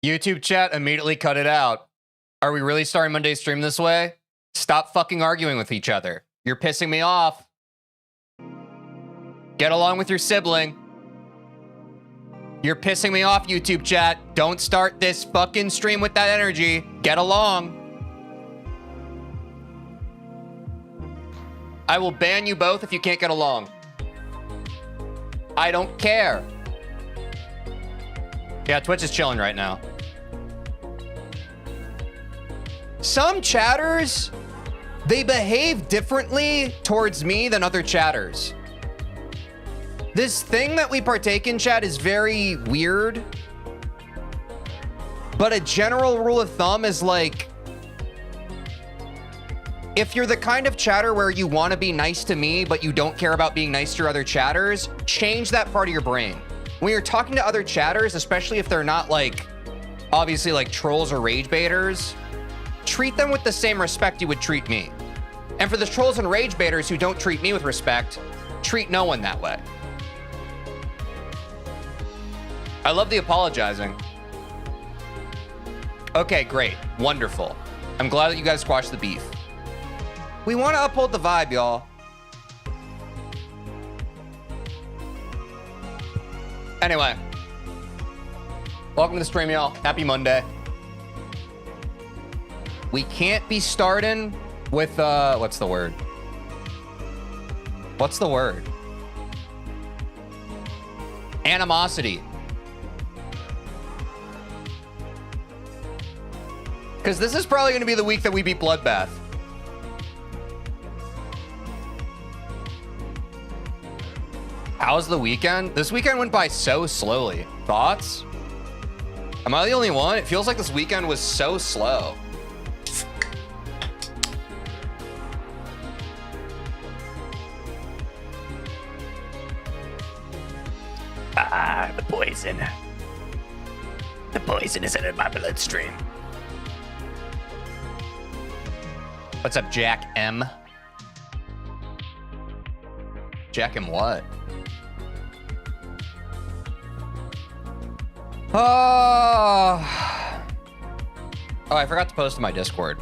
YouTube chat, immediately cut it out. Are we really starting Monday's stream this way? Stop fucking arguing with each other. You're pissing me off. Get along with your sibling. You're pissing me off, YouTube chat. Don't start this fucking stream with that energy. Get along. I will ban you both if you can't get along. I don't care. Yeah, Twitch is chilling right now. Some chatters, they behave differently towards me than other chatters. This thing that we partake in, chat, is very weird. But a general rule of thumb is like, if you're the kind of chatter where you want to be nice to me, but you don't care about being nice to your other chatters, change that part of your brain. When you're talking to other chatters, especially if they're not like, obviously like trolls or rage baiters, treat them with the same respect you would treat me. And for the trolls and rage baiters who don't treat me with respect, treat no one that way. I love the apologizing. Okay, great. Wonderful. I'm glad that you guys squashed the beef. We want to uphold the vibe, y'all. Anyway. Welcome to the stream, y'all. Happy Monday. We can't be starting with, what's the word? What's the word? Animosity. Because this is probably going to be the week that we beat Bloodbath. How's the weekend? This weekend went by so slowly. Thoughts? Am I the only one? It feels like this weekend was so slow. Ah, the poison. The poison is in my bloodstream. What's up, Jack M? Jack M what? Oh, I forgot to post to my Discord.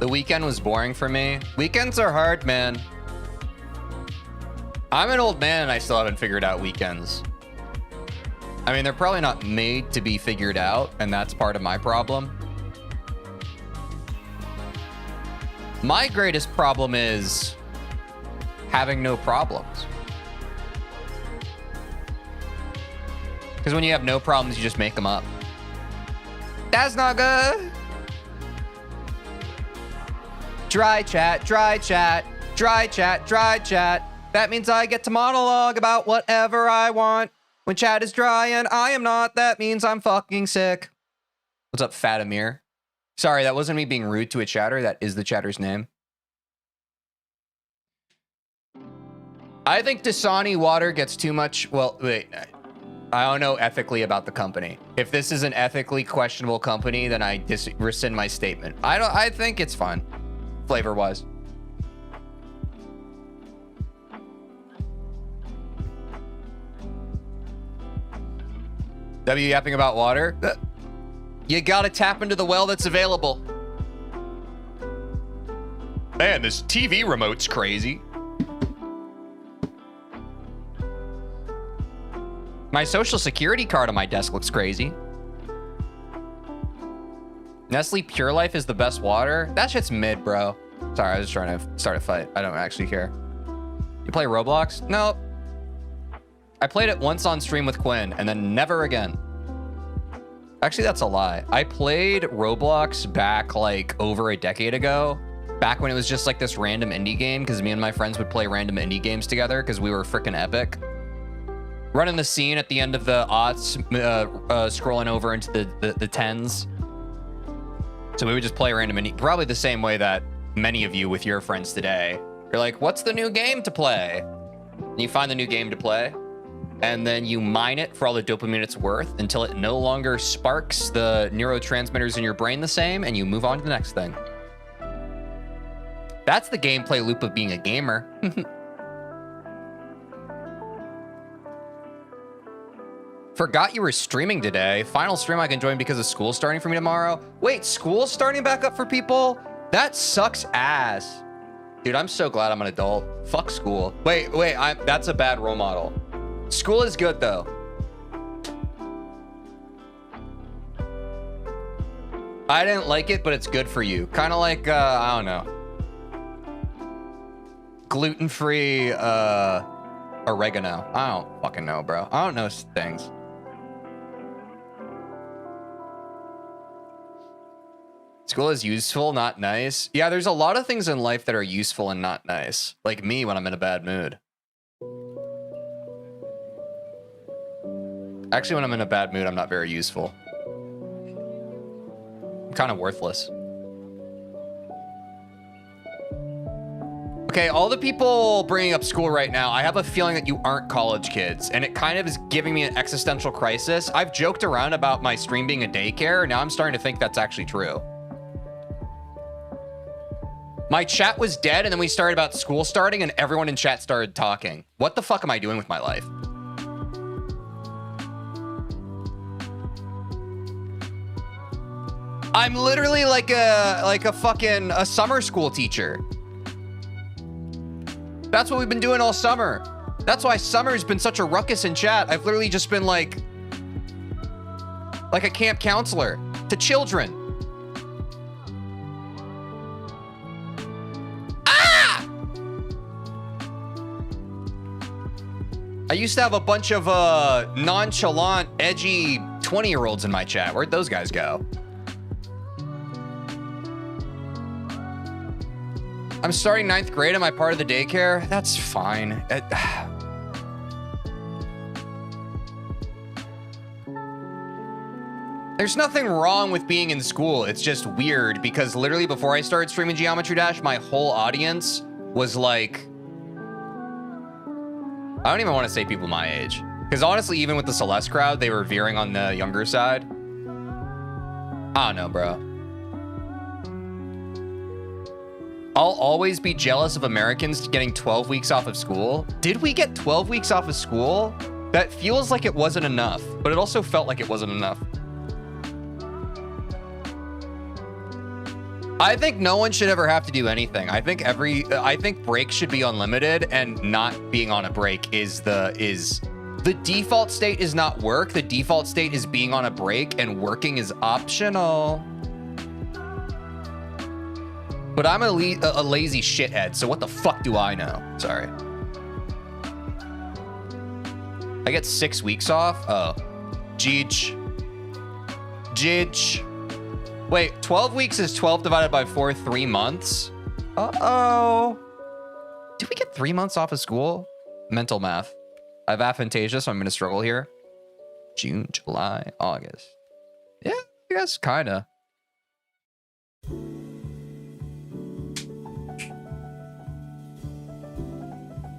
The weekend was boring for me. Weekends are hard, man. I'm an old man and I still haven't figured out weekends. I mean, they're probably not made to be figured out, and that's part of my problem. My greatest problem is having no problems. Because when you have no problems, you just make them up. That's not good. Dry chat, dry chat, dry chat, dry chat. That means I get to monologue about whatever I want. When chat is dry and I am not, that means I'm fucking sick. What's up, Fatimir? Sorry, that wasn't me being rude to a chatter. That is the chatter's name. I think Dasani water gets too much. Well, wait. I don't know ethically about the company. If this is an ethically questionable company, then I rescind my statement. I think it's fine, flavor-wise. W yapping about water? You gotta tap into the well that's available. Man, this TV remote's crazy. My social security card on my desk looks crazy. Nestle Pure Life is the best water? That shit's mid, bro. Sorry, I was just trying to start a fight. I don't actually care. You play Roblox? No. I played it once on stream with Quinn and then never again. Actually, that's a lie. I played Roblox back like over a decade ago. Back when it was just like this random indie game, because me and my friends would play random indie games together because we were freaking epic. Running the scene at the end of the aughts, scrolling over into the tens. So we would just play random indie, probably the same way that many of you with your friends today. You're like, what's the new game to play? And you find the new game to play. And then you mine it for all the dopamine it's worth until it no longer sparks the neurotransmitters in your brain the same, and you move on to the next thing. That's the gameplay loop of being a gamer. Forgot you were streaming today. Final stream I can join because of school starting for me tomorrow. Wait, school's starting back up for people? That sucks ass. Dude, I'm so glad I'm an adult. Fuck school. Wait, that's a bad role model. School is good though. I didn't like it, but it's good for you. Kind of like, I don't know. Gluten-free oregano. I don't fucking know, bro. I don't know things. School is useful, not nice. Yeah, there's a lot of things in life that are useful and not nice. Like me when I'm in a bad mood. Actually, when I'm in a bad mood, I'm not very useful. I'm kind of worthless. Okay, all the people bringing up school right now, I have a feeling that you aren't college kids, and it kind of is giving me an existential crisis. I've joked around about my stream being a daycare. Now I'm starting to think that's actually true. My chat was dead, and then we started about school starting, and everyone in chat started talking. What the fuck am I doing with my life? I'm literally like a fucking summer school teacher. That's what we've been doing all summer. That's why summer's been such a ruckus in chat. I've literally just been like a camp counselor to children. Ah! I used to have a bunch of nonchalant, edgy 20-year-olds in my chat. Where'd those guys go? I'm starting 9th grade. Am I part of the daycare? That's fine. There's nothing wrong with being in school. It's just weird because literally before I started streaming Geometry Dash, my whole audience was like, I don't even want to say people my age. Because honestly, even with the Celeste crowd, they were veering on the younger side. I don't know, bro. I'll always be jealous of Americans getting 12 weeks off of school. Did we get 12 weeks off of school? That feels like it wasn't enough, but it also felt like it wasn't enough. I think no one should ever have to do anything. I think breaks should be unlimited, and not being on a break is the default state is not work. The default state is being on a break, and working is optional. But I'm a lazy shithead, so what the fuck do I know? Sorry. I get 6 weeks off? Oh. Jeech. Wait, 12 weeks is 12 divided by 4, 3 months? Uh-oh. Did we get 3 months off of school? Mental math. I have aphantasia, so I'm going to struggle here. June, July, August. Yeah, I guess kinda.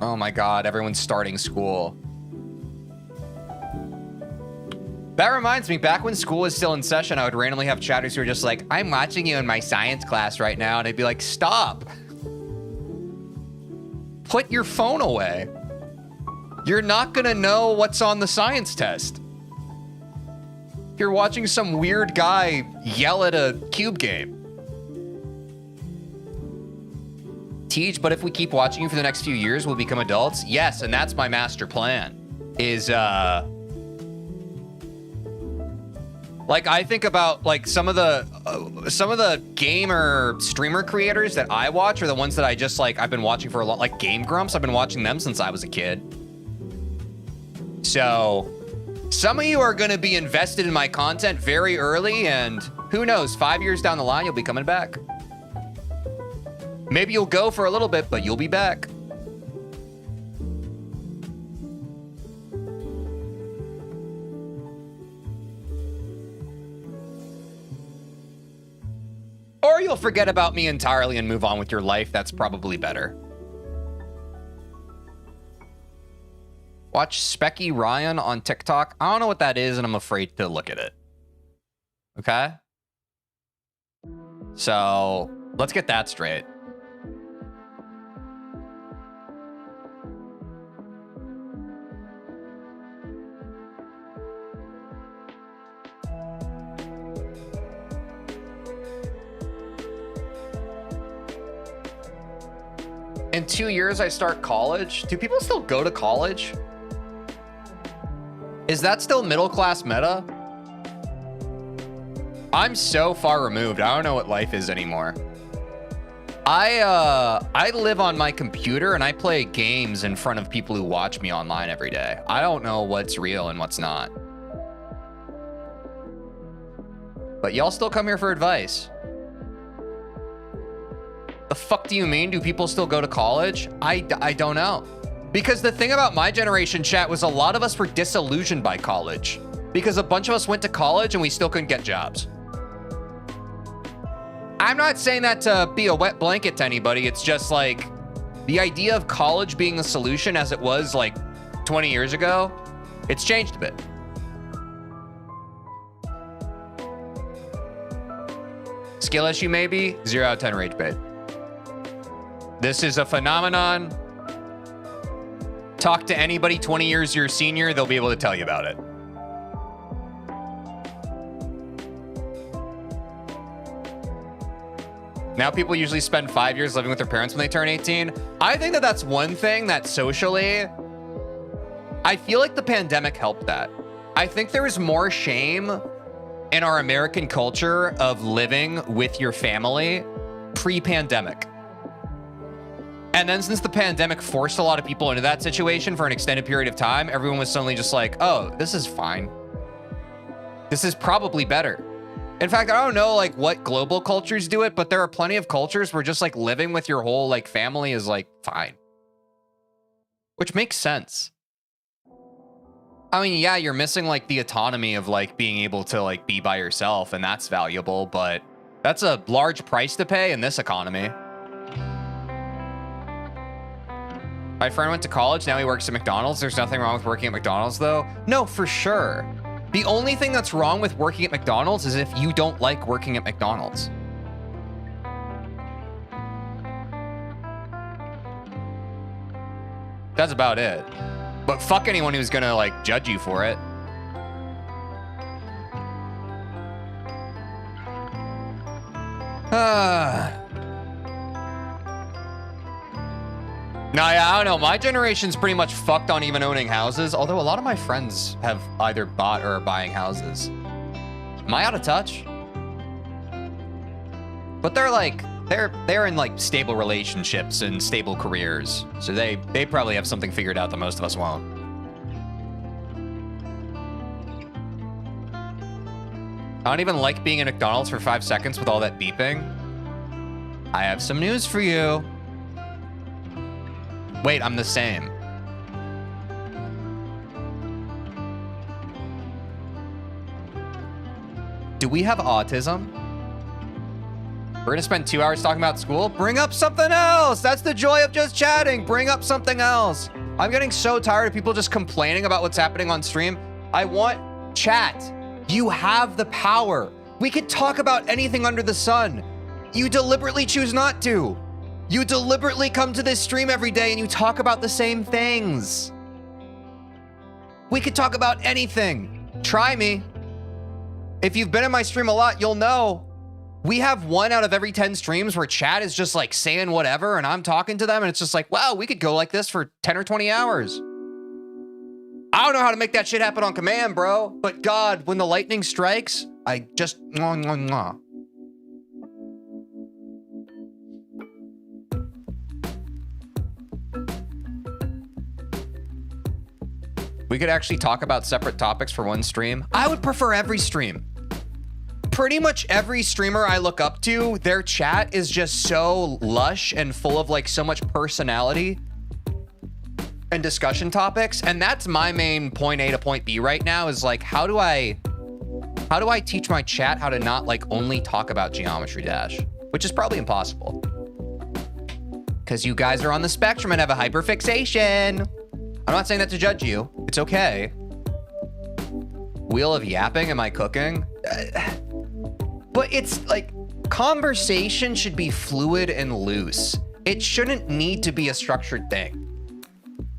Oh my God, everyone's starting school. That reminds me, back when school was still in session, I would randomly have chatters who were just like, I'm watching you in my science class right now. And I'd be like, stop. Put your phone away. You're not gonna know what's on the science test. If you're watching some weird guy yell at a cube game. Teach, but if we keep watching you for the next few years, we'll become adults? Yes, and that's my master plan. Is, like, I think about, like, some of the gamer streamer creators that I watch are the ones that I just, like, I've been watching for a lot, like Game Grumps. I've been watching them since I was a kid. So, some of you are going to be invested in my content very early, and who knows, 5 years down the line, you'll be coming back. Maybe you'll go for a little bit, but you'll be back. Or you'll forget about me entirely and move on with your life. That's probably better. Watch Specky Ryan on TikTok. I don't know what that is, and I'm afraid to look at it. Okay? So, let's get that straight. In 2 years, I start college. Do people still go to college? Is that still middle class meta? I'm so far removed. I don't know what life is anymore. I live on my computer and I play games in front of people who watch me online every day. I don't know what's real and what's not. But y'all still come here for advice. The fuck do you mean? Do people still go to college? I don't know. Because the thing about my generation, chat, was a lot of us were disillusioned by college. Because a bunch of us went to college and we still couldn't get jobs. I'm not saying that to be a wet blanket to anybody. It's just like the idea of college being the solution as it was like 20 years ago, it's changed a bit. Skill issue maybe, 0 out of 10 rage bait. This is a phenomenon. Talk to anybody 20 years your senior, they'll be able to tell you about it. Now people usually spend 5 years living with their parents when they turn 18. I think that that's one thing that socially, I feel like the pandemic helped that. I think there is more shame in our American culture of living with your family pre-pandemic. And then since the pandemic forced a lot of people into that situation for an extended period of time, everyone was suddenly just like, oh, this is fine. This is probably better. In fact, I don't know like what global cultures do it, but there are plenty of cultures where just like living with your whole like family is like fine. Which makes sense. I mean, yeah, you're missing like the autonomy of like being able to like be by yourself, and that's valuable, but that's a large price to pay in this economy. My friend went to college, now he works at McDonald's. There's nothing wrong with working at McDonald's though. No, for sure. The only thing that's wrong with working at McDonald's is if you don't like working at McDonald's. That's about it. But fuck anyone who's gonna like judge you for it. No, yeah, I don't know. My generation's pretty much fucked on even owning houses, although a lot of my friends have either bought or are buying houses. Am I out of touch? But they're like, they're in like stable relationships and stable careers. So they probably have something figured out that most of us won't. I don't even like being in McDonald's for 5 seconds with all that beeping. I have some news for you. Wait, I'm the same. Do we have autism? We're gonna spend 2 hours talking about school? Bring up something else. That's the joy of just chatting. Bring up something else. I'm getting so tired of people just complaining about what's happening on stream. I want chat. You have the power. We could talk about anything under the sun. You deliberately choose not to. You deliberately come to this stream every day and you talk about the same things. We could talk about anything. Try me. If you've been in my stream a lot, you'll know. We have 1 out of every 10 streams where chat is just like saying whatever and I'm talking to them and it's just like, wow, we could go like this for 10 or 20 hours. I don't know how to make that shit happen on command, bro. But God, when the lightning strikes, I just... We could actually talk about separate topics for one stream. I would prefer every stream. Pretty much every streamer I look up to, their chat is just so lush and full of like so much personality and discussion topics. And that's my main point A to point B right now is like, how do I teach my chat how to not like only talk about Geometry Dash, which is probably impossible. Because you guys are on the spectrum and have a hyperfixation. I'm not saying that to judge you. It's okay. Wheel of yapping, am I cooking? But it's like, conversation should be fluid and loose. It shouldn't need to be a structured thing.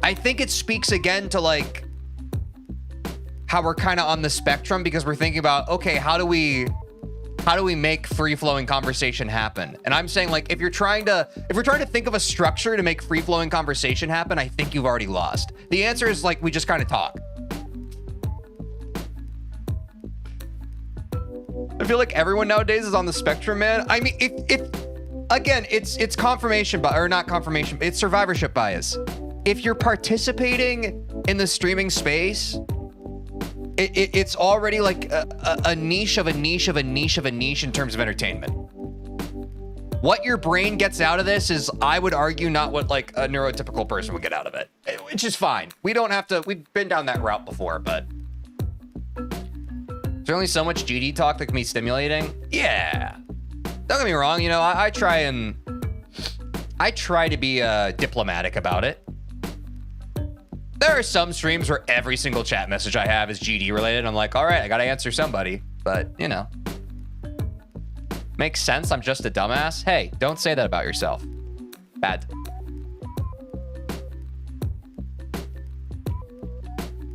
I think it speaks again to like, how we're kind of on the spectrum because we're thinking about, okay, how do we How do we make free-flowing conversation happen? And I'm saying, like, if we're trying to think of a structure to make free-flowing conversation happen, I think you've already lost. The answer is, like, we just kind of talk. I feel like everyone nowadays is on the spectrum, man. I mean, again, it's confirmation bias, or not confirmation, it's survivorship bias. If you're participating in the streaming space, it's already like a niche of a niche of a niche of a niche in terms of entertainment. What your brain gets out of this is, I would argue, not what like a neurotypical person would get out of it, which is fine. We don't have to, we've been down that route before, but there's only so much GD talk that can be stimulating. Yeah. Don't get me wrong, you know, I try to be diplomatic about it. There are some streams where every single chat message I have is GD related. I'm like, all right, I gotta answer somebody, but you know, makes sense. I'm just a dumbass. Hey, don't say that about yourself. Bad.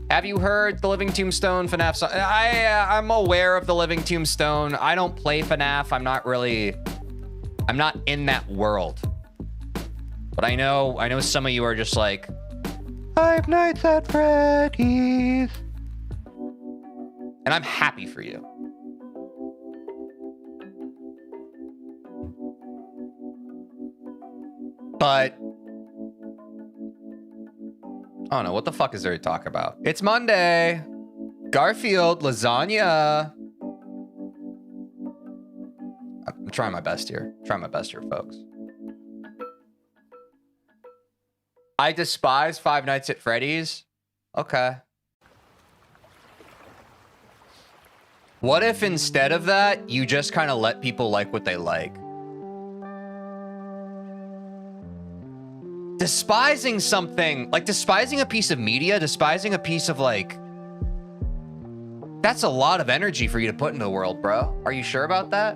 Have you heard the Living Tombstone FNAF song? I'm aware of the Living Tombstone. I don't play FNAF. I'm not in that world. But I know some of you are just like, Five Nights at Freddy's. And I'm happy for you. But I don't know. What the fuck is there to talk about? It's Monday. Garfield, lasagna. I'm trying my best here. Folks. I despise Five Nights at Freddy's. Okay. What if instead of that, you just kind of let people like what they like? Despising something, like despising a piece of media, despising a piece of like, that's a lot of energy for you to put into the world, bro. Are you sure about that?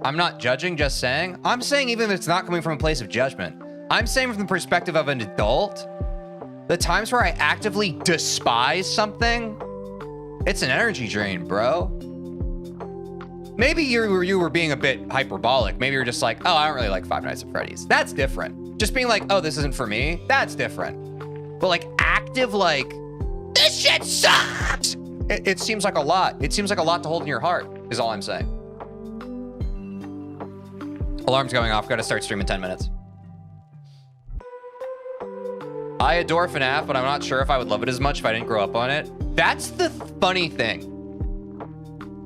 I'm not judging, just saying. I'm saying even if it's not coming from a place of judgment, I'm saying from the perspective of an adult, the times where I actively despise something, it's an energy drain, bro. Maybe you were being a bit hyperbolic. Maybe you're just like, oh, I don't really like Five Nights at Freddy's. That's different. Just being like, oh, this isn't for me. That's different. But like active, like, this shit sucks. It seems like a lot. It seems like a lot to hold in your heart is all I'm saying. Alarm's going off. Got to start streaming in 10 minutes. I adore FNAF, but I'm not sure if I would love it as much if I didn't grow up on it. That's the funny thing.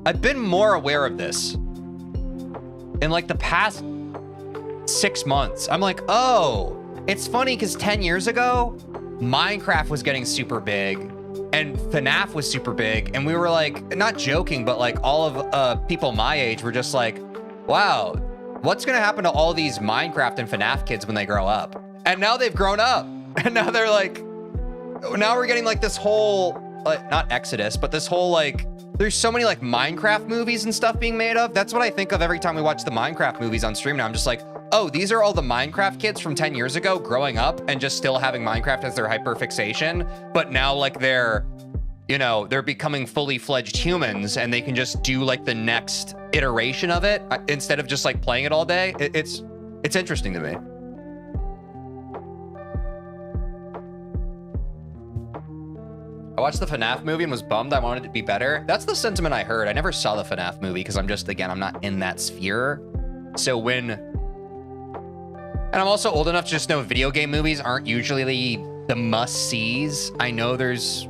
I've been more aware of this in like the past 6 months. I'm like, oh, it's funny because 10 years ago, Minecraft was getting super big and FNAF was super big. And we were like, not joking, but like all of people my age were just like, wow, what's going to happen to all these Minecraft and FNAF kids when they grow up? And now they've grown up. And now they're like, now we're getting like this whole, not exodus, but this whole like, there's so many like Minecraft movies and stuff being made of. That's what I think of every time we watch the Minecraft movies on stream now. I'm just like, oh, these are all the Minecraft kids from 10 years ago growing up and just still having Minecraft as their hyperfixation. But now like they're, you know, they're becoming fully fledged humans and they can just do like the next iteration of it instead of just like playing it all day. It's interesting to me. I watched the FNAF movie and was bummed. I wanted it to be better. That's the sentiment I heard. I never saw the FNAF movie because I'm just, again, I'm not in that sphere. So when, and I'm also old enough to just know video game movies aren't usually the must-sees. I know there's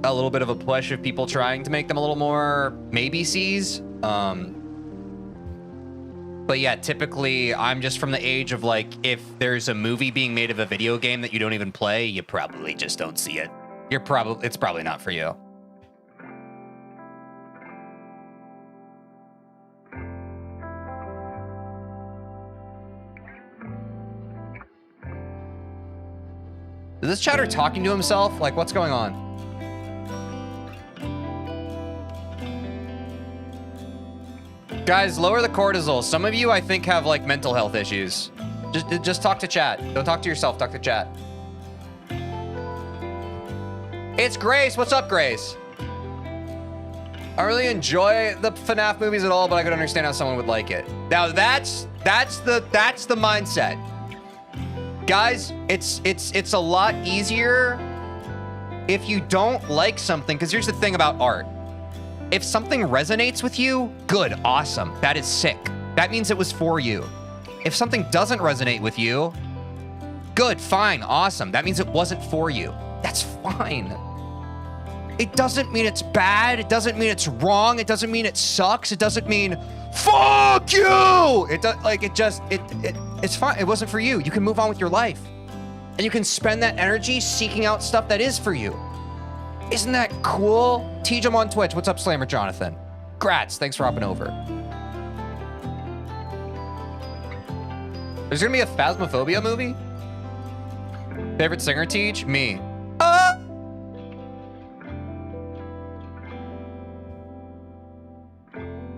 a little bit of a push of people trying to make them a little more maybe-sees. But yeah, typically I'm just from the age of like, if there's a movie being made of a video game that you don't even play, you probably just don't see it. It's probably not for you. Is this chatter talking to himself? Like, what's going on? Guys, lower the cortisol. Some of you, I think, have like mental health issues. Just talk to chat. Don't talk to yourself, talk to chat. It's Grace. What's up, Grace? I really enjoy the FNAF movies at all, but I could understand how someone would like it. Now that's the mindset. Guys, it's a lot easier if you don't like something, because here's the thing about art. If something resonates with you, good, awesome. That is sick. That means it was for you. If something doesn't resonate with you, good, fine, awesome. That means it wasn't for you. That's fine. It doesn't mean it's bad. It doesn't mean it's wrong. It doesn't mean it sucks. It doesn't mean fuck you. It's fine. It wasn't for you. You can move on with your life. And you can spend that energy seeking out stuff that is for you. Isn't that cool? Teej, I'm on Twitch. What's up, Slammer Jonathan? Grats, thanks for hopping over. There's gonna be a Phasmophobia movie? Favorite singer, Teej? Me.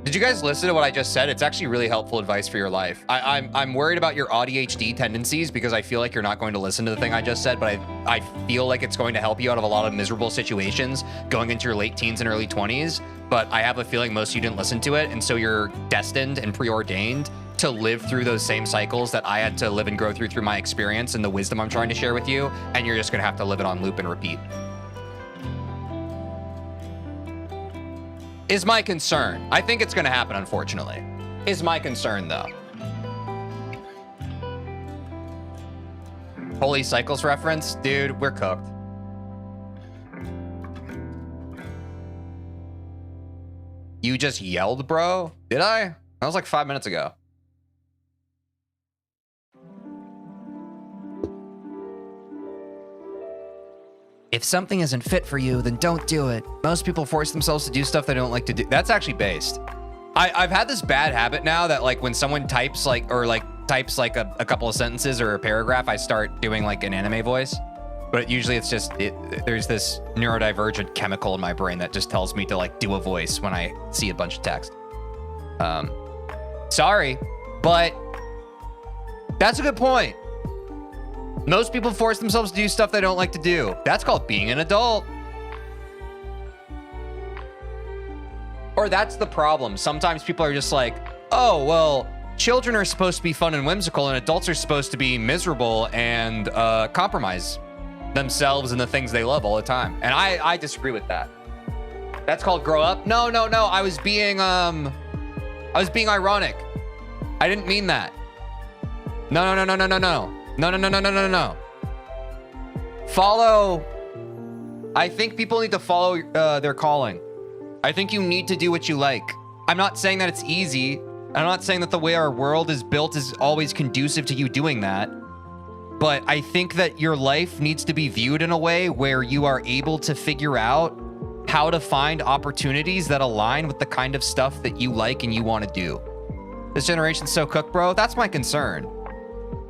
Did you guys listen to what I just said? It's actually really helpful advice for your life. I'm worried about your ADHD tendencies because I feel like you're not going to listen to the thing I just said, but I feel like it's going to help you out of a lot of miserable situations going into your late teens and early 20s. But I have a feeling most of you didn't listen to it, and so you're destined and preordained to live through those same cycles that I had to live and grow through my experience and the wisdom I'm trying to share with you, and you're just gonna have to live it on loop and repeat. Is my concern. I think it's gonna happen, unfortunately. Is my concern, though. Holy Cycles reference? Dude, we're cooked. You just yelled, bro? Did I? That was like 5 minutes ago. If something isn't fit for you, then don't do it. Most people force themselves to do stuff they don't like to do. That's actually based. I've had this bad habit now that like when someone types like a couple of sentences or a paragraph, I start doing like an anime voice. But usually it's just, there's this neurodivergent chemical in my brain that just tells me to like do a voice when I see a bunch of text. Sorry, but that's a good point. Most people force themselves to do stuff they don't like to do. That's called being an adult. Or that's the problem. Sometimes people are just like, oh, well, children are supposed to be fun and whimsical, and adults are supposed to be miserable and compromise themselves and the things they love all the time. And I disagree with that. That's called grow up. No. I was being ironic. I didn't mean that. No. Follow. I think people need to follow their calling. I think you need to do what you like. I'm not saying that it's easy. I'm not saying that the way our world is built is always conducive to you doing that. But I think that your life needs to be viewed in a way where you are able to figure out how to find opportunities that align with the kind of stuff that you like and you want to do. This generation's so cooked, bro. That's my concern.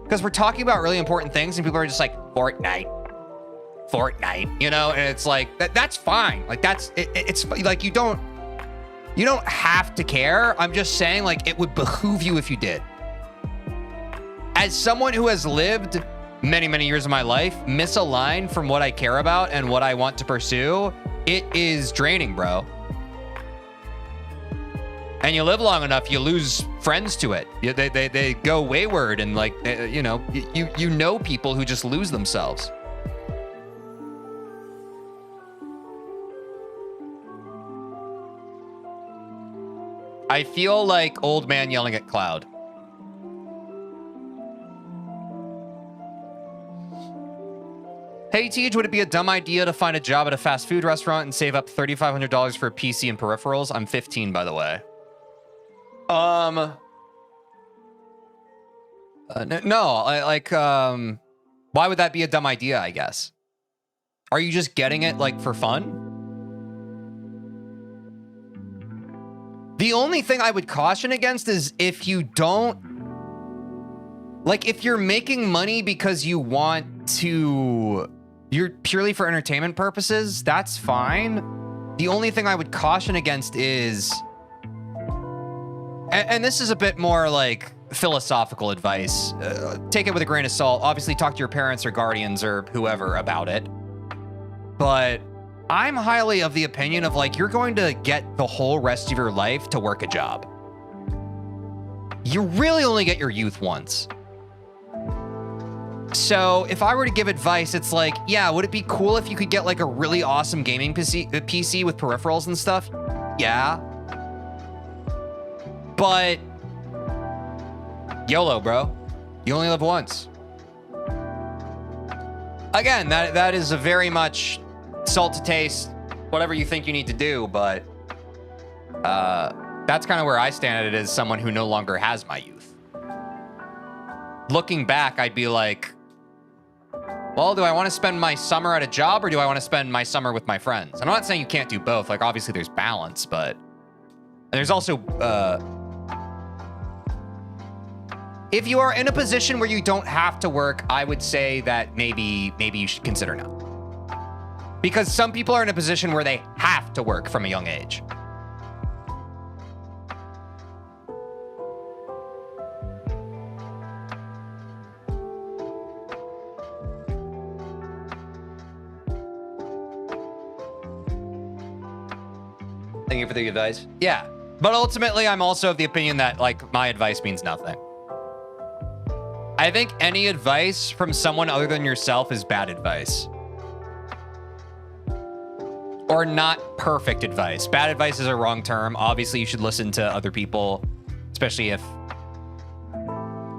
Because we're talking about really important things and people are just like, Fortnite, you know? And it's like, that's fine. Like it's like, you don't have to care. I'm just saying like, it would behoove you if you did. As someone who has lived many, many years of my life misaligned from what I care about and what I want to pursue, it is draining, bro. And you live long enough, you lose friends to it. They go wayward, and like, you know people who just lose themselves. I feel like old man yelling at cloud. Hey, Teej, would it be a dumb idea to find a job at a fast food restaurant and save up $3,500 for a PC and peripherals? I'm 15, by the way. No, why would that be a dumb idea, I guess? Are you just getting it, like, for fun? The only thing I would caution against is if you don't... Like, if you're making money because you want to... You're purely for entertainment purposes, that's fine. The only thing I would caution against is... And this is a bit more like philosophical advice. Take it with a grain of salt. Obviously, talk to your parents or guardians or whoever about it. But I'm highly of the opinion of like, you're going to get the whole rest of your life to work a job. You really only get your youth once. So if I were to give advice, it's like, yeah, would it be cool if you could get like a really awesome gaming PC with peripherals and stuff? Yeah. But YOLO, bro. You only live once. Again, that is a very much salt to taste, whatever you think you need to do, but that's kind of where I stand at it as someone who no longer has my youth. Looking back, I'd be like, well, do I want to spend my summer at a job or do I want to spend my summer with my friends? And I'm not saying you can't do both. Like, obviously there's balance, but there's also, if you are in a position where you don't have to work, I would say that maybe you should consider now. Because some people are in a position where they have to work from a young age. Thank you for the advice. Yeah, but ultimately, I'm also of the opinion that like my advice means nothing. I think any advice from someone other than yourself is bad advice. Or not perfect advice. Bad advice is a wrong term. Obviously, you should listen to other people, especially if,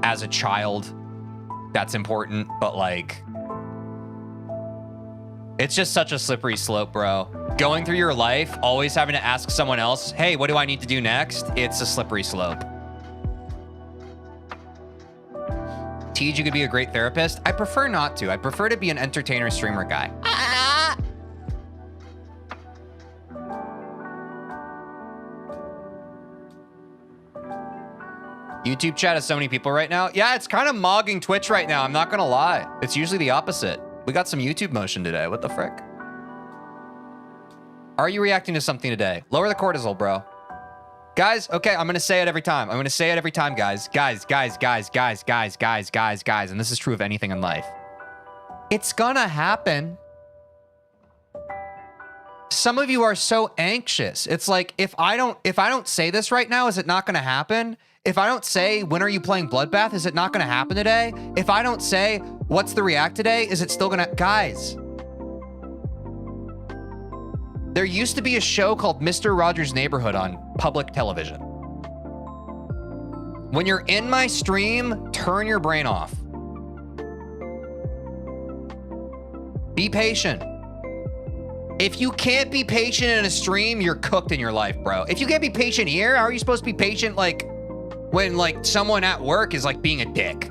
as a child, that's important. But like, it's just such a slippery slope, bro. Going through your life, always having to ask someone else, hey, what do I need to do next? It's a slippery slope. Tej, you could be a great therapist. I prefer not to. I prefer to be an entertainer streamer guy. YouTube chat has so many people right now. Yeah, it's kind of mogging Twitch right now. I'm not going to lie. It's usually the opposite. We got some YouTube motion today. What the frick? Are you reacting to something today? Lower the cortisol, bro. Guys, okay, I'm going to say it every time. I'm going to say it every time, guys. Guys. And this is true of anything in life. It's going to happen. Some of you are so anxious. It's like, if I don't say this right now, is it not going to happen? If I don't say, when are you playing Bloodbath? Is it not going to happen today? If I don't say, what's the react today? Is it still going to... Guys. There used to be a show called Mr. Rogers' Neighborhood on public television. When you're in my stream, turn your brain off. Be patient. If you can't be patient in a stream, you're cooked in your life, bro. If you can't be patient here, how are you supposed to be patient, like, when, like, someone at work is, like, being a dick?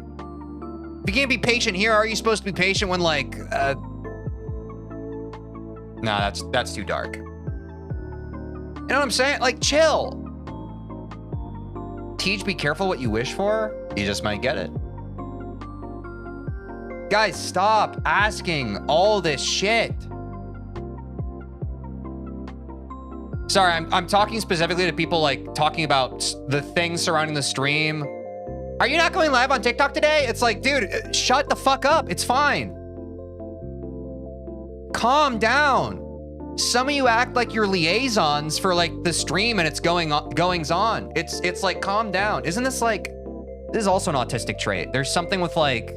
If you can't be patient here, how are you supposed to be patient when, like, Nah, that's too dark. You know what I'm saying? Like, chill. Tej, be careful what you wish for. You just might get it. Guys, stop asking all this shit. Sorry, I'm talking specifically to people like talking about the things surrounding the stream. Are you not going live on TikTok today? It's like, dude, shut the fuck up. It's fine. Calm down. Some of you act like you're liaisons for like the stream and it's goings on. It's like, calm down. Isn't this like, this is also an autistic trait. There's something with like,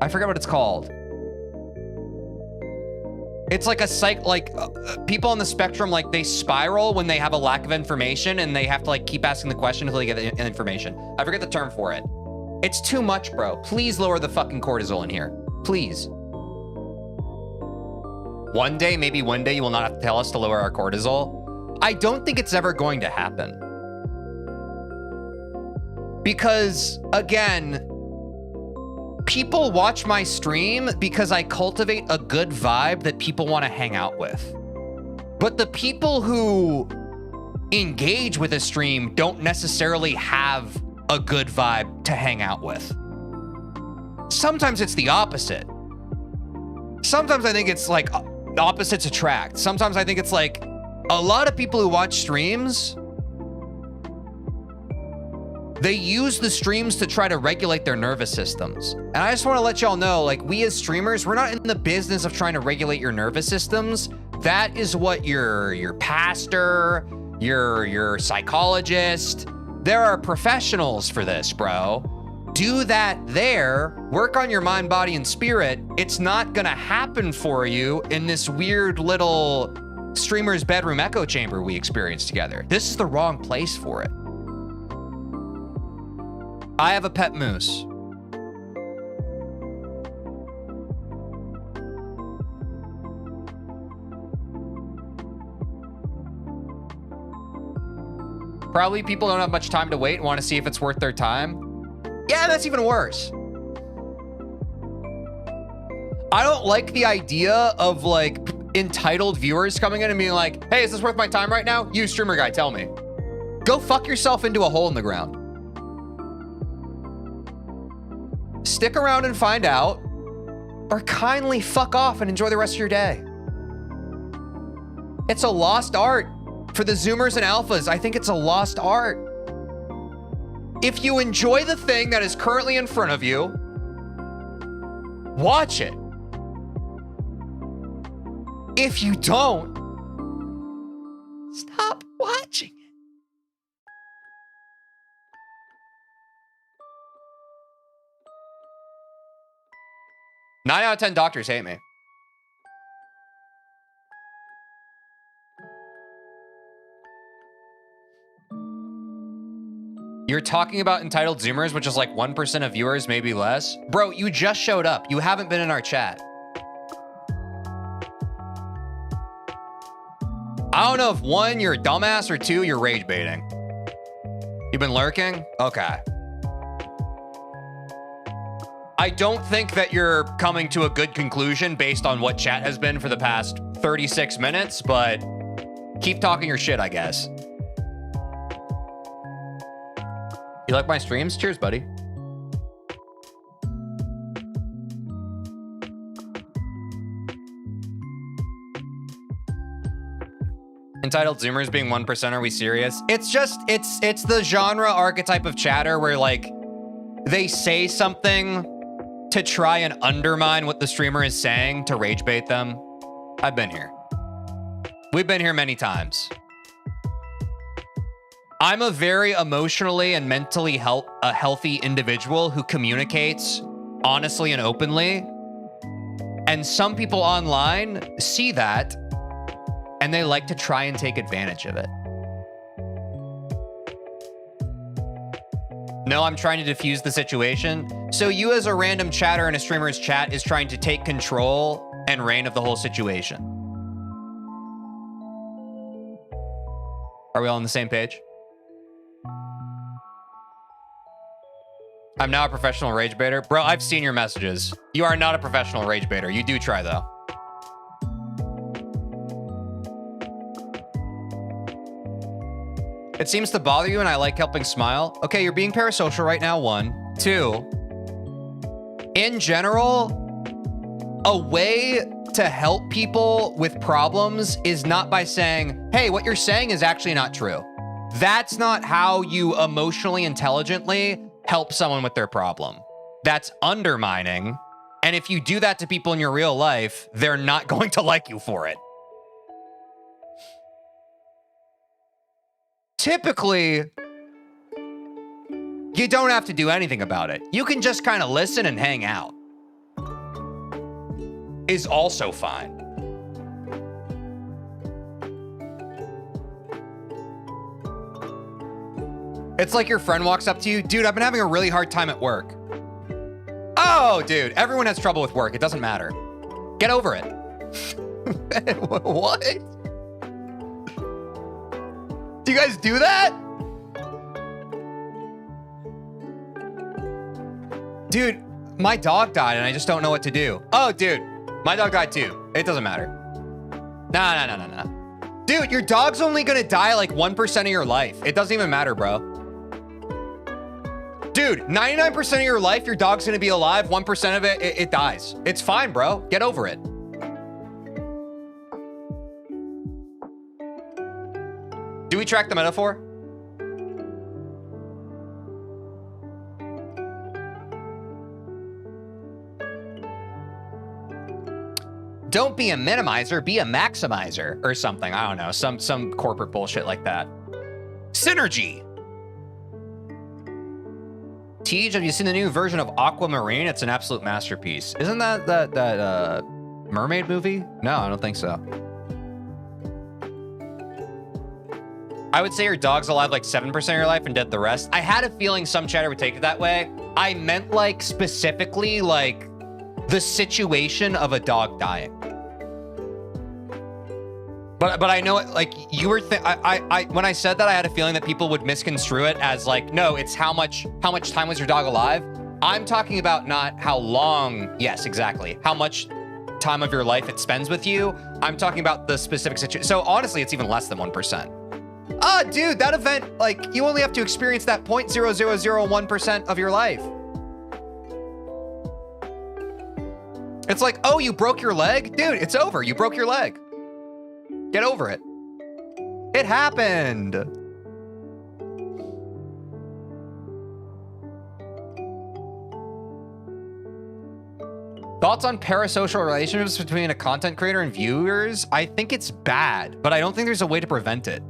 I forget what it's called. It's like a people on the spectrum, like they spiral when they have a lack of information and they have to like keep asking the question until they get the information. I forget the term for it. It's too much, bro. Please lower the fucking cortisol in here. Please. One day, maybe one day, you will not have to tell us to lower our cortisol. I don't think it's ever going to happen. Because, again, people watch my stream because I cultivate a good vibe that people want to hang out with. But the people who engage with a stream don't necessarily have a good vibe to hang out with. Sometimes it's the opposite. Sometimes I think it's like opposites attract. Sometimes I think it's like a lot of people who watch streams They use the streams to try to regulate their nervous systems. And I just want to let y'all know, like, we as streamers, we're not in the business of trying to regulate your nervous systems. That is what your pastor, your psychologist, there are professionals for this, bro. Do that there, work on your mind, body, and spirit. It's not gonna happen for you in this weird little streamer's bedroom echo chamber we experienced together. This is the wrong place for it. I have a pet moose. Probably people don't have much time to wait and want to see if it's worth their time. Yeah, that's even worse. I don't like the idea of like entitled viewers coming in and being like, hey, is this worth my time right now? You streamer guy, tell me. Go fuck yourself into a hole in the ground. Stick around and find out, or kindly fuck off and enjoy the rest of your day. It's a lost art. For the Zoomers and Alphas, I think it's a lost art. If you enjoy the thing that is currently in front of you, watch it. If you don't, stop watching it. 9 out of 10 doctors hate me. You're talking about entitled Zoomers, which is like 1% of viewers, maybe less. Bro, you just showed up. You haven't been in our chat. I don't know if 1, you're a dumbass, or 2, you're rage baiting. You've been lurking? Okay. I don't think that you're coming to a good conclusion based on what chat has been for the past 36 minutes, but keep talking your shit, I guess. You like my streams? Cheers, buddy. Entitled Zoomers being 1%, are we serious? It's just, it's the genre archetype of chatter where like they say something to try and undermine what the streamer is saying to rage bait them. I've been here. We've been here many times. I'm a very emotionally and mentally healthy individual who communicates honestly and openly. And some people online see that and they like to try and take advantage of it. No, I'm trying to diffuse the situation. So you as a random chatter in a streamer's chat is trying to take control and reign of the whole situation. Are we all on the same page? I'm now a professional rage baiter. Bro, I've seen your messages. You are not a professional rage baiter. You do try though. It seems to bother you and I like helping smile. Okay, you're being parasocial right now, 1. 2, in general, a way to help people with problems is not by saying, hey, what you're saying is actually not true. That's not how you emotionally intelligently help someone with their problem. That's undermining. And if you do that to people in your real life, they're not going to like you for it. Typically, you don't have to do anything about it. You can just kind of listen and hang out. Is also fine. It's like your friend walks up to you, dude, I've been having a really hard time at work. Oh, dude, everyone has trouble with work. It doesn't matter. Get over it. What? Do you guys do that? Dude, my dog died and I just don't know what to do. Oh, dude, my dog died too. It doesn't matter. No. Dude, your dog's only gonna die like 1% of your life. It doesn't even matter, bro. Dude, 99% of your life, your dog's gonna be alive. 1% of it dies. It's fine, bro. Get over it. Do we track the metaphor? Don't be a minimizer, be a maximizer or something. I don't know, some corporate bullshit like that. Synergy. Tej, have you seen the new version of Aquamarine? It's an absolute masterpiece. Isn't that mermaid movie? No, I don't think so. I would say your dog's alive like 7% of your life and dead the rest. I had a feeling some chatter would take it that way. I meant like specifically like the situation of a dog dying. But I know it, like you were, when I said that, I had a feeling that people would misconstrue it as like, no, it's how much time was your dog alive? I'm talking about not how long, yes, exactly. How much time of your life it spends with you. I'm talking about the specific situation. So honestly, it's even less than 1%. Ah, dude, that event, like you only have to experience that 0.0001% of your life. It's like, oh, you broke your leg? Dude, it's over. You broke your leg. Get over it. It happened. Thoughts on parasocial relationships between a content creator and viewers? I think it's bad, but I don't think there's a way to prevent it.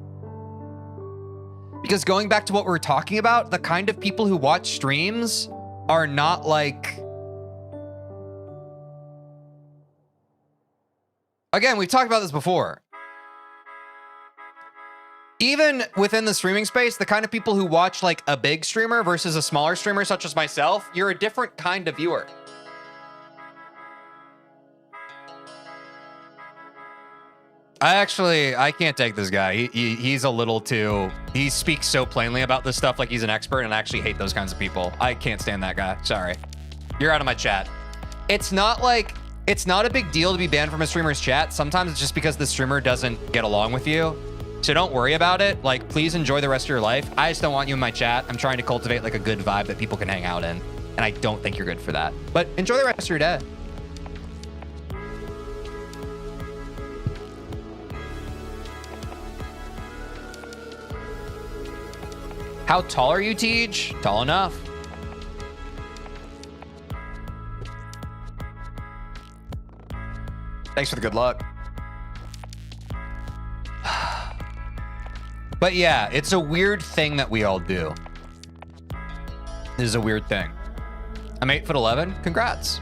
Because going back to what we were talking about, the kind of people who watch streams are not like... Again, we've talked about this before. Even within the streaming space, the kind of people who watch like a big streamer versus a smaller streamer such as myself, you're a different kind of viewer. I can't take this guy. He's a little too, he speaks so plainly about this stuff like he's an expert, and I actually hate those kinds of people. I can't stand that guy. Sorry. You're out of my chat. It's not like, it's not a big deal to be banned from a streamer's chat. Sometimes it's just because the streamer doesn't get along with you. So don't worry about it. Like, please enjoy the rest of your life. I just don't want you in my chat. I'm trying to cultivate like a good vibe that people can hang out in. And I don't think you're good for that. But enjoy the rest of your day. How tall are you, Tej? Tall enough. Thanks for the good luck. But yeah, it's a weird thing that we all do. This is a weird thing. I'm 8'11". Congrats.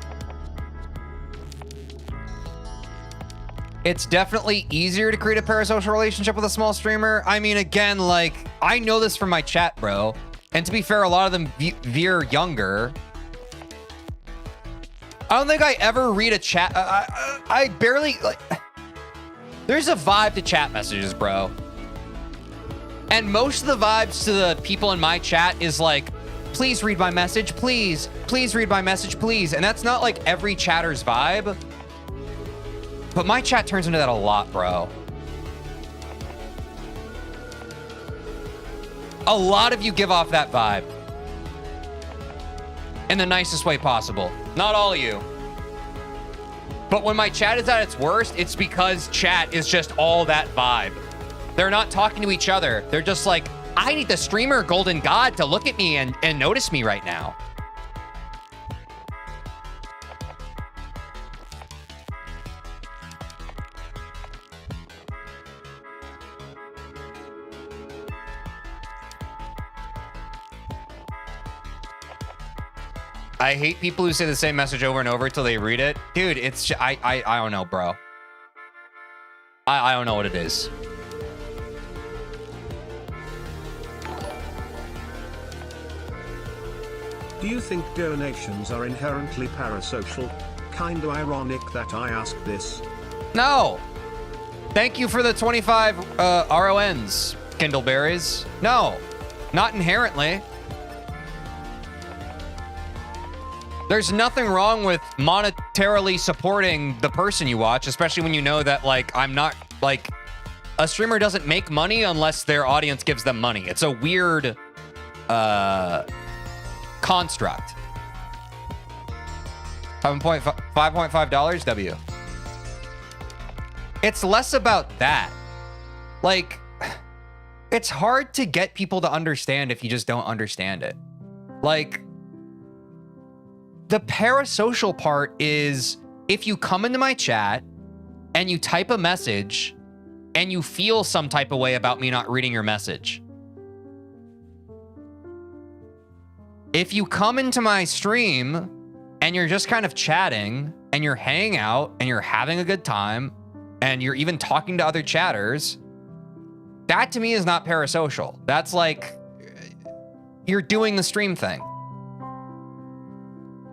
It's definitely easier to create a parasocial relationship with a small streamer. I mean, again, like, I know this from my chat, bro. And to be fair, a lot of them veer younger. I don't think I ever read a chat. I barely, like, there's a vibe to chat messages, bro. And most of the vibes to the people in my chat is like, please read my message, please. Please read my message, please. And that's not like every chatter's vibe. But my chat turns into that a lot, bro. A lot of you give off that vibe. In the nicest way possible. Not all of you. But when my chat is at its worst, it's because chat is just all that vibe. They're not talking to each other. They're just like, I need the streamer golden god to look at me and notice me right now. I hate people who say the same message over and over until they read it. Dude, it's, I don't know, bro. I don't know what it is. Do you think donations are inherently parasocial? Kinda ironic that I asked this. No. Thank you for the 25 RONs, Kindleberries. No, not inherently. There's nothing wrong with monetarily supporting the person you watch, especially when you know that, like, I'm not, like, a streamer doesn't make money unless their audience gives them money. It's a weird construct. $5.5 W. It's less about that. Like, it's hard to get people to understand if you just don't understand it. Like, the parasocial part is if you come into my chat and you type a message and you feel some type of way about me not reading your message. If you come into my stream and you're just kind of chatting and you're hanging out and you're having a good time and you're even talking to other chatters, that to me is not parasocial. That's like you're doing the stream thing.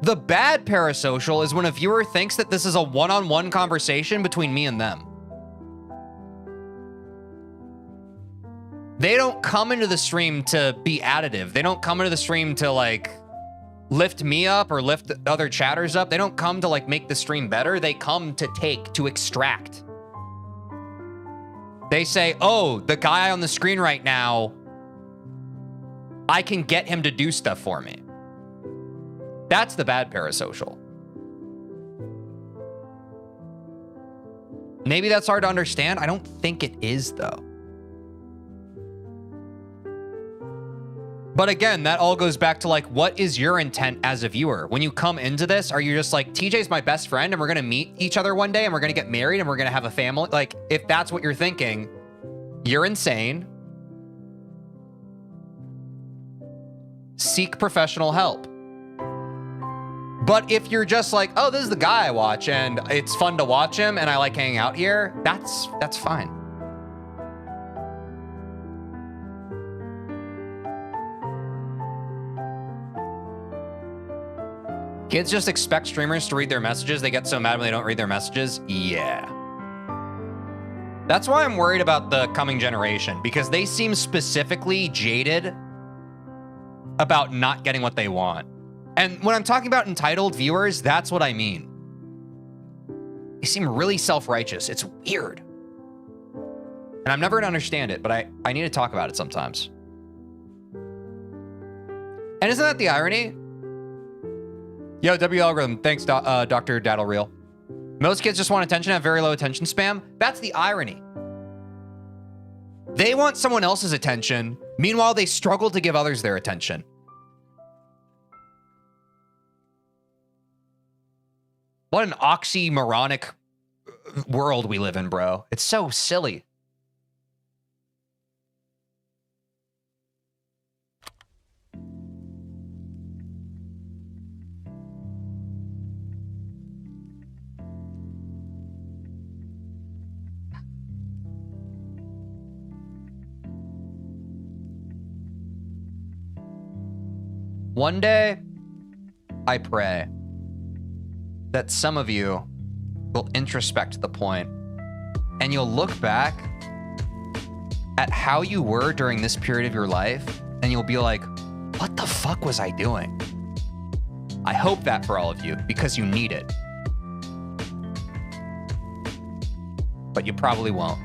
The bad parasocial is when a viewer thinks that this is a one-on-one conversation between me and them. They don't come into the stream to be additive. They don't come into the stream to like lift me up or lift other chatters up. They don't come to like make the stream better. They come to take, to extract. They say, oh, the guy on the screen right now, I can get him to do stuff for me. That's the bad parasocial. Maybe that's hard to understand. I don't think it is, though. But again, that all goes back to like, what is your intent as a viewer? When you come into this, are you just like, TJ's my best friend and we're gonna meet each other one day and we're gonna get married and we're gonna have a family? Like, if that's what you're thinking, you're insane. Seek professional help. But if you're just like, oh, this is the guy I watch and it's fun to watch him and I like hanging out here, that's fine. Kids just expect streamers to read their messages. They get so mad when they don't read their messages. Yeah. That's why I'm worried about the coming generation, because they seem specifically jaded about not getting what they want. And when I'm talking about entitled viewers, that's what I mean. They seem really self-righteous. It's weird. And I'm never gonna understand it, but I need to talk about it sometimes. And isn't that the irony? Yo, W algorithm, thanks, Dr. Daddlereal. Most kids just want attention, have very low attention spam. That's the irony. They want someone else's attention. Meanwhile, they struggle to give others their attention. What an oxymoronic world we live in, bro. It's so silly. One day, I pray that some of you will introspect the point and you'll look back at how you were during this period of your life and you'll be like, what the fuck was I doing? I hope that for all of you, because you need it. But you probably won't.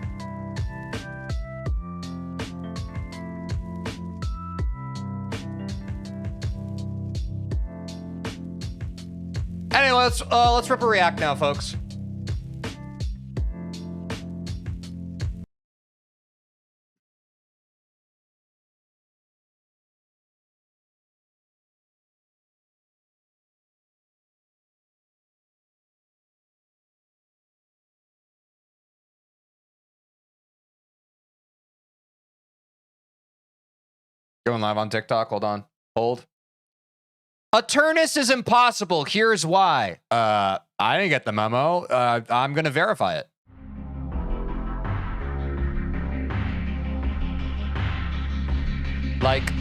Anyway, let's rip a react now, folks. Going live on TikTok. Hold on. Hold. Aturnus is impossible. Here's why. I didn't get the memo. I'm going to verify it. Like,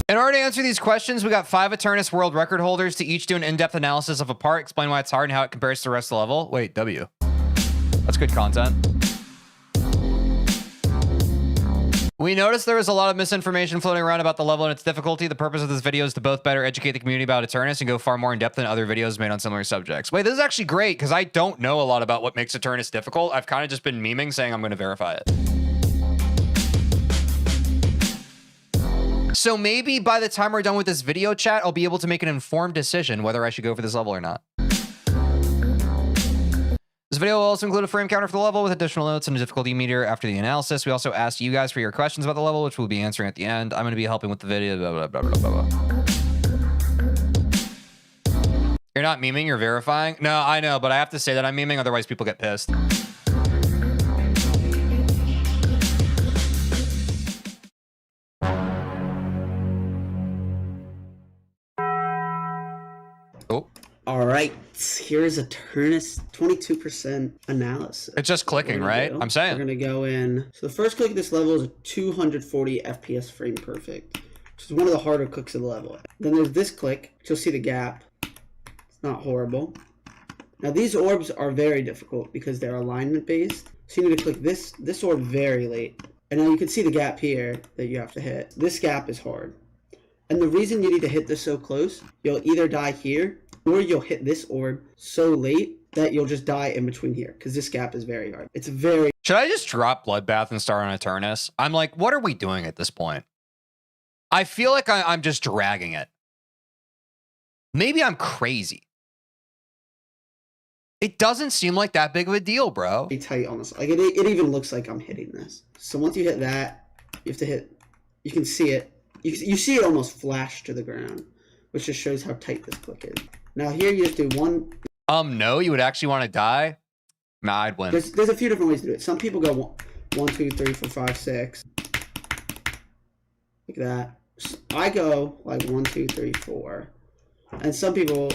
in order to answer these questions, we got 5 Aturnus world record holders to each do an in-depth analysis of a part, explain why it's hard and how it compares to the rest of the level. Wait, W. That's good content. We noticed there was a lot of misinformation floating around about the level and its difficulty. The purpose of this video is to both better educate the community about Aturnus and go far more in depth than other videos made on similar subjects. Wait, this is actually great because I don't know a lot about what makes Aturnus difficult. I've kind of just been memeing saying I'm going to verify it. So maybe by the time we're done with this video chat, I'll be able to make an informed decision whether I should go for this level or not. This video will also include a frame counter for the level with additional notes and a difficulty meter after the analysis. We also asked you guys for your questions about the level, which we'll be answering at the end. I'm going to be helping with the video. Blah, blah, blah, blah, blah, blah. You're not memeing, you're verifying? No, I know, but I have to say that I'm memeing, otherwise people get pissed. Oh. All right, here's a Turnus 22% analysis. It's just clicking, right? I'm saying. We're gonna go in. So the first click of this level is a 240 FPS frame perfect, which is one of the harder clicks of the level. Then there's this click, which you'll see the gap. It's not horrible. Now these orbs are very difficult because they're alignment based. So you need to click this orb very late. And now you can see the gap here that you have to hit. This gap is hard. And the reason you need to hit this so close, you'll either die here or you'll hit this orb so late that you'll just die in between here because this gap is very hard. It's very... Should I just drop Bloodbath and start on Eternus? I'm like, what are we doing at this point? I feel like I'm just dragging it. Maybe I'm crazy. It doesn't seem like that big of a deal, bro. Be tight on this. Like it even looks like I'm hitting this. So once you hit that, you have to hit... You can see it. You see it almost flash to the ground, which just shows how tight this click is. Now here you just do one... No, you would actually want to die? Nah, I'd win. There's a few different ways to do it. Some people go 1, 2, 3, 4, 5, 6. Like that. I go like 1, 2, 3, 4. And some people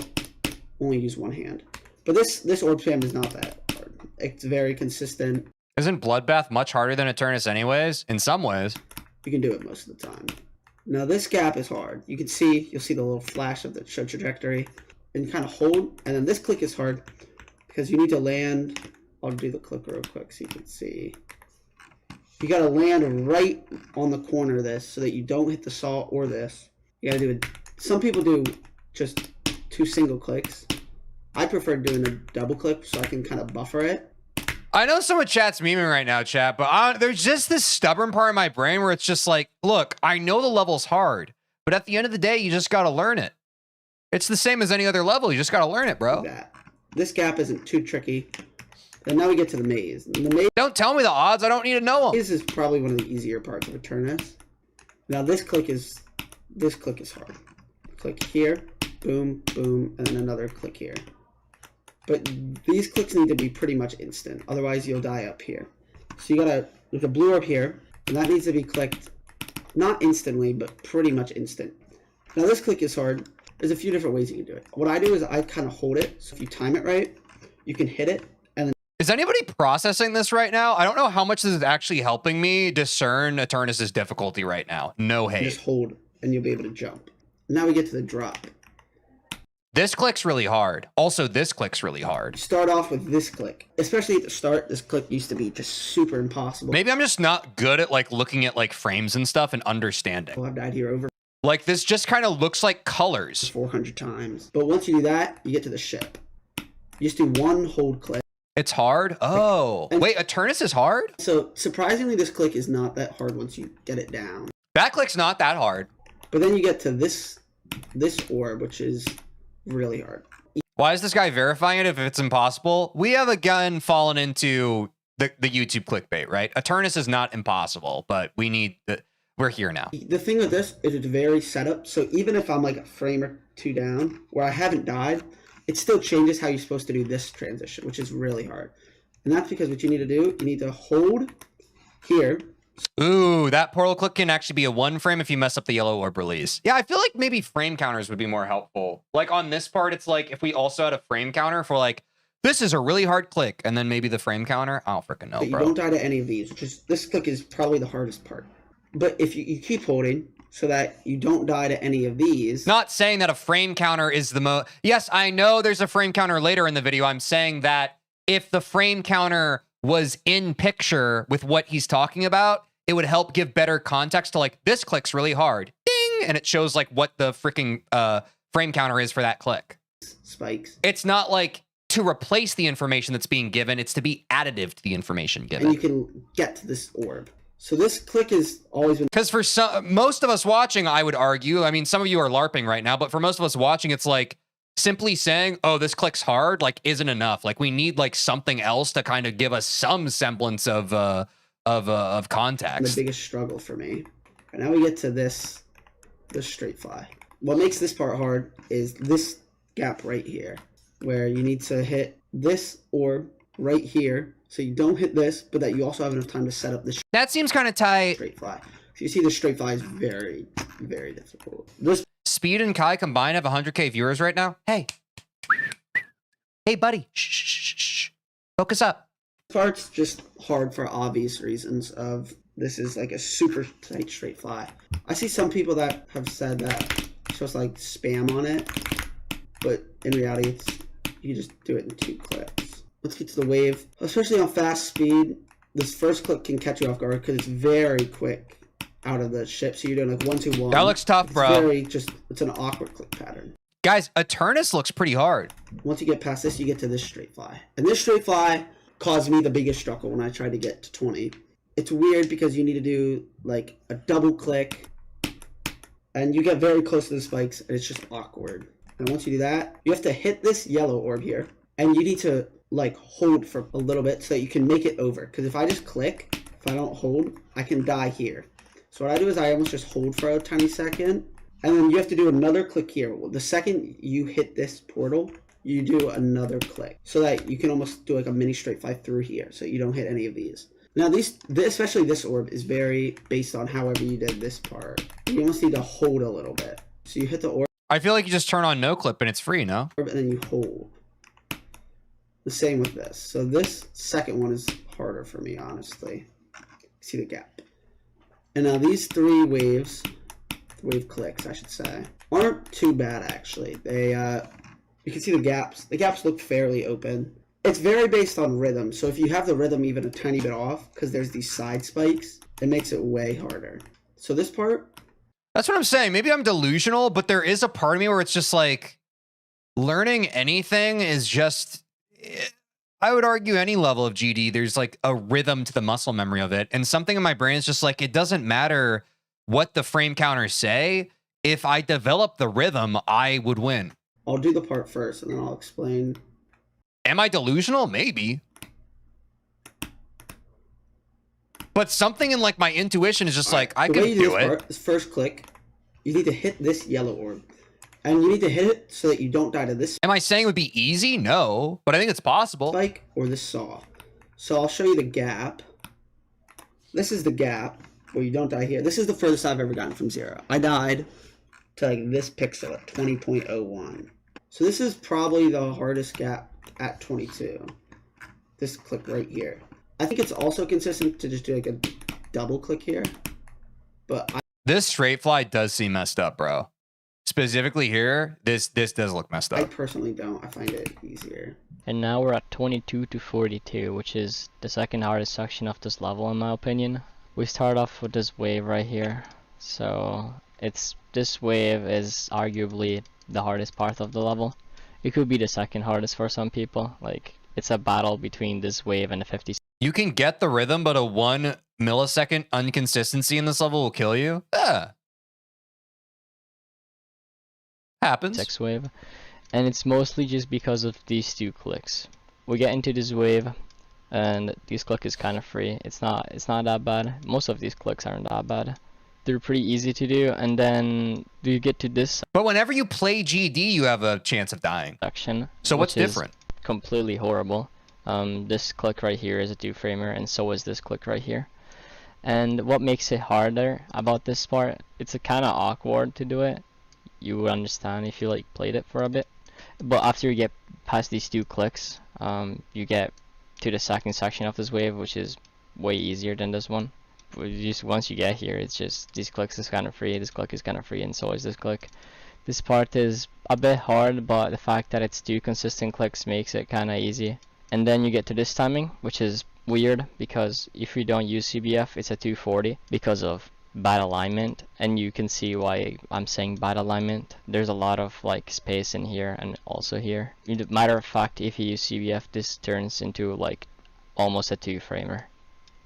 only use one hand. But this orb spam is not that hard. It's very consistent. Isn't Bloodbath much harder than Eternus anyways? In some ways. You can do it most of the time. Now this gap is hard. You'll see the little flash of the show trajectory. And you kind of hold, and then this click is hard because you need to land. I'll do the click real quick so you can see. You got to land right on the corner of this so that you don't hit the saw or this. You got to do it. Some people do just 2 single clicks. I prefer doing a double click so I can kind of buffer it. I know some of chat's memeing right now, chat, but there's just this stubborn part of my brain where it's just like, look, I know the level's hard, but at the end of the day, you just got to learn it. It's the same as any other level. You just got to learn it, bro. Like this gap isn't too tricky. And now we get to the maze. And the maze. Don't tell me the odds. I don't need to know them. This is probably one of the easier parts of Eternus. Now this click is hard. Click here, boom, boom, and then another click here. But these clicks need to be pretty much instant. Otherwise, you'll die up here. So there's a blue orb here, and that needs to be clicked not instantly, but pretty much instant. Now this click is hard. There's a few different ways you can do it. What I do is I kind of hold it. So if you time it right, you can hit it. And then is anybody processing this right now? I don't know how much this is actually helping me discern Eternus' difficulty right now. No hate. Just hold, and you'll be able to jump. Now we get to the drop. This click's really hard. Also, this click's really hard. Start off with this click. Especially at the start, this click used to be just super impossible. Maybe I'm just not good at like looking at like frames and stuff and understanding. I've died here over. Like this just kind of looks like colors. 400 times. But once you do that, you get to the ship. You just do one hold click. It's hard? Oh. Wait, Eternus is hard? So surprisingly, this click is not that hard once you get it down. That click's not that hard. But then you get to this orb, which is really hard. Why is this guy verifying it if it's impossible? We have again fallen into the YouTube clickbait, right? Eternus is not impossible, but we're here now. The thing with this is it's very setup. So even if I'm like a frame or 2 down where I haven't died, it still changes how you're supposed to do this transition, which is really hard. And that's because what you need to do, you need to hold here. Ooh, that portal click can actually be a 1 frame if you mess up the yellow orb release. Yeah, I feel like maybe frame counters would be more helpful. Like on this part, it's like if we also had a frame counter for like, this is a really hard click, and then maybe the frame counter. I don't freaking know, but bro. You don't die to any of these, which is, this click is probably the hardest part. But if you keep holding so that you don't die to any of these. Not saying that a frame counter is the most. Yes, I know there's a frame counter later in the video. I'm saying that if the frame counter was in picture with what he's talking about, it would help give better context to like, this click's really hard. Ding! And it shows like what the freaking frame counter is for that click. Spikes. It's not like to replace the information that's being given. It's to be additive to the information given. And you can get to this orb. So this click has always been... Because for most of us watching, I would argue, I mean, some of you are LARPing right now, but for most of us watching, it's like, simply saying, oh, this click's hard, like, isn't enough. Like, we need like something else to kind of give us some semblance of context. The biggest struggle for me. And now we get to this straight fly. What makes this part hard is this gap right here, where you need to hit this orb right here, so you don't hit this, but that you also have enough time to set up this That seems kind of tight. straight fly. So you see the straight fly is very, very difficult. This Speed and Kai combined have 100K viewers right now. Hey. Hey, buddy. Shh. Focus up. part's just hard for obvious reasons of this is like a super tight straight fly. I see some people that have said that you're supposed to like spam on it, but in reality it's you just do it in 2 clicks. Let's get to the wave. Especially on fast speed, this first click can catch you off guard because it's very quick out of the ship. So you're doing like 1, 2, 1. That looks tough, bro. It's an awkward click pattern. Guys, Eternus looks pretty hard. Once you get past this, you get to this straight fly. And this straight fly caused me the biggest struggle when I tried to get to 20. It's weird because you need to do like a double click and you get very close to the spikes and it's just awkward. And once you do that, you have to hit this yellow orb here and you need to like hold for a little bit so that you can make it over. Because if I just click, if I don't hold, I can die here. So what I do is I almost just hold for a tiny second. And then you have to do another click here. The second you hit this portal, you do another click. So that you can almost do like a mini straight fly through here. So you don't hit any of these. Now especially this orb is very based on however you did this part. You almost need to hold a little bit. So you hit the orb. I feel like you just turn on no clip and it's free, no? And then you hold. The same with this. So this second one is harder for me, honestly. See the gap. And now these 3 waves, wave clicks, I should say, aren't too bad actually. They, you can see the gaps. The gaps look fairly open. It's very based on rhythm. So if you have the rhythm even a tiny bit off, because there's these side spikes, it makes it way harder. So this part. That's what I'm saying. Maybe I'm delusional, but there is a part of me where it's just like learning anything is just, I would argue any level of GD, there's like a rhythm to the muscle memory of it. And something in my brain is just like, it doesn't matter what the frame counters say. If I develop the rhythm, I would win. I'll do the part first and then I'll explain. Am I delusional? Maybe. But something in like my intuition is just like, I can do it. This first click, you need to hit this yellow orb. And you need to hit it so that you don't die to this. Am I saying it would be easy? No, but I think it's possible. Spike or this saw. So I'll show you the gap. This is the gap where you don't die here. This is the furthest I've ever gotten from 0. I died to like this pixel at 20.01. So this is probably the hardest gap at 22. This click right here. I think it's also consistent to just do like a double click here. But this straight fly does seem messed up, bro. Specifically here, this does look messed up. I personally don't. I find it easier. And now we're at 22 to 42, which is the second hardest section of this level in my opinion. We start off with this wave right here. So this wave is arguably the hardest part of the level. It could be the second hardest for some people. Like, it's a battle between this wave and the 50. You can get the rhythm, but a 1 millisecond inconsistency in this level will kill you. Happens. 6 wave. And it's mostly just because of these 2 clicks. We get into this wave and this click is kind of free. It's not that bad. Most of these clicks aren't that bad. They're pretty easy to do, and then you get to this. But whenever you play GD, you have a chance of dying. Section. So what's different? Completely horrible. This click right here is a 2-framer, and so is this click right here. And what makes it harder about this part, it's kind of awkward to do it. You would understand if you like played it for a bit. But after you get past these 2 clicks, you get to the second section of this wave, which is way easier than this one. Just once you get here, it's just these clicks is kind of free, this click is kind of free, and so is this click. This part is a bit hard, but the fact that it's 2 consistent clicks makes it kind of easy. And then you get to this timing, which is weird because if you don't use CBF, it's a 240 because of bad alignment. And you can see why I'm saying bad alignment. There's a lot of like space in here and also here. Matter of fact, if you use CBF, this turns into like almost a 2-framer.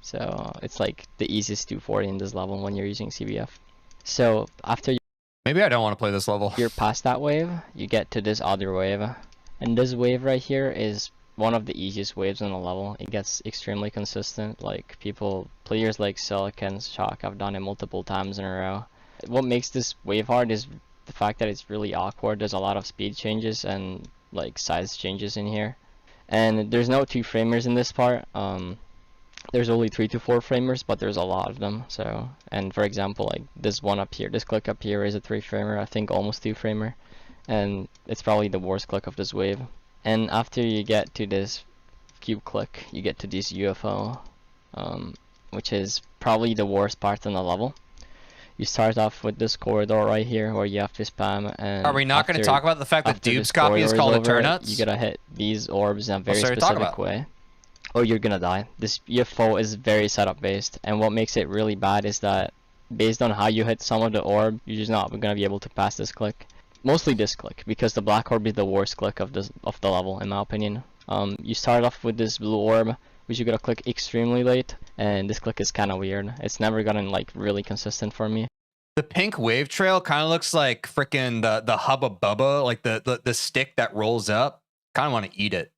So it's like the easiest 240 in this level when you're using CBF. So after Maybe I don't want to play this level. You're past that wave, you get to this other wave. And this wave right here is one of the easiest waves in the level. It gets extremely consistent. Like players like Silk and Shock have done it multiple times in a row. What makes this wave hard is the fact that it's really awkward. There's a lot of speed changes and like size changes in here. And there's no 2-framers in this part. There's only 3 to 4 framers, but there's a lot of them. So, and for example, like this one up here, this click up here is a 3-framer, I think almost 2-framer, and it's probably the worst click of this wave. And after you get to this cube click, you get to this UFO, which is probably the worst part in the level. You start off with this corridor right here where you have to spam, and are we not going to talk about the fact that Dube's copy is called a Turnuts? You gotta hit these orbs in a very specific way, or you're gonna die. This UFO is very setup based, and what makes it really bad is that based on how you hit some of the orb, you're just not gonna be able to pass this click. Mostly this click, because the black orb is the worst click of the level, in my opinion. You start off with this blue orb, which you gotta click extremely late, and this click is kind of weird. It's never gotten like really consistent for me. The pink wave trail kind of looks like freaking the Hubba Bubba, like the stick that rolls up. Kind of want to eat it.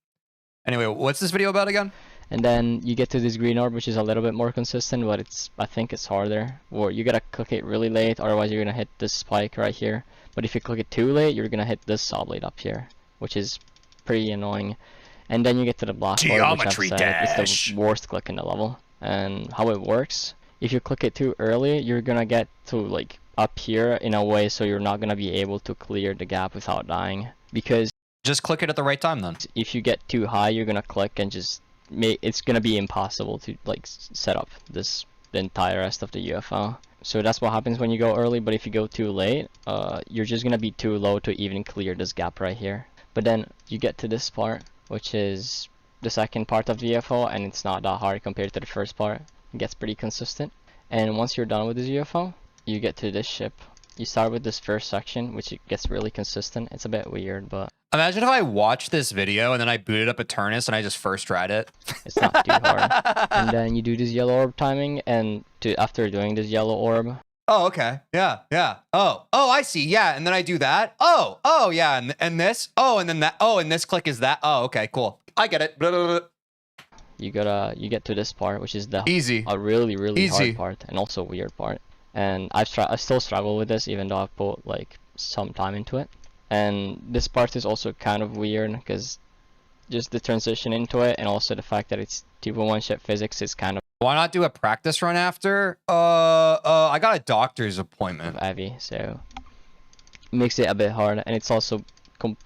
Anyway, what's this video about again? And then you get to this green orb, which is a little bit more consistent, but I think it's harder. Or you gotta click it really late, otherwise you're gonna hit this spike right here. But if you click it too late, you're gonna hit this saw blade up here, which is pretty annoying. And then you get to the black orb, which I've said is the worst click in the level. And how it works, if you click it too early, you're gonna get to like up here in a way so you're not gonna be able to clear the gap without dying. Because just click it at the right time then. If you get too high, you're gonna click and just it's gonna be impossible to like set up the entire rest of the UFO. So that's what happens when you go early, but if you go too late, you're just gonna be too low to even clear this gap right here. But then you get to this part, which is the second part of the UFO, and it's not that hard compared to the first part. It gets pretty consistent. And once you're done with this UFO, you get to this ship. You start with this first section, which it gets really consistent. It's a bit weird, but imagine if I watched this video and then I booted up Eternus and I just first tried it. It's not too hard. And then you do this yellow orb timing, and after doing this yellow orb. Oh, okay. Yeah. Oh, I see. Yeah, and then I do that. Oh, yeah, and this. Oh, and then that. Oh, and this click is that. Oh, okay, cool. I get it. Blah, blah, blah. You get to this part, which is a really hard part, and also weird part. And I still struggle with this, even though I've put like some time into it. And this part is also kind of weird because just the transition into it, and also the fact that it's 2.1 ship physics is kind of. Why not do a practice run after? I got a doctor's appointment. Heavy, so makes it a bit hard, and it's also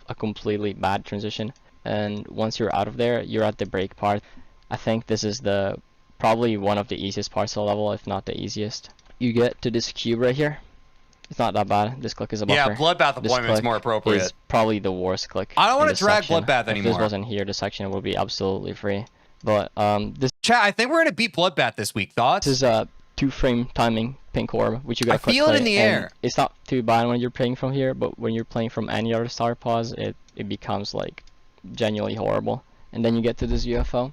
a completely bad transition. And once you're out of there, you're at the break part. I think this is probably one of the easiest parts of the level, if not the easiest. You get to this cube right here. It's not that bad. This click is a buffer. Yeah, Bloodbath appointment is more appropriate. Is probably the worst click. I don't want to drag Bloodbath anymore. If this wasn't here, the section would be absolutely free. But this. Chat, I think we're gonna beat Bloodbath this week. Thoughts? This is a 2-frame timing pink orb, which you gotta I feel it in the air. It's not too bad when you're playing from here, but when you're playing from any other star pause, it becomes like genuinely horrible. And then you get to this UFO.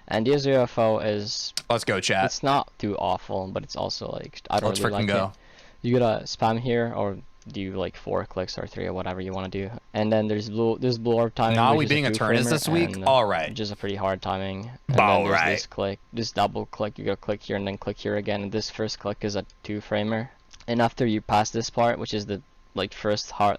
And this UFO is. Let's go, chat. It's not too awful, but it's also like I don't really like go. it. You gotta spam here or do like 4 clicks or 3 or whatever you want to do. And then there's this blue orb timing. Now we being Eternus this week. All right. Just a pretty hard timing. And then there's this double click. You gotta click here and then click here again. And this first click is a 2-framer. And after you pass this part, which is the like first hard.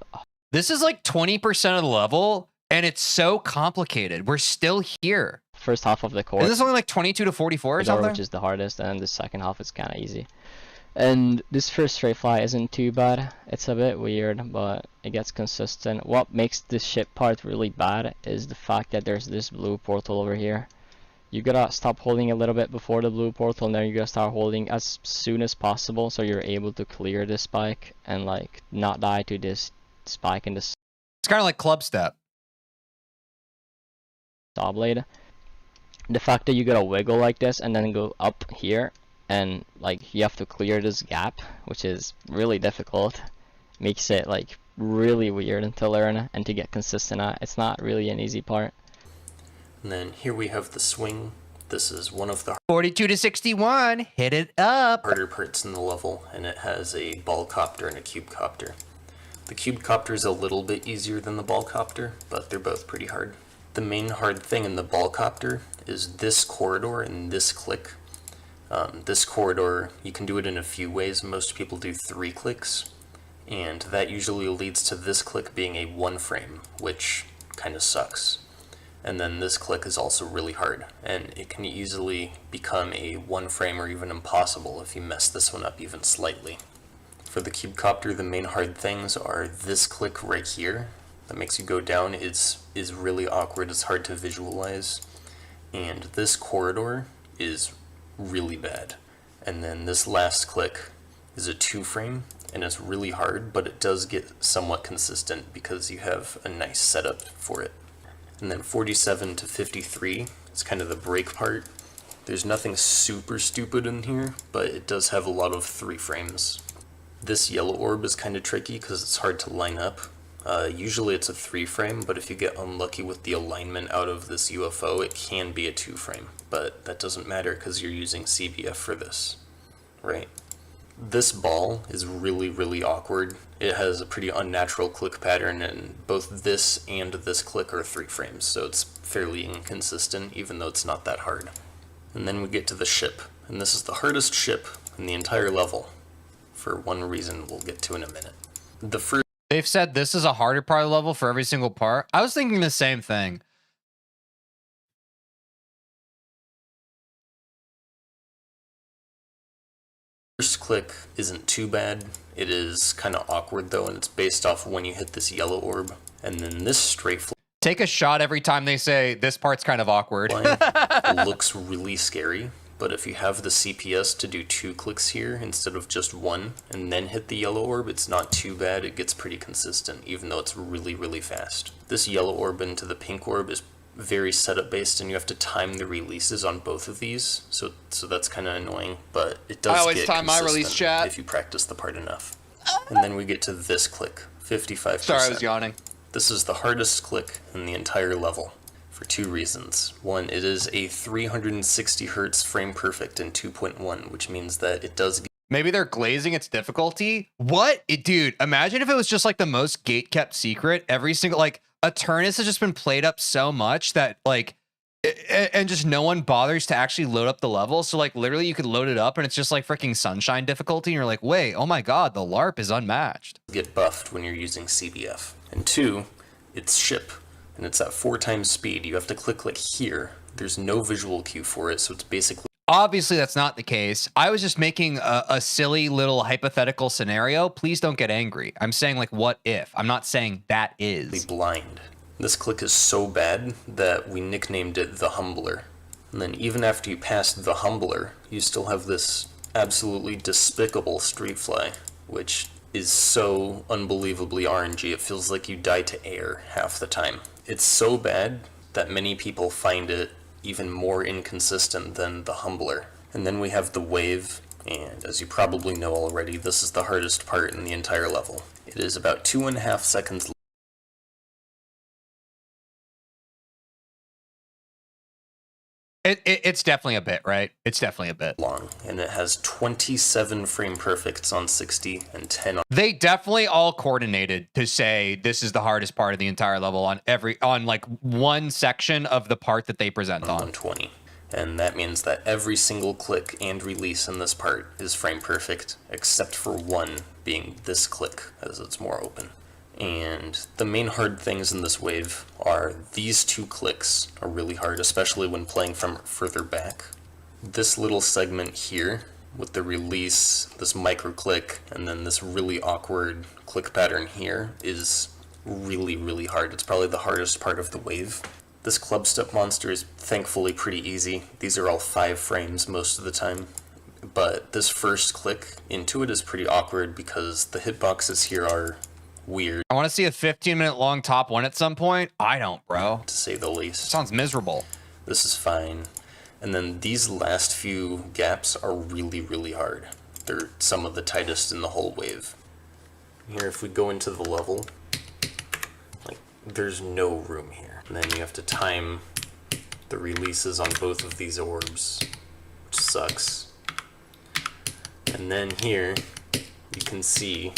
This is like 20% of the level, and it's so complicated. We're still here. First half of the course. Is this only like 22 to 44 or something? Which is the hardest, and the second half is kind of easy. And this first straight fly isn't too bad. It's a bit weird, but it gets consistent. What makes this ship part really bad is the fact that there's this blue portal over here. You gotta stop holding a little bit before the blue portal, and then you gotta start holding as soon as possible so you're able to clear this spike and like not die to this spike in this. It's kind of like club step. Saw blade. The fact that you gotta wiggle like this and then go up here, and like you have to clear this gap, which is really difficult, makes it like really weird to learn and to get consistent at. It's not really an easy part. And then here we have the swing This is one of the 42 to 61. Hit it up. harder parts in the level, and it has a ball copter and a cube copter. The cube copter is a little bit easier than the ball copter, but they're both pretty hard. The main hard thing in the ball copter is this corridor and this click. This corridor, you can do it in a few ways. Most people do 3 clicks, and that usually leads to this click being a 1 frame, which kind of sucks. And then this click is also really hard, and it can easily become a 1 frame or even impossible if you mess this one up even slightly. For the cube copter, the main hard things are this click right here that makes you go down is really awkward, it's hard to visualize, and this corridor is really bad. And then this last click is a 2 frame, and it's really hard, but it does get somewhat consistent because you have a nice setup for it. And then 47 to 53 is kind of the break part. There's nothing super stupid in here, but it does have a lot of 3 frames. This yellow orb is kind of tricky because it's hard to line up. Usually it's a 3 frame, but if you get unlucky with the alignment out of this UFO, it can be a 2 frame. But that doesn't matter because you're using CBF for this, right? This ball is really, really awkward. It has a pretty unnatural click pattern, and both this and this click are 3 frames, so it's fairly inconsistent, even though it's not that hard. And then we get to the ship, and this is the hardest ship in the entire level, for one reason we'll get to in a minute. They've said this is a harder part of the level for every single part. I was thinking the same thing. First click isn't too bad. It is kind of awkward though, and it's based off when you hit this yellow orb. And then this straight Take a shot every time they say this part's kind of awkward. line looks really scary, but if you have the CPS to do 2 clicks here instead of just 1 and then hit the yellow orb, it's not too bad. It gets pretty consistent even though it's really, really fast. This yellow orb into the pink orb is very setup based, and you have to time the releases on both of these, so that's kind of annoying, but it does I always get time my consistent release, chat. if you practice the part enough. And then we get to this click, 55%. Sorry, I was yawning. This is the hardest click in the entire level for 2 reasons. One, it is a 360 hertz frame perfect in 2.1, which means that it does Maybe they're glazing its difficulty. What? Dude, imagine if it was just like the most gate kept secret. Every single, like, Eternus has just been played up so much that, like, and just no one bothers to actually load up the level. So, like, literally you could load it up and it's just like freaking sunshine difficulty. And you're like, wait, oh my God, the LARP is unmatched. get buffed when you're using CBF. And 2, it's ship, and it's at 4 times speed. You have to click like here. There's no visual cue for it, so it's basically Obviously, that's not the case. I was just making a silly little hypothetical scenario. Please don't get angry. I'm saying, like, what if? I'm not saying that is. blind. This click is so bad that we nicknamed it the Humbler. And then even after you pass the Humbler, you still have this absolutely despicable street fly, which is so unbelievably RNG. It feels like you die to air half the time. It's so bad that many people find it even more inconsistent than the Humbler. And then we have the Wave, and as you probably know already, this is the hardest part in the entire level. It is about 2.5 seconds It's definitely a bit, right? It's definitely a bit long, and it has 27 frame perfects on 60 and 10 on They definitely all coordinated to say this is the hardest part of the entire level on like one section of the part that they present on. 120. And that means that every single click and release in this part is frame perfect, except for one being this click, as it's more open. And the main hard things in this wave are these 2 clicks are really hard, especially when playing from further back. This little segment here with the release, this micro click, and then this really awkward click pattern here is really, really hard. It's probably the hardest part of the wave. This club step monster is thankfully pretty easy. These are all 5 frames most of the time. But this first click into it is pretty awkward because the hitboxes here are weird, I want to see a 15-minute long top 1 at some point. I don't, bro. to say the least. Sounds miserable. This is fine. And then these last few gaps are really, really hard. They're some of the tightest in the whole wave. Here, if we go into the level, like, there's no room here. And then you have to time The release is on both of these orbs, which sucks. And then here, you can see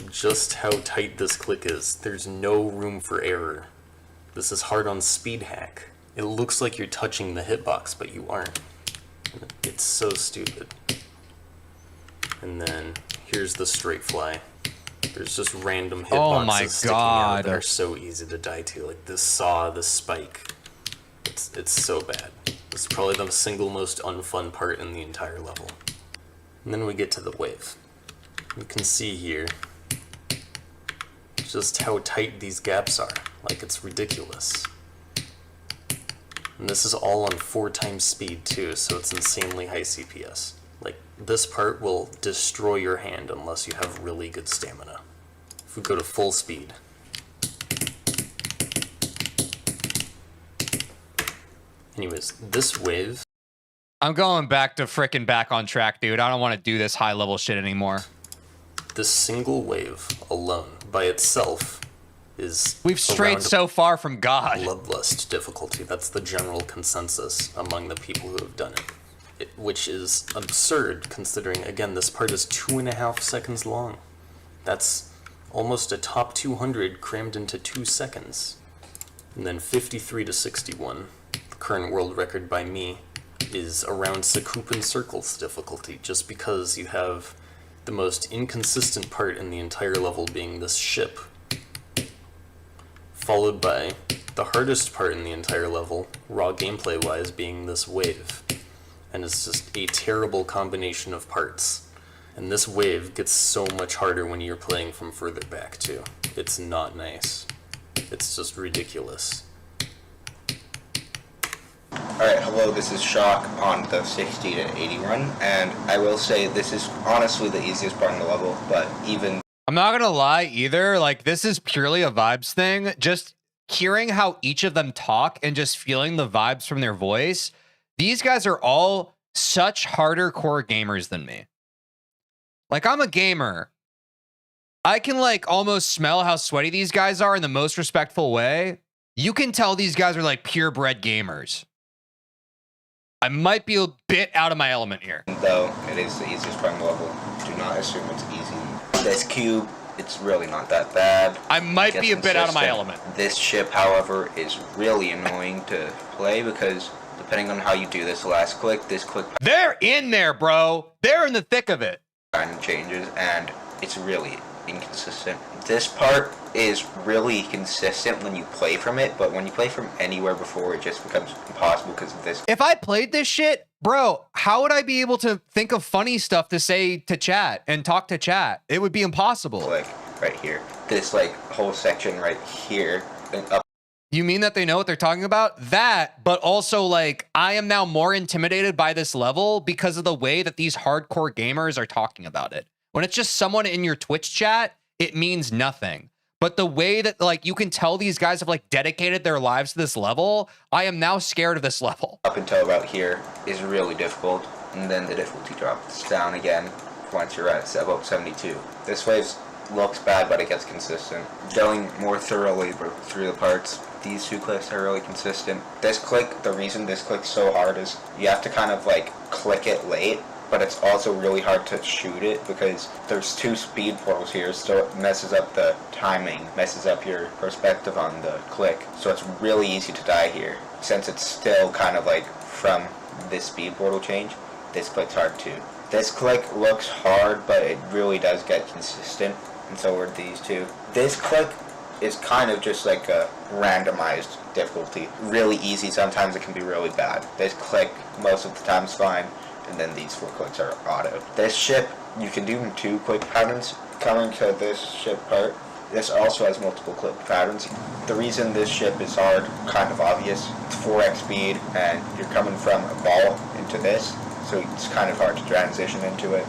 just how tight this click is. There's no room for error. This is hard on speed hack. It looks like you're touching the hitbox, but you aren't. It's so stupid. And then here's the straight fly. There's just random hitboxes sticking out that are so easy to die to. Like this saw, this spike. It's so bad. It's probably the single most unfun part in the entire level. And then we get to the wave. You can see here just how tight these gaps are. Like, it's ridiculous. And this is all on 4 times speed too, so it's insanely high CPS. Like, this part will destroy your hand unless you have really good stamina. If we go to full speed. Anyways, this wave... I'm going back to frickin' back on track, dude. I don't want to do this high level shit anymore. This single wave alone, by itself, is... We've strayed so far from God. Bloodlust difficulty. That's the general consensus among the people who have done it. Which is absurd, considering, again, this part is 2.5 seconds long. That's almost a top 200 crammed into 2 seconds. And then 53 to 61, the current world record by me, is around Sakupin Circles difficulty, just because you have the most inconsistent part in the entire level being this ship, followed by the hardest part in the entire level, raw gameplay-wise, being this wave. And it's just a terrible combination of parts. And this wave gets so much harder when you're playing from further back, too. It's not nice. It's just ridiculous. Alright, hello, this is Shock on the 60 to 80 run, and I will say this is honestly the easiest part in the level, but even... I'm not gonna lie either, like, this is purely a vibes thing. Just hearing how each of them talk and just feeling the vibes from their voice, these guys are all such harder core gamers than me. Like, I'm a gamer. I can, like, almost smell how sweaty these guys are in the most respectful way. You can tell these guys are, like, purebred gamers. I might be a bit out of my element here. Though it is the easiest part in the level, do not assume it's easy. This cube, it's really not that bad. I might be a bit out of my element. This ship, however, is really annoying to play because depending on how you do this last click, this click... They're in there, bro. They're in the thick of it. ...pattern changes, and it's really inconsistent. This part is really consistent when you play from it, but when you play from anywhere before, it just becomes impossible because of this. If I played this shit, bro, how would I be able to think of funny stuff to say to chat and talk to chat? It would be impossible. Like, right here. This, like, whole section right here. And up. You mean that they know what they're talking about? That, but also, like, I am now more intimidated by this level because of the way that these hardcore gamers are talking about it. When it's just someone in your Twitch chat, it means nothing. But the way that, like, you can tell these guys have, like, dedicated their lives to this level, I am now scared of this level. Up until about here is really difficult, and then the difficulty drops down again once you're at about 72. This wave looks bad, but it gets consistent. Going more thoroughly through the parts, these 2 clicks are really consistent. This click, the reason this click's so hard is you have to kind of, like, click it late, but it's also really hard to shoot it because there's 2 speed portals here, so it messes up the timing, messes up your perspective on the click. So it's really easy to die here. Since it's still kind of like from this speed portal change, this click's hard too. This click looks hard, but it really does get consistent, and so are these 2. This click is kind of just like a randomized difficulty. Really easy, sometimes it can be really bad. This click, most of the time, is fine. And then these 4 clicks are auto. This ship, you can do 2 click patterns. Coming to this ship part, this also has multiple click patterns. The reason this ship is hard, kind of obvious. It's 4x speed, and you're coming from a ball into this, so it's kind of hard to transition into it.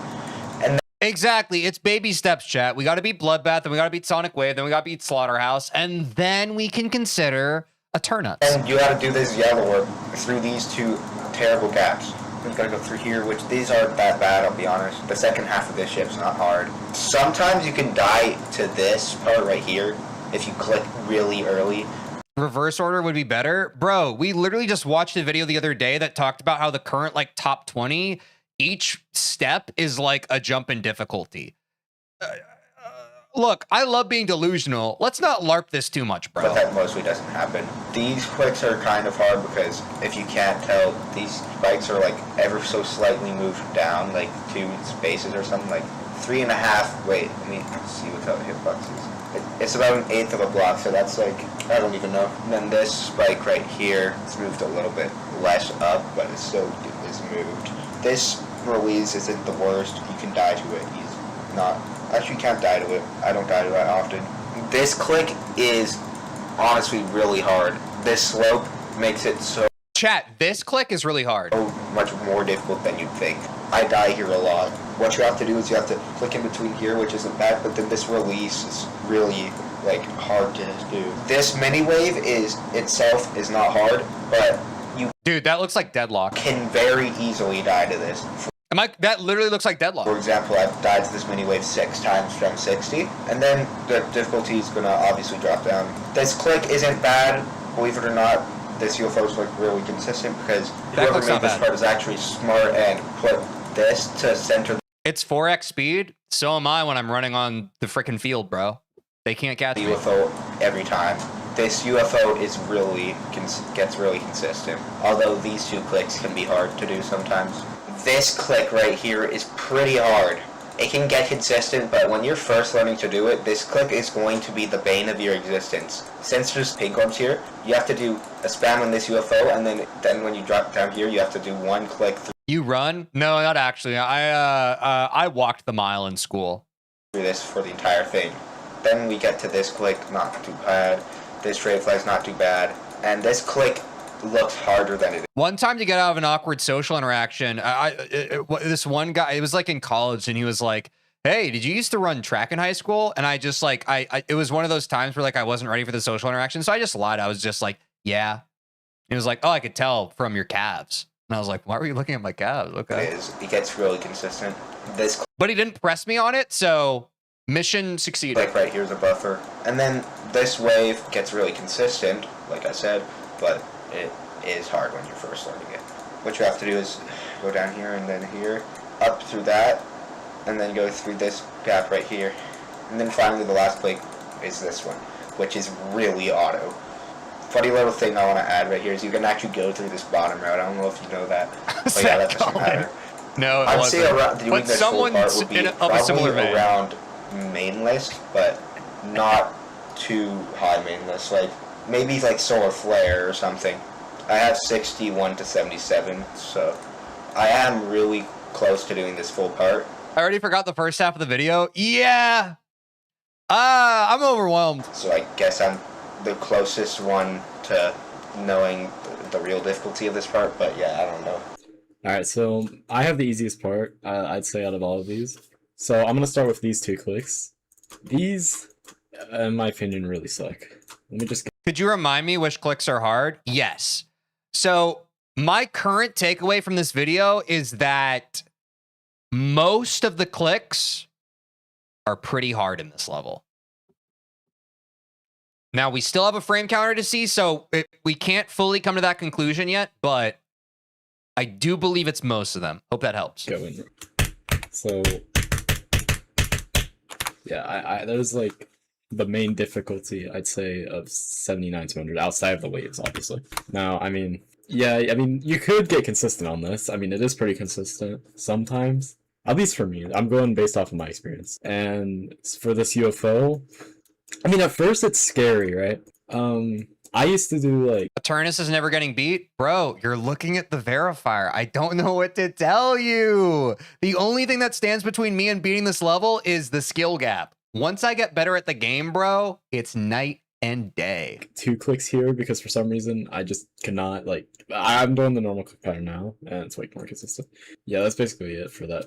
And exactly, it's baby steps, chat. We got to beat Bloodbath, then we got to beat Sonic Wave, then we got to beat Slaughterhouse, and then we can consider a turnups. And you got to do this yellow work through these 2 terrible gaps. We've got to go through here, which these aren't that bad, I'll be honest. The second half of this ship's not hard. Sometimes you can die to this part right here if you click really early. reverse order would be better. Bro, we literally just watched a video the other day that talked about how the current like top 20, each step is like a jump in difficulty. Look, I love being delusional. Let's not LARP this too much, bro. But that mostly doesn't happen. These clicks are kind of hard because if you can't tell, these spikes are like ever so slightly moved down, like 2 spaces or something, like 3.5. Wait, let me see what the hitbox is. It's about 1/8 of a block, so that's like, I don't even know. And then this spike right here, it's moved a little bit less up, but it still is moved. This release isn't the worst. You can die to it. He's not. Actually, you can't die to it. I don't die to it often. This click is honestly really hard. This slope makes it so Chat, this click is really hard. much more difficult than you'd think. I die here a lot. What you have to do is you have to click in between here, which isn't bad, but then this release is really like hard to do. This mini wave itself is not hard, but you Dude, that looks like deadlock. can very easily die to this. That literally looks like deadlock. For example, I've died to this mini wave 6 times from 60, and then the difficulty is gonna obviously drop down. This click isn't bad, believe it or not. This UFO is like really consistent because whoever made this part is actually smart and put this to center. It's 4x speed. So am I when I'm running on the freaking field, bro. They can't catch The me. UFO every time. This UFO is gets really consistent. Although these 2 clicks can be hard to do sometimes. This click right here is pretty hard. It can get consistent, but when you're first learning to do it, this click is going to be the bane of your existence. Since there's pink orbs here, you have to do a spam on this UFO, and then when you drop down here, you have to do 1 click through You run? No, not actually. I walked the mile in school. this for the entire thing. Then we get to this click, not too bad. This trade flag's not too bad. And this click looks harder than it is. One time to get out of an awkward social interaction, this one guy, it was like in college, and he was like, hey, did you used to run track in high school? And I just like, it was one of those times where like I wasn't ready for the social interaction. So I just lied. I was just like, yeah. He was like, oh, I could tell from your calves. And I was like, why were you looking at my calves? Okay. It gets really consistent. This But he didn't press me on it, so mission succeeded. click right here is a buffer. And then this wave gets really consistent, like I said, but it is hard when you're first learning it. What you have to do is go down here and then here, up through that, and then go through this gap right here. And then finally the last click is this one, which is really auto. Funny little thing I want to add right here is you can actually go through this bottom route. I don't know if you know that. But yeah, that doesn't matter. No, it I'd wasn't. say around doing But this full someone part would be of a probably similar vein. around main list, but not too high main list. Like maybe like solar flare or something. I have 61 to 77, so I am really close to doing this full part. I already forgot the first half of the video. Yeah. I'm overwhelmed. So I guess I'm the closest one to knowing the real difficulty of this part, but yeah, I don't know. Alright, so I have the easiest part, I'd say, out of all of these. So I'm going to start with these 2 clicks. These, in my opinion, really suck. Let me just... Could you remind me which clicks are hard? Yes. So my current takeaway from this video is that most of the clicks are pretty hard in this level. Now, we still have a frame counter to see, so we can't fully come to that conclusion yet, but I do believe it's most of them. Hope that helps. Go in. So... yeah, that was like the main difficulty, I'd say, of 79 to 100, outside of the waves, obviously. Now, I mean, yeah, I mean, you could get consistent on this. I mean, it is pretty consistent sometimes. At least for me. I'm going based off of my experience. And for this UFO, I mean, at first it's scary, right? I used to do like... Aturnus is never getting beat? Bro, you're looking at the verifier. I don't know what to tell you. The only thing that stands between me and beating this level is the skill gap. Once I get better at the game, bro, it's night and day. 2 clicks here because for some reason I just cannot, like... I'm doing the normal click pattern now, and it's way more consistent. Yeah, that's basically it for that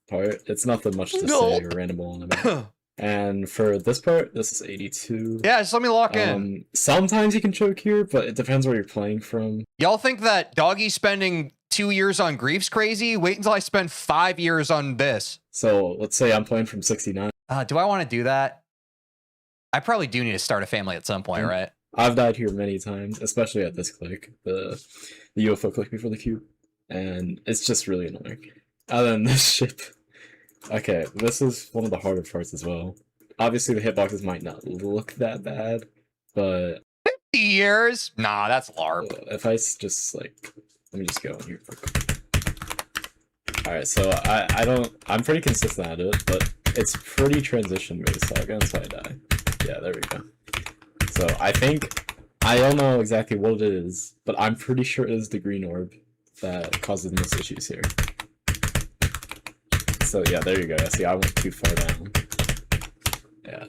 part. It's nothing much to say or random on about. And for this part, this is 82. Yeah, just let me lock in. Sometimes you can choke here, but it depends where you're playing from. Y'all think that Doggy spending 2 years on Grief's crazy? Wait until I spend 5 years on this. So let's say I'm playing from 69. Do I want to do that? I probably do need to start a family at some point, right? I've died here many times, especially at this click, the UFO click before the cube, and it's just really annoying. Other than this ship. Okay, this is one of the harder parts as well. Obviously, the hitboxes might not look that bad, but 50 years? Nah, that's LARP. if I just like, let me just go in here. Alright, so I'm pretty consistent at it, but it's pretty transition based, so I'll go until I die. Yeah, there we go. So I don't know exactly what it is, but I'm pretty sure it is the green orb that causes the most issues here. So yeah, there you go. See, I went too far down. Yeah.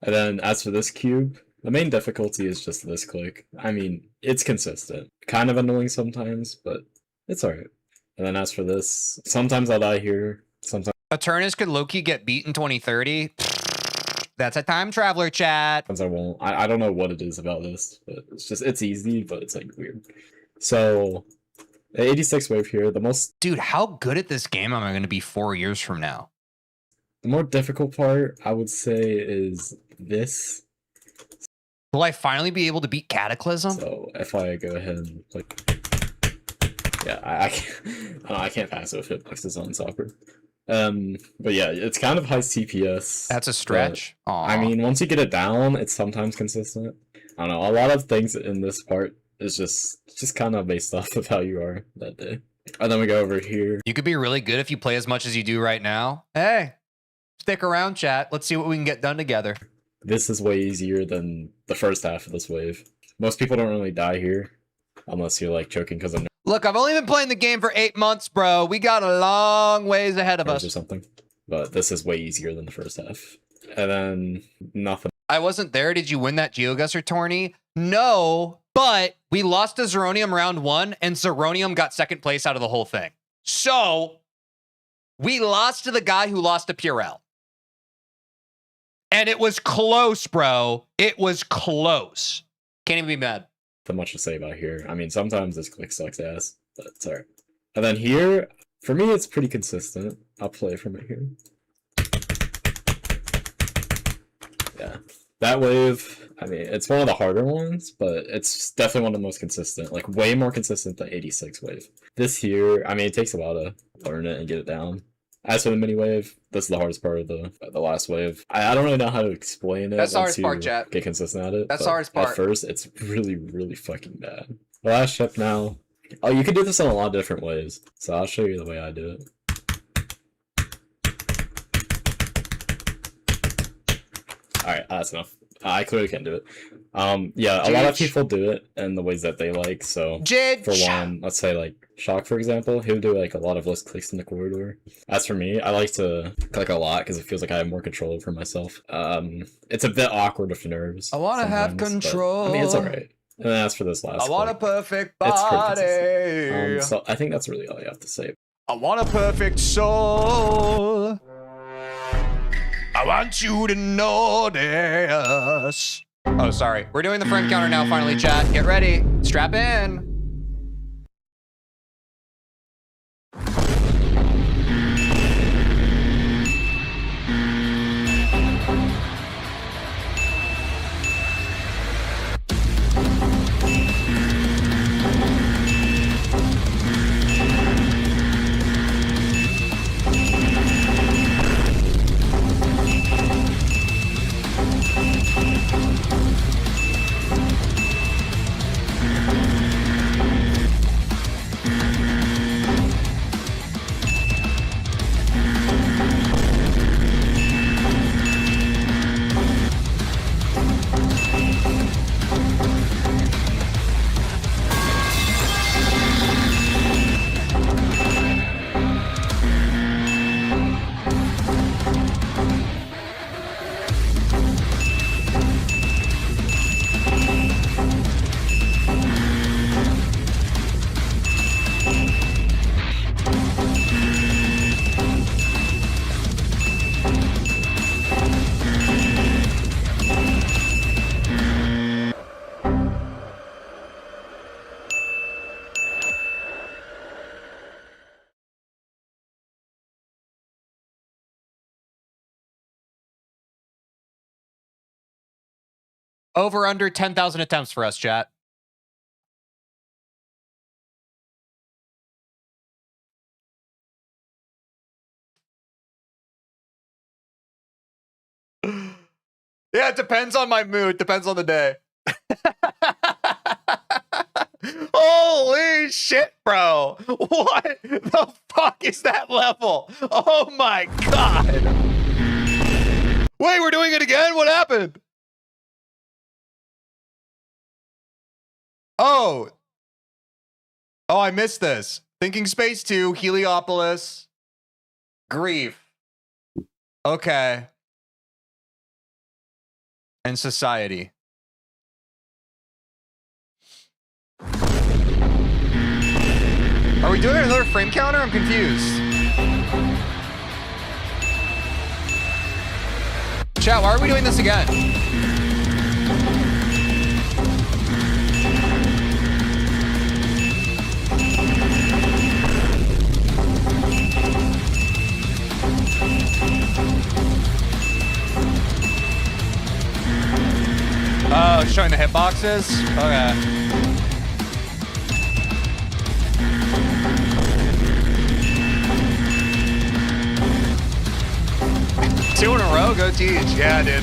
And then as for this cube, the main difficulty is just this click. I mean, it's consistent. Kind of annoying sometimes, but it's alright. And then as for this, sometimes I'll die here, sometimes Eternus could low-key get beat in 2030. That's a time traveler, chat. I won't. I don't know what it is about this, but it's easy, but it's like weird. So the 86 wave here, Dude, how good at this game am I going to be 4 years from now? the more difficult part, I would say, is this. Will I finally be able to beat Cataclysm? So if I go ahead and like, yeah, I can't pass it with hitboxes on soccer. But yeah, it's kind of high CPS. That's a stretch. Aw. I mean, once you get it down, it's sometimes consistent. I don't know. A lot of things in this part is just kind of based off of how you are that day. And then we go over here. You could be really good if you play as much as you do right now. Hey, stick around, chat. Let's see what we can get done together. This is way easier than the first half of this wave. Most people don't really die here, unless you're like choking because of Look, I've only been playing the game for 8 months, bro. We got a long ways ahead of nerves us. or something. But this is way easier than the first half. And then nothing. I wasn't there. Did you win that GeoGuessr tourney? No, but we lost to Zeronium round 1, and Zeronium got second place out of the whole thing. So we lost to the guy who lost to Purell. And it was close, bro. It was close. Can't even be mad. Not much to say about here. I mean, sometimes this click sucks ass, but it's alright. And then here, for me, it's pretty consistent. I'll play from it here. Yeah. That wave, I mean, it's one of the harder ones, but it's definitely one of the most consistent. Like, way more consistent than 86 wave. This here, I mean, it takes a while to learn it and get it down. As for the mini wave, this is the hardest part of the last wave. I don't really know how to explain it. That's the once hardest part, you chat. get consistent at it. That's but the hardest part. At first, it's really, really fucking bad. The last ship now. Oh, you can do this in a lot of different ways. So I'll show you the way I do it. Alright, that's enough. I clearly can't do it. Yeah, a lot of people do it in the ways that they like, so for one, let's say like Shock, for example, he'll do like a lot of less clicks in the corridor. As for me, I like to click a lot because it feels like I have more control over myself. It's a bit awkward with nerves. I want to have control. I mean, it's alright. And then as for this last I want a click, perfect it's pretty body. consistent. So I think that's really all you have to say. I want a perfect soul. I want you to know this. Oh, sorry. We're doing the friend counter now, finally, chat. Get ready. Strap in. Over under 10,000 attempts for us, chat. Yeah, it depends on my mood. Depends on the day. Holy shit, bro. What the fuck is that level? Oh my god. Wait, we're doing it again? What happened? Oh. Oh, I missed this. Thinking Space 2, Heliopolis. Grief. Okay. And Society. Are we doing another frame counter? I'm confused. Chat, why are we doing this again? Oh, showing the hitboxes? Okay. Two in a row? Go Teej. Yeah, dude.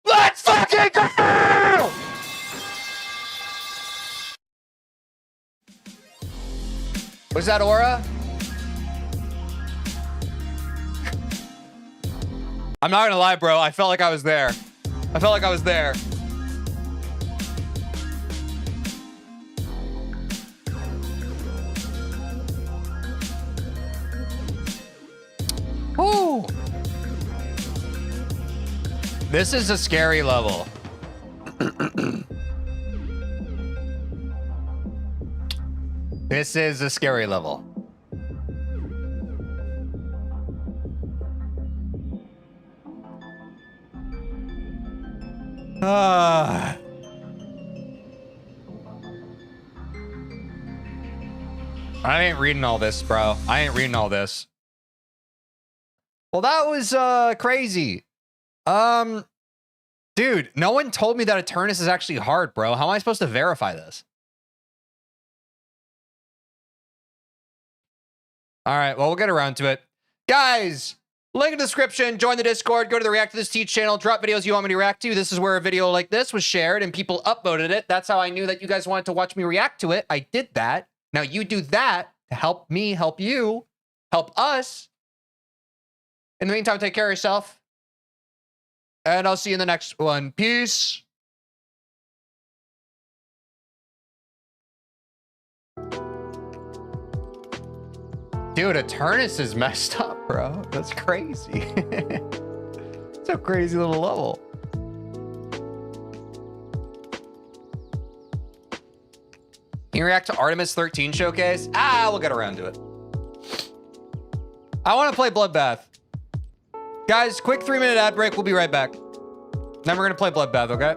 Let's fucking go! Was that Aura? I'm not gonna lie, bro. I felt like I was there. I felt like I was there. Woo! This is a scary level. This is a scary level. I ain't reading all this, bro. I ain't reading all this. Well, that was crazy. Dude, no one told me that Eternus is actually hard, bro. How am I supposed to verify this? All right, well, we'll get around to it. Guys, link in the description, join the Discord, go to the React to This Teach channel, drop videos you want me to react to. This is where a video like this was shared and people upvoted it. That's how I knew that you guys wanted to watch me react to it. I did that. Now you do that to help me, help you, help us. In the meantime, take care of yourself. And I'll see you in the next one. Peace. Dude, Eternus is messed up, bro. That's crazy. It's a crazy little level. Can you react to Artemis 13 showcase? We'll get around to it. I want to play Bloodbath. Guys, quick 3-minute ad break. We'll be right back. Then we're going to play Bloodbath, okay?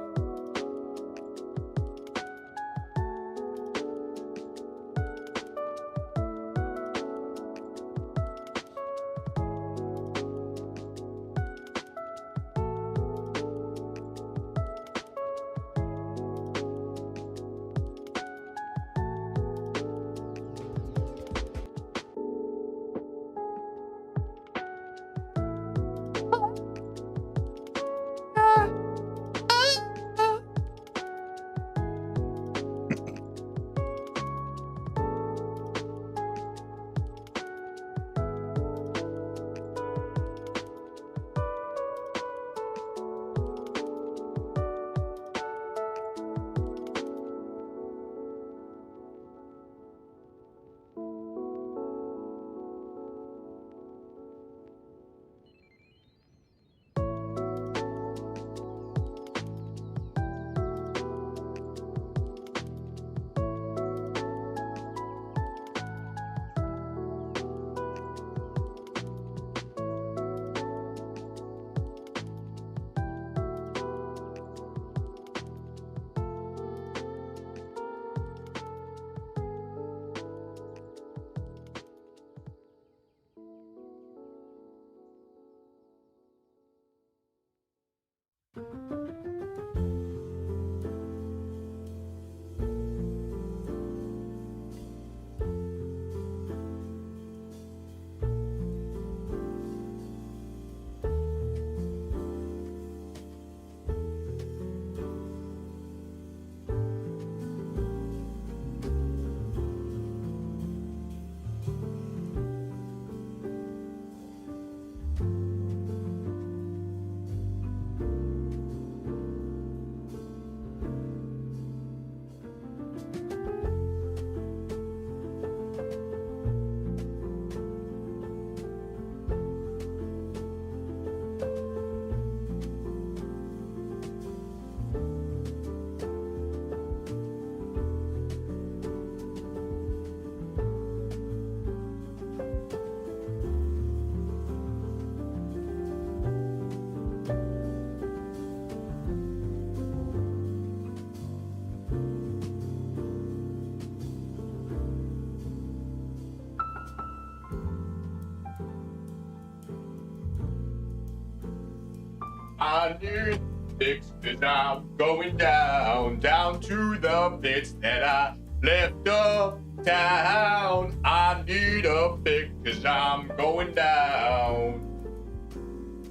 I need fix, cause I'm going down, down to the pits that I left uptown. I need a fix, cause I'm going down.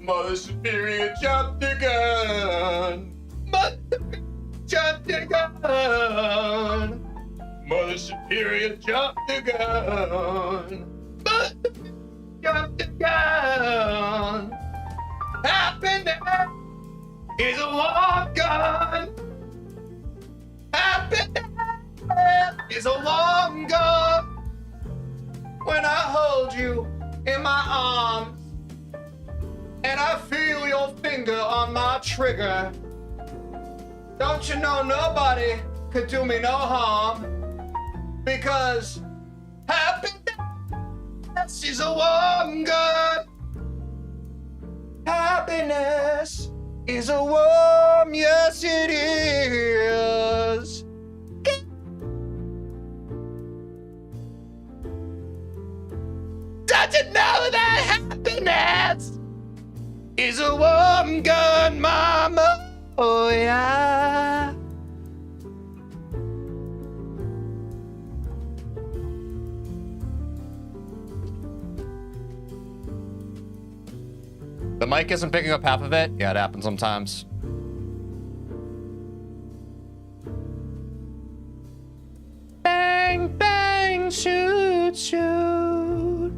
Mother Superior jumped the gun. Mother jumped the gun. Mother Superior jumped the gun. Mother jumped the gun. Happiness is a long gun. Happiness is a long gun. When I hold you in my arms and I feel your finger on my trigger, don't you know nobody could do me no harm, because happiness is a warm gun. Happiness is a warm, yes it is. Don't you know that happiness is a warm gun, mama? Oh yeah. The mic isn't picking up half of it. Yeah, it happens sometimes. Bang, bang, shoot, shoot.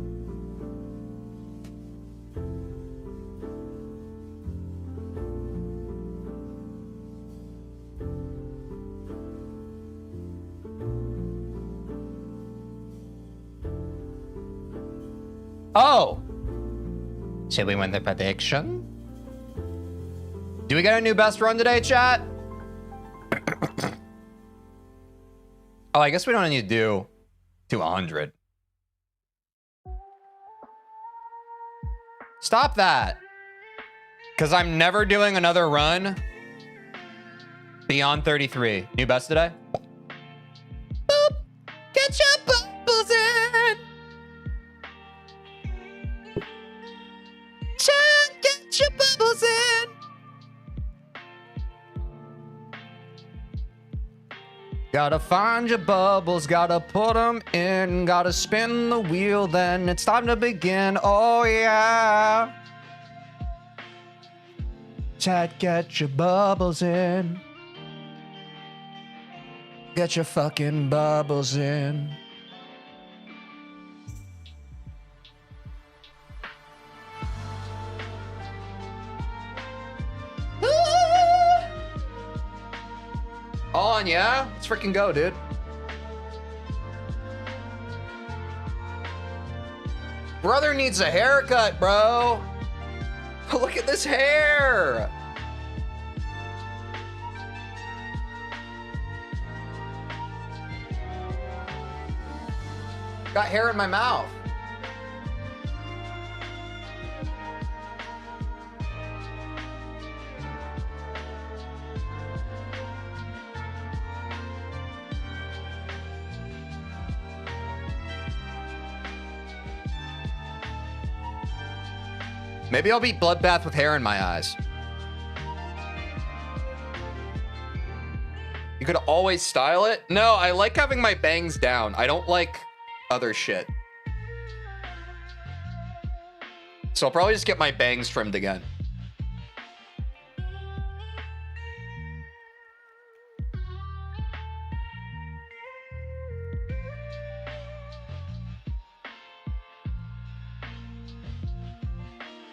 Oh! Should we win the prediction? Do we get a new best run today, chat? Oh, I guess we don't need to do 100. Stop that. Because I'm never doing another run beyond 33. New best today? Boop. Get your bubbles in. Chat, get your bubbles in. Gotta find your bubbles, gotta put them in, gotta spin the wheel, then it's time to begin. Oh yeah. Chat, get your bubbles in. Get your fucking bubbles in. On, yeah? Let's freaking go, dude. Brother needs a haircut, bro. Look at this hair. Got hair in my mouth. Maybe I'll beat Bloodbath with hair in my eyes. You could always style it. No, I like having my bangs down. I don't like other shit. So I'll probably just get my bangs trimmed again.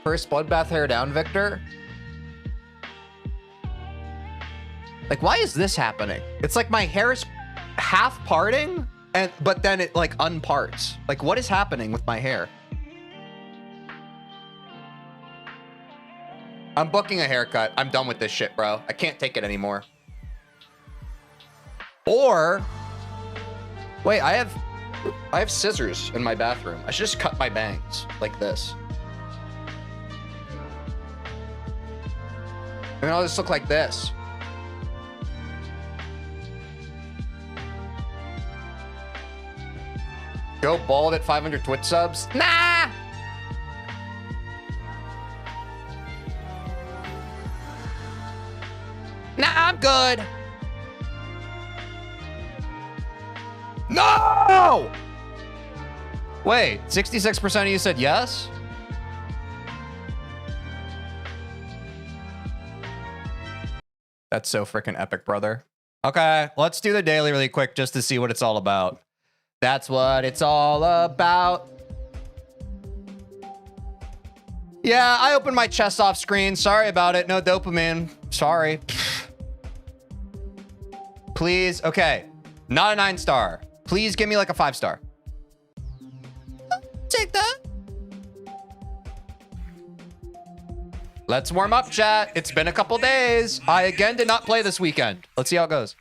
First Bloodbath hair down, Victor. Like, why is this happening? It's like my hair is half parting, but then it like unparts. Like, what is happening with my hair? I'm booking a haircut. I'm done with this shit, bro. I can't take it anymore. Or, wait, I have scissors in my bathroom. I should just cut my bangs like this. And I'll just look like this. Go bald at 500 Twitch subs? Nah! good. No! Wait, 66% of you said yes? That's so freaking epic, brother. Okay, let's do the daily really quick just to see what it's all about. That's what it's all about. Yeah, I opened my chest off screen. Sorry about it. No dopamine. Sorry. Please. Okay. Not a 9-star. Please give me like a 5-star. Take that. Let's warm up, chat. It's been a couple days. I again did not play this weekend. Let's see how it goes.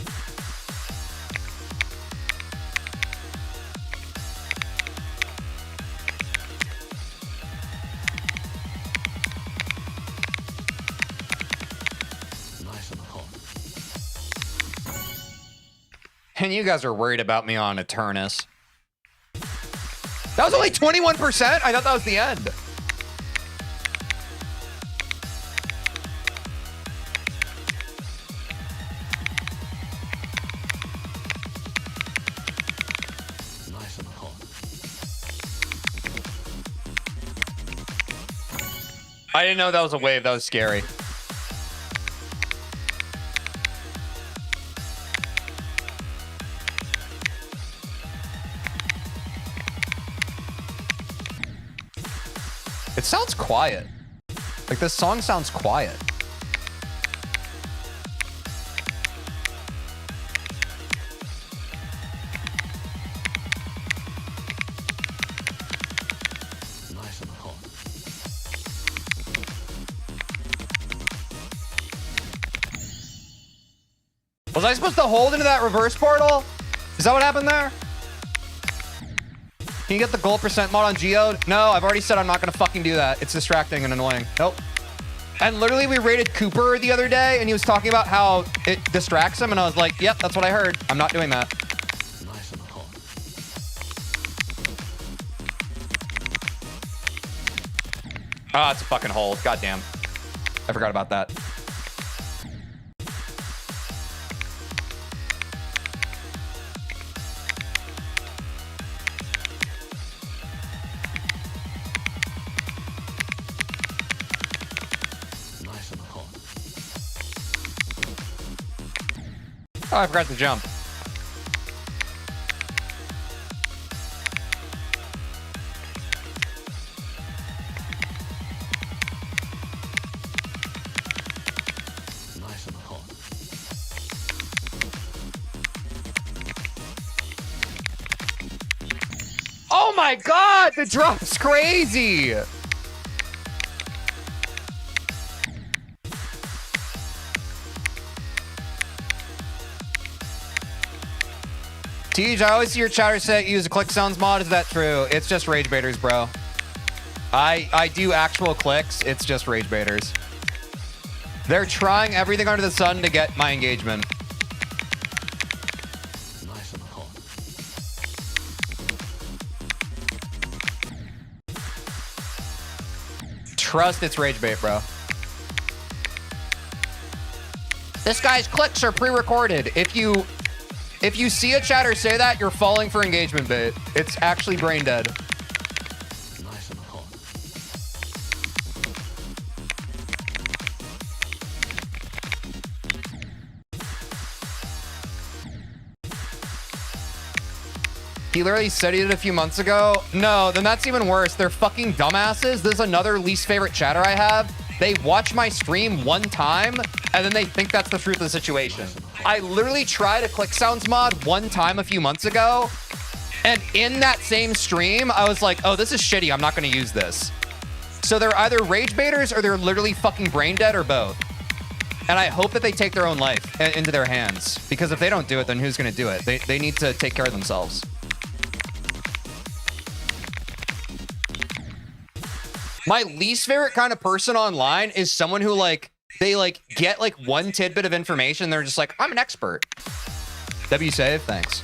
And you guys are worried about me on Eternus. That was only 21%? I thought that was the end. I didn't know that was a wave. That was scary. It sounds quiet. Like this song sounds quiet. Was I supposed to hold into that reverse portal? Is that what happened there? Can you get the gold percent mod on Geode? No, I've already said I'm not gonna fucking do that. It's distracting and annoying. Nope. And literally we rated Cooper the other day and he was talking about how it distracts him and I was like, yep, that's what I heard. I'm not doing that. Ah, it's a fucking hold. Goddamn. I forgot about that. Oh, I forgot to jump. Oh my god, the drop's crazy! Tej, I always see your chatter set use a click sounds mod. Is that true? It's just rage baiters, bro. I do actual clicks. It's just rage baiters. They're trying everything under the sun to get my engagement. Trust it's rage bait, bro. This guy's clicks are pre-recorded. If you see a chatter say that, you're falling for engagement bait. It's actually brain dead. He literally said he did a few months ago. No, then that's even worse. They're fucking dumbasses. This is another least favorite chatter I have. They watch my stream one time, and then they think that's the truth of the situation. I literally tried a click sounds mod one time a few months ago, and in that same stream, I was like, oh, this is shitty. I'm not going to use this. So they're either rage baiters or they're literally fucking brain dead or both. And I hope that they take their own life into their hands, because if they don't do it, then who's going to do it? They need to take care of themselves. My least favorite kind of person online is someone who they get one tidbit of information. They're just like, I'm an expert. W save, thanks.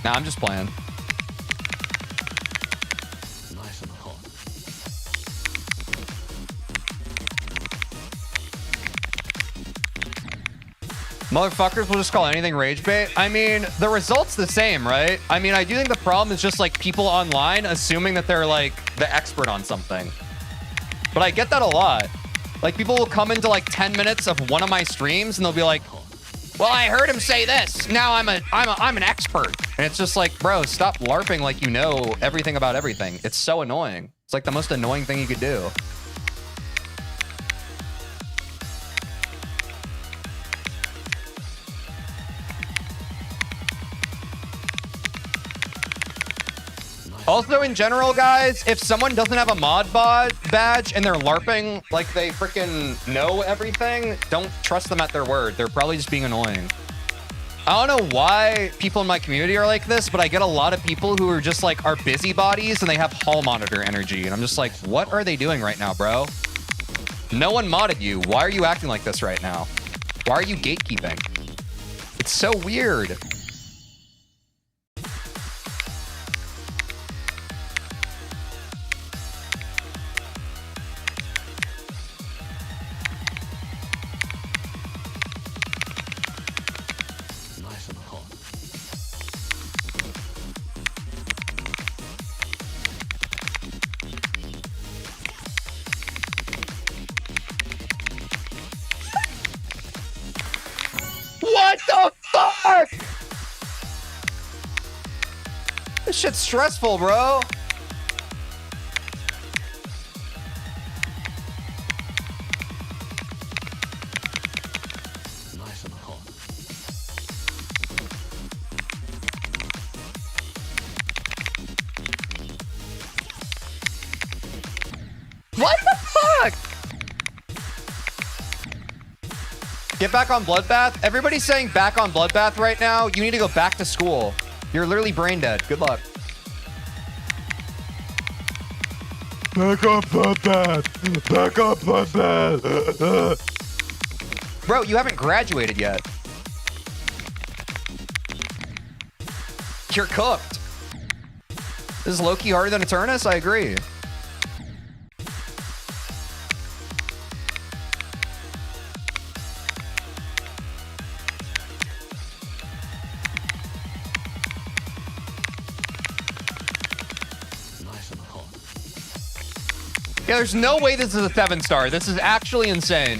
Nah, I'm just playing. Motherfuckers will just call anything rage bait. I mean, the result's the same, right? I mean, I do think the problem is just like people online assuming that they're like the expert on something. But I get that a lot. Like people will come into like 10 minutes of one of my streams and they'll be like, well, I heard him say this. Now I'm an expert. And it's just like, bro, stop LARPing like you know everything about everything. It's so annoying. It's like the most annoying thing you could do. Also, in general, guys, if someone doesn't have a mod badge and they're LARPing like they freaking know everything, don't trust them at their word. They're probably just being annoying. I don't know why people in my community are like this, but I get a lot of people who are just like are busybodies and they have hall monitor energy. And I'm just like, what are they doing right now, bro? No one modded you. Why are you acting like this right now? Why are you gatekeeping? It's so weird. What the fuck? This shit's stressful, bro. What the fuck? Get back on Bloodbath. Everybody's saying back on Bloodbath right now. You need to go back to school. You're literally brain dead. Good luck. Back on Bloodbath. Back on Bloodbath. Bro, you haven't graduated yet. You're cooked. This is low-key harder than Eternus? I agree. Yeah, there's no way this is a 7-star. This is actually insane.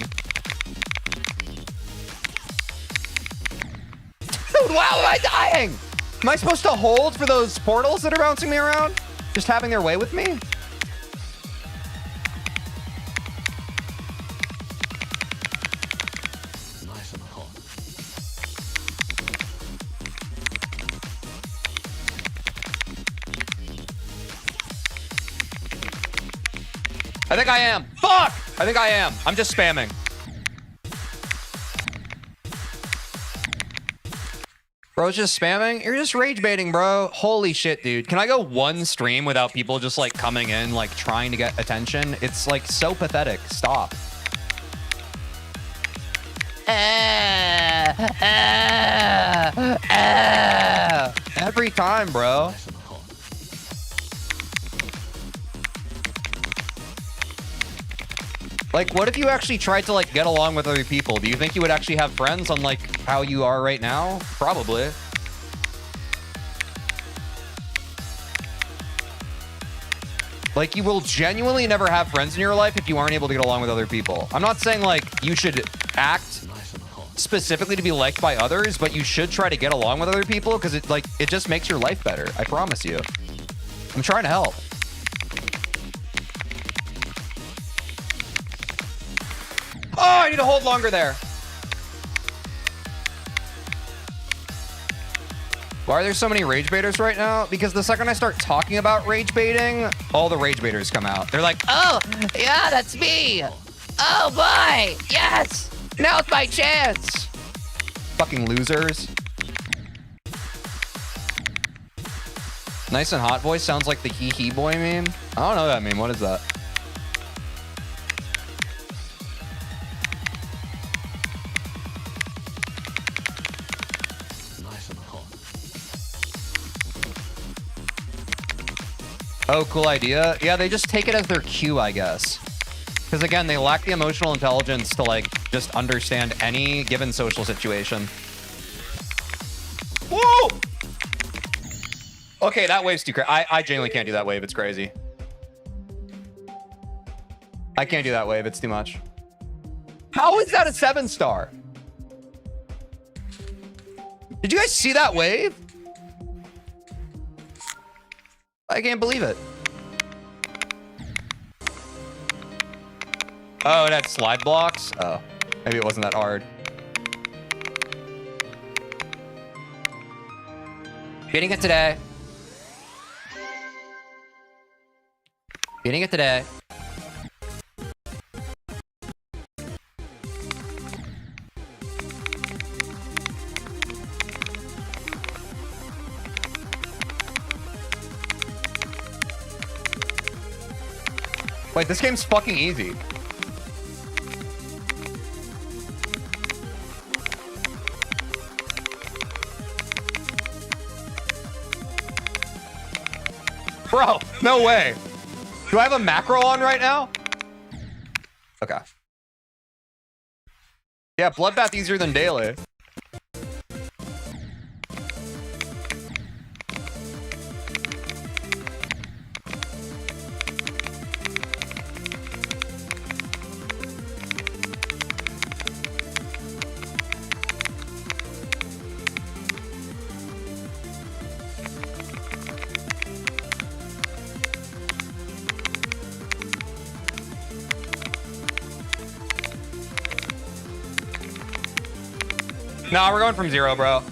Dude, wow, am I dying? Am I supposed to hold for those portals that are bouncing me around? Just having their way with me? I think I am. Fuck! I think I am. I'm just spamming. Bro's just spamming? You're just rage baiting, bro. Holy shit, dude. Can I go one stream without people just like coming in, like trying to get attention? It's like so pathetic. Stop. Every time, bro. Like, what if you actually tried to, like, get along with other people? Do you think you would actually have friends on, like, how you are right now? Probably. Like, you will genuinely never have friends in your life if you aren't able to get along with other people. I'm not saying, like, you should act specifically to be liked by others, but you should try to get along with other people because it, like, it just makes your life better. I promise you. I'm trying to help. Oh, I need to hold longer there. Why are there so many rage baiters right now? Because the second I start talking about rage baiting, all the rage baiters come out. They're like, oh, yeah, that's me. Oh, boy. Yes. Now's my chance. Fucking losers. Nice and hot voice sounds like the hee hee boy meme. I don't know what that meme. What is that? Oh, cool idea. Yeah, they just take it as their cue, I guess. Because again, they lack the emotional intelligence to like just understand any given social situation. Whoa! Okay, that wave's too crazy. I genuinely can't do that wave. It's crazy. I can't do that wave. It's too much. How is that a 7-star? Did you guys see that wave? I can't believe it. Oh, it had slide blocks? Oh, maybe it wasn't that hard. Getting it today. Getting it today. Wait, this game's fucking easy. Bro, no way. Do I have a macro on right now? Okay. Yeah, Bloodbath easier than daily. Nah, we're going from 0, bro.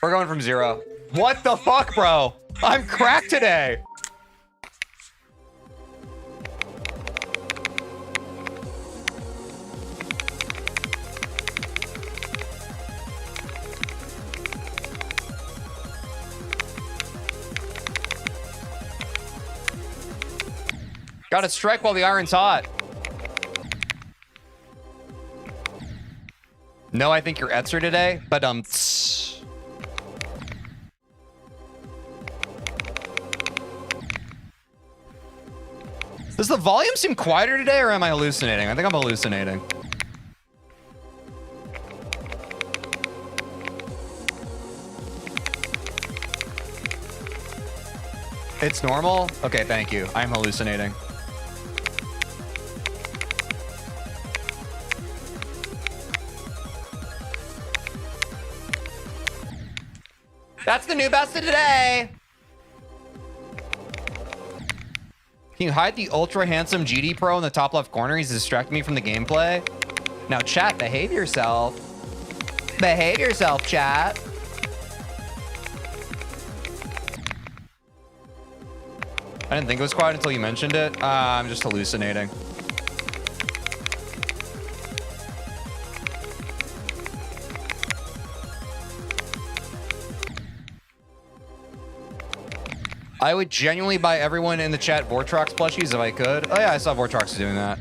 We're going from 0. What the fuck, bro? I'm cracked today. Gotta strike while the iron's hot. No, I think you're Etzer today, but does the volume seem quieter today, or am I hallucinating? I think I'm hallucinating. It's normal? Okay, thank you. I'm hallucinating. That's the new best of today. Can you hide the ultra handsome GD Pro in the top left corner? He's distracting me from the gameplay. Now, chat, behave yourself. Behave yourself, chat. I didn't think it was quiet until you mentioned it. I'm just hallucinating. I would genuinely buy everyone in the chat Vortrox plushies if I could. Oh yeah, I saw Vortrox doing that.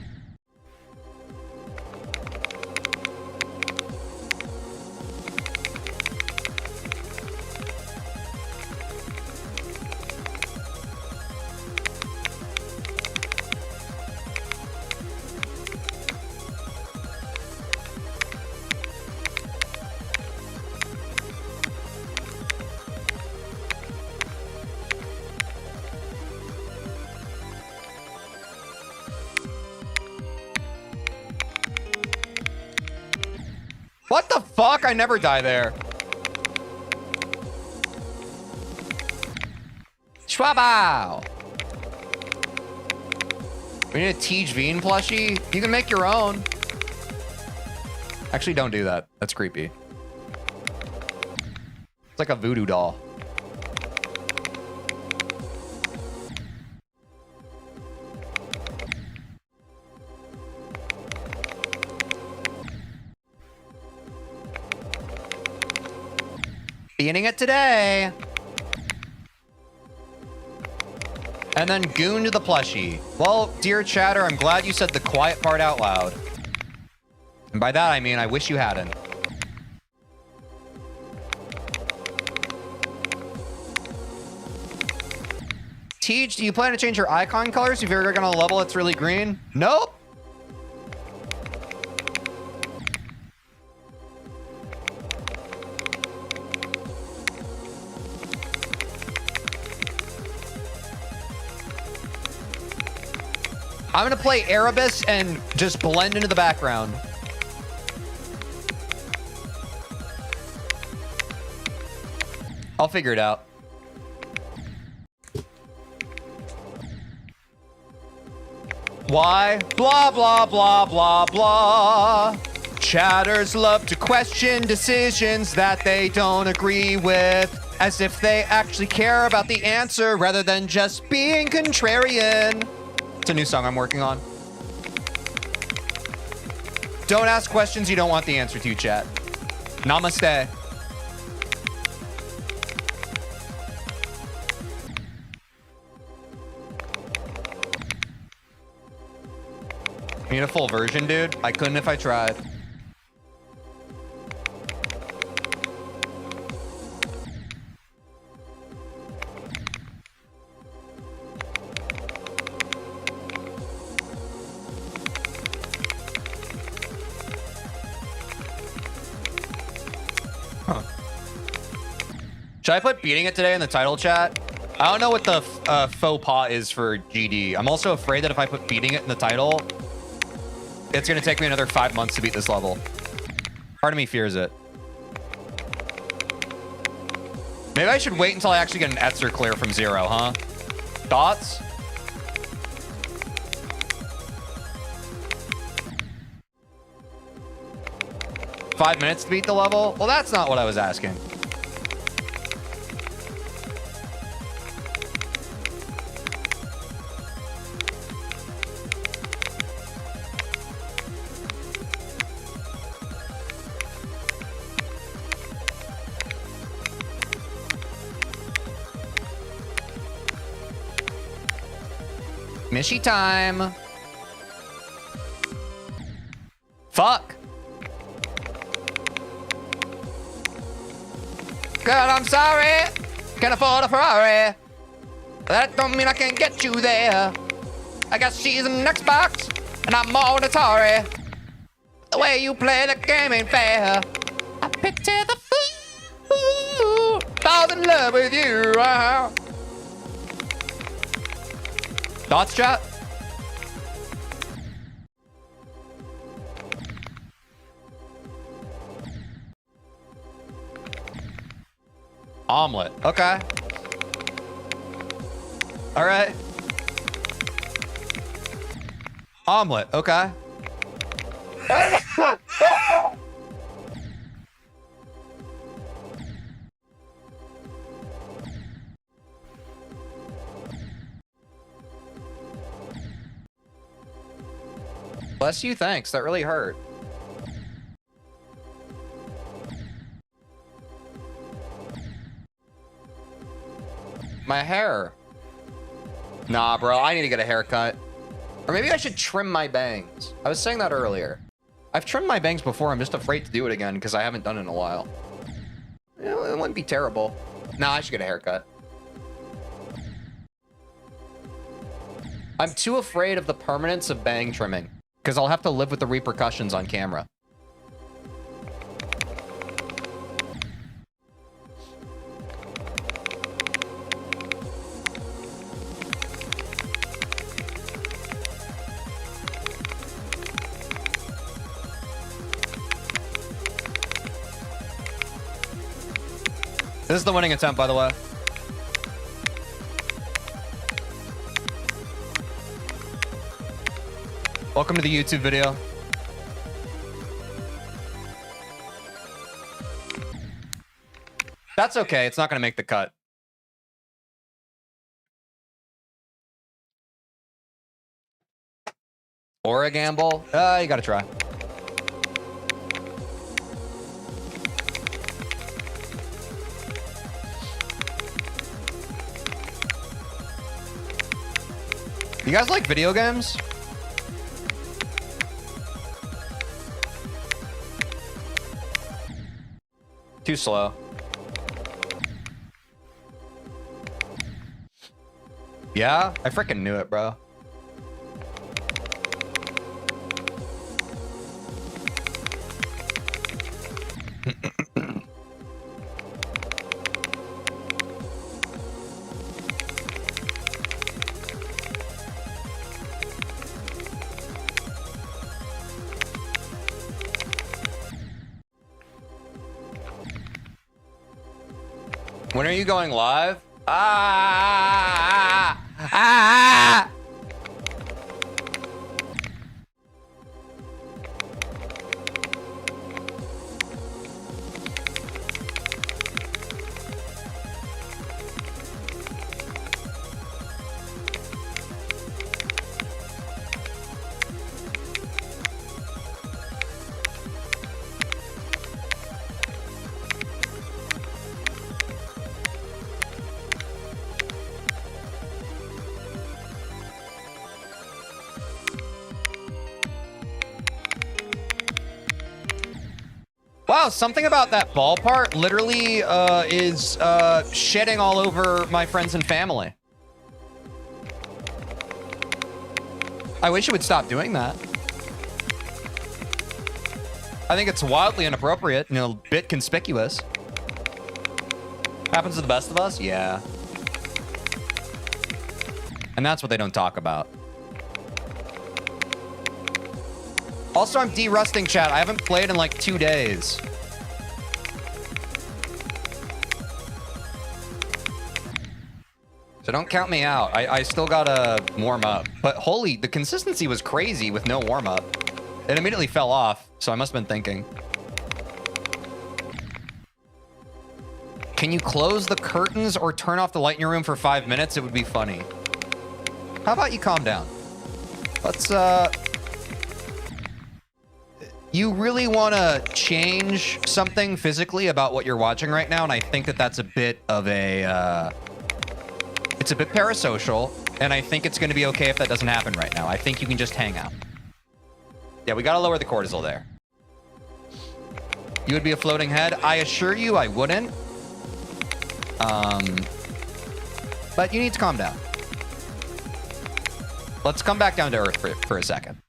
What the fuck? I never die there. Schwabow. We need a TeejVeen plushie. You can make your own. Actually, don't do that. That's creepy. It's like a voodoo doll. Beating it today. And then goon to the plushie. Well, dear chatter, I'm glad you said the quiet part out loud. And by that, I mean, I wish you hadn't. Teej, do you plan to change your icon colors if you're gonna level it's really green? Nope. I'm gonna play Erebus and just blend into the background. I'll figure it out. Why? Blah, blah, blah, blah, blah. Chatters love to question decisions that they don't agree with, as if they actually care about the answer rather than just being contrarian. It's a new song I'm working on. Don't ask questions you don't want the answer to, chat. Namaste. Need a full version, dude? I couldn't if I tried. Huh. Should I put beating it today in the title, chat? I don't know what the faux pas is for GD. I'm also afraid that if I put beating it in the title, it's going to take me another 5 months to beat this level. Part of me fears it. Maybe I should wait until I actually get an Etzer clear from 0, huh? Thoughts? Five minutes to beat the level? Well, that's not what I was asking. Mishy time. Fuck. God, I'm sorry. Can't afford a Ferrari. That don't mean I can't get you there. I got she's an Xbox, and I'm more Atari. The way you play the game ain't fair. I picture the fool. Falls in love with you. Thoughts, chat? Omelet. Okay. All right. Omelet. Okay. Bless you, thanks. That really hurt. My hair. Nah, bro, I need to get a haircut. Or maybe I should trim my bangs. I was saying that earlier. I've trimmed my bangs before. I'm just afraid to do it again because I haven't done it in a while. It wouldn't be terrible. Nah, I should get a haircut. I'm too afraid of the permanence of bang trimming because I'll have to live with the repercussions on camera. This is the winning attempt, by the way. Welcome to the YouTube video. That's okay. It's not going to make the cut. Or a gamble. You got to try. You guys like video games? Too slow. Yeah, I freaking knew it, bro. When are you going live? Ah! Ah! Wow, something about that ball part literally is shedding all over my friends and family. I wish it would stop doing that. I think it's wildly inappropriate, you know, a bit conspicuous. Happens to the best of us? Yeah. And that's what they don't talk about. Also, I'm de-rusting, chat. I haven't played in like 2 days. So don't count me out. I still gotta warm up. But holy, the consistency was crazy with no warm up. It immediately fell off, so I must have been thinking. Can you close the curtains or turn off the light in your room for 5 minutes? It would be funny. How about you calm down? Let's, you really want to change something physically about what you're watching right now, and I think that that's a bit of a, it's a bit parasocial, and I think it's going to be okay if that doesn't happen right now. I think you can just hang out. Yeah, we got to lower the cortisol there. You would be a floating head? I assure you I wouldn't. But you need to calm down. Let's come back down to earth for a second.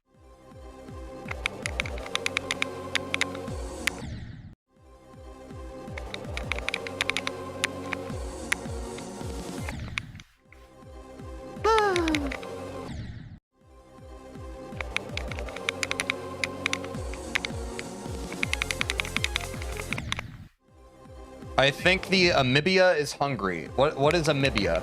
I think the amibia is hungry. What is amibia?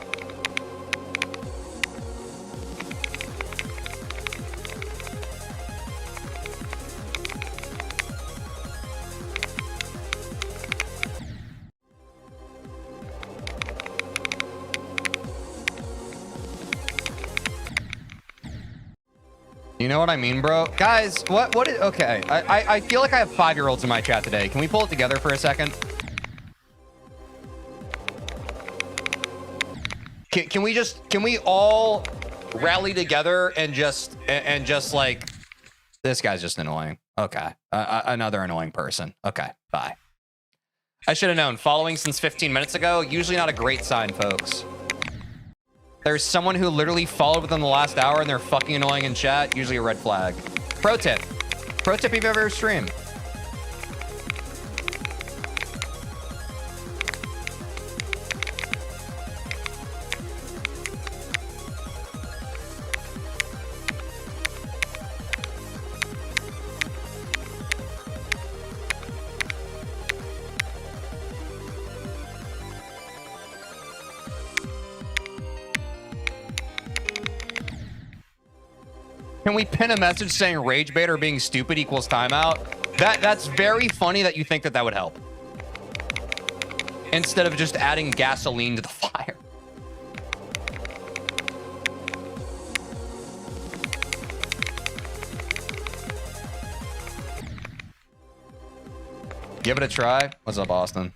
You know what I mean, bro? Guys, what is, okay. I feel like I have 5-year-olds in my chat today. Can we pull it together for a second? Can we all rally together and just like, this guy's just annoying. Okay. Another annoying person. Okay. Bye. I should have known. Following since 15 minutes ago, usually not a great sign, folks. There's someone who literally followed within the last hour and they're fucking annoying in chat, usually a red flag. Pro tip. Pro tip if you've ever streamed. Can we pin a message saying rage bait or being stupid equals timeout? That's very funny that you think that would help. Instead of just adding gasoline to the fire. Give it a try. What's up, Austin?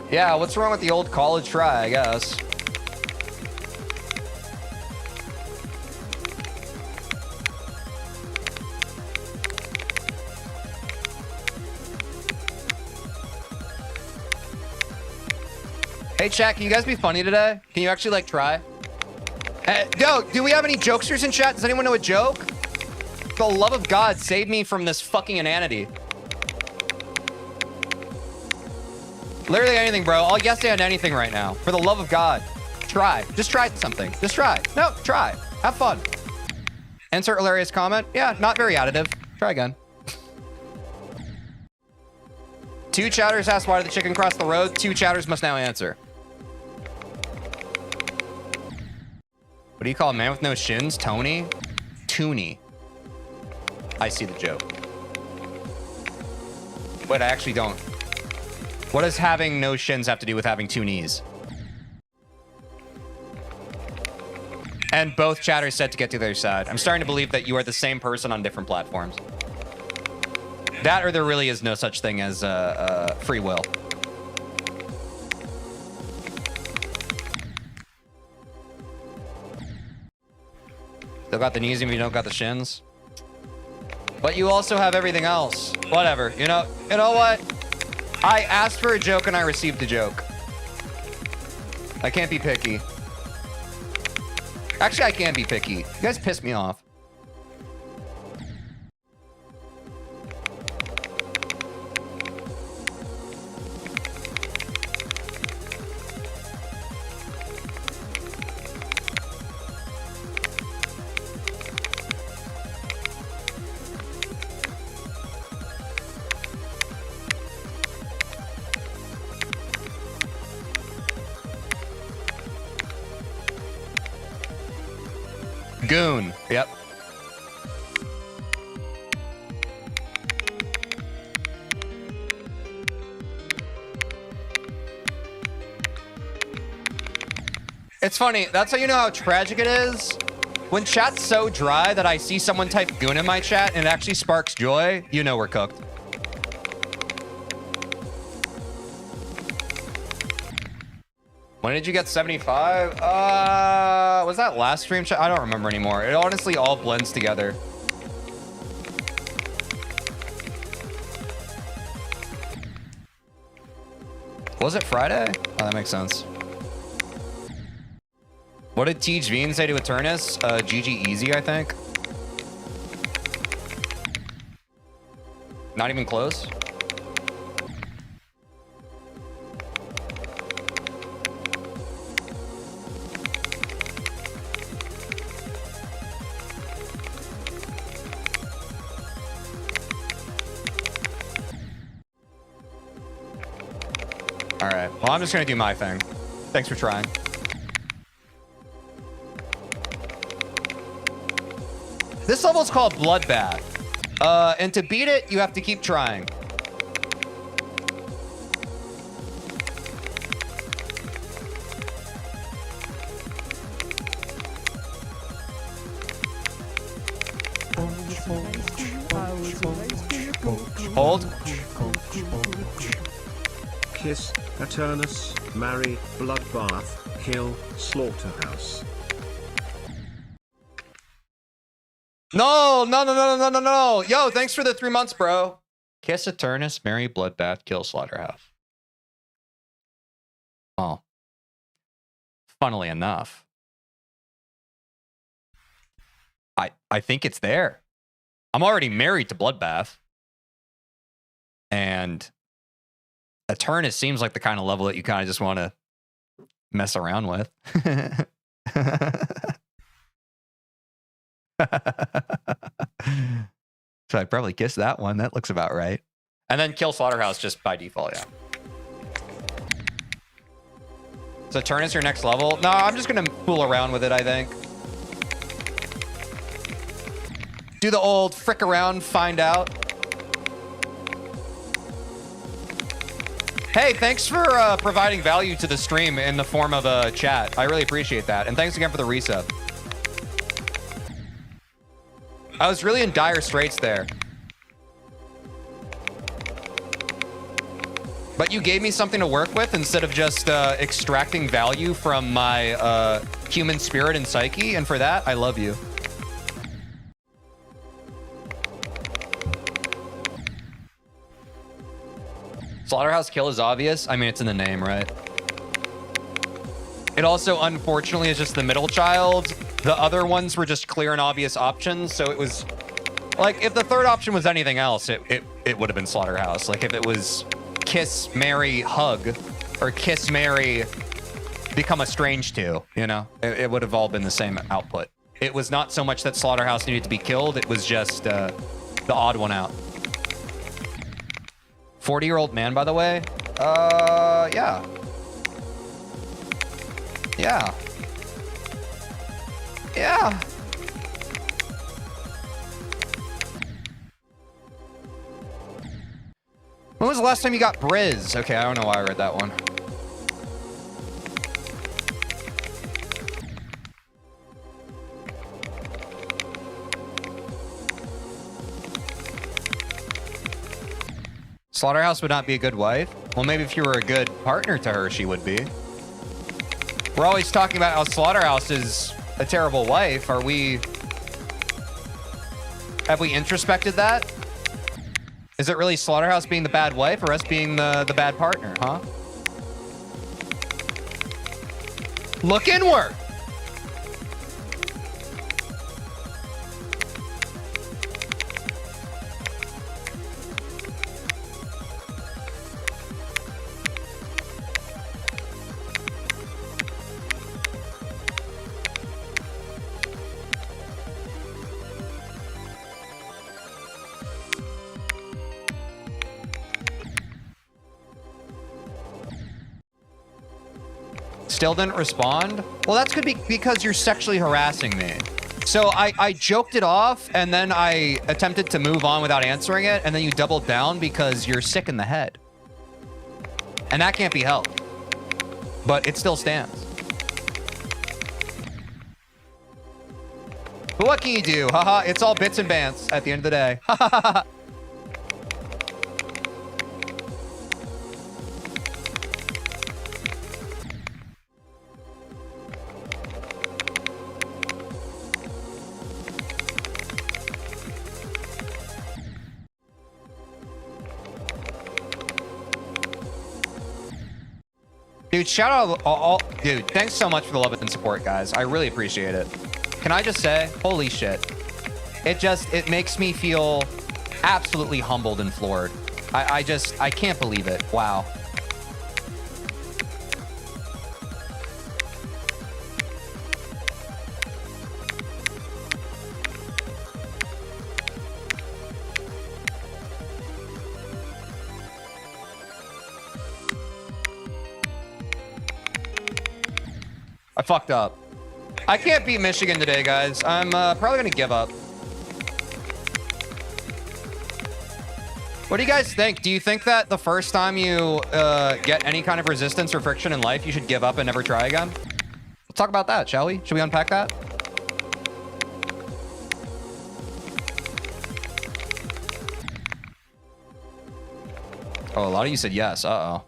Yeah, what's wrong with the old college try, I guess? Hey, chat, can you guys be funny today? Can you actually, like, try? Yo, do we have any jokesters in chat? Does anyone know a joke? For the love of God, save me from this fucking inanity. Literally anything, bro. I'll yes and anything right now. For the love of God. Try. Just try something. Just try. No, try. Have fun. Insert hilarious comment. Yeah, not very additive. Try again. 2 chatters asked why did the chicken cross the road. 2 chatters must now answer. What do you call a man with no shins? Tony? Toonie. I see the joke. But I actually don't. What does having no shins have to do with having 2 knees? And both chatters said to get to their side. I'm starting to believe that you are the same person on different platforms. That or there really is no such thing as free will. Still got the knees if you don't got the shins. But you also have everything else. Whatever. You know what? I asked for a joke and I received a joke. I can't be picky. Actually, I can be picky. You guys piss me off. Goon. Yep. It's funny. That's how you know how tragic it is. When chat's so dry that I see someone type goon in my chat and it actually sparks joy, you know we're cooked. When did you get 75? Was that last stream chat? I don't remember anymore. It honestly all blends together. Was it Friday? Oh, that makes sense. What did TeejVeen say to Eternus? GG easy, I think. Not even close. All right. Well, I'm just going to do my thing. Thanks for trying. This level is called Bloodbath. And to beat it, you have to keep trying. Hold. Kiss, Eternus, marry, Bloodbath, kill, Slaughterhouse. No. Yo, thanks for the 3 months, bro. Kiss Eternus, marry, Bloodbath, kill, Slaughterhouse. Oh. Funnily enough. I think it's there. I'm already married to Bloodbath. And Eternus seems like the kind of level that you kind of just want to mess around with. So I'd probably kiss that one. That looks about right. And then kill Slaughterhouse just by default, yeah. So Eternus your next level? No, I'm just going to fool around with it, I think. Do the old frick around, find out. Hey, thanks for providing value to the stream in the form of a chat. I really appreciate that. And thanks again for the resub. I was really in dire straits there. But you gave me something to work with instead of just extracting value from my human spirit and psyche. And for that, I love you. Slaughterhouse kill is obvious. I mean, it's in the name, right? It also, unfortunately, is just the middle child. The other ones were just clear and obvious options, so it was... Like, if the third option was anything else, it would have been Slaughterhouse. Like, if it was kiss, marry, hug, or kiss, marry, become estranged to, you know? It would have all been the same output. It was not so much that Slaughterhouse needed to be killed, it was just the odd one out. 40-year-old man, by the way? Yeah. Yeah. Yeah. When was the last time you got Briz? Okay, I don't know why I read that one. Slaughterhouse would not be a good wife? Well, maybe if you were a good partner to her, she would be. We're always talking about how Slaughterhouse is a terrible wife. Have we introspected that? Is it really Slaughterhouse being the bad wife or us being the bad partner, huh? Look inward! Still didn't respond? Well, that's good because you're sexually harassing me. So I joked it off, and then I attempted to move on without answering it, and then you doubled down because you're sick in the head. And that can't be helped. But it still stands. But what can you do? Haha, it's all bits and bants at the end of the day. Dude, shout out dude, thanks so much for the love and support, guys. I really appreciate it. Can I just say, holy shit. It makes me feel absolutely humbled and floored. I can't believe it. Wow. I fucked up. I can't beat Michigan today, guys. I'm probably gonna give up. What do you guys think? Do you think that the first time you get any kind of resistance or friction in life, you should give up and never try again? Let's talk about that, shall we? Should we unpack that? Oh, a lot of you said yes. Uh-oh.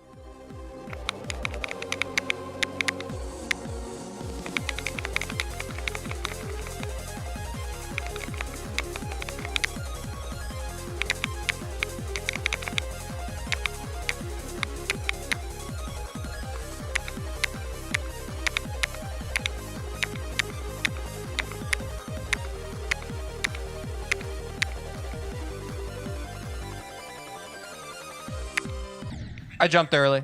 I jumped early.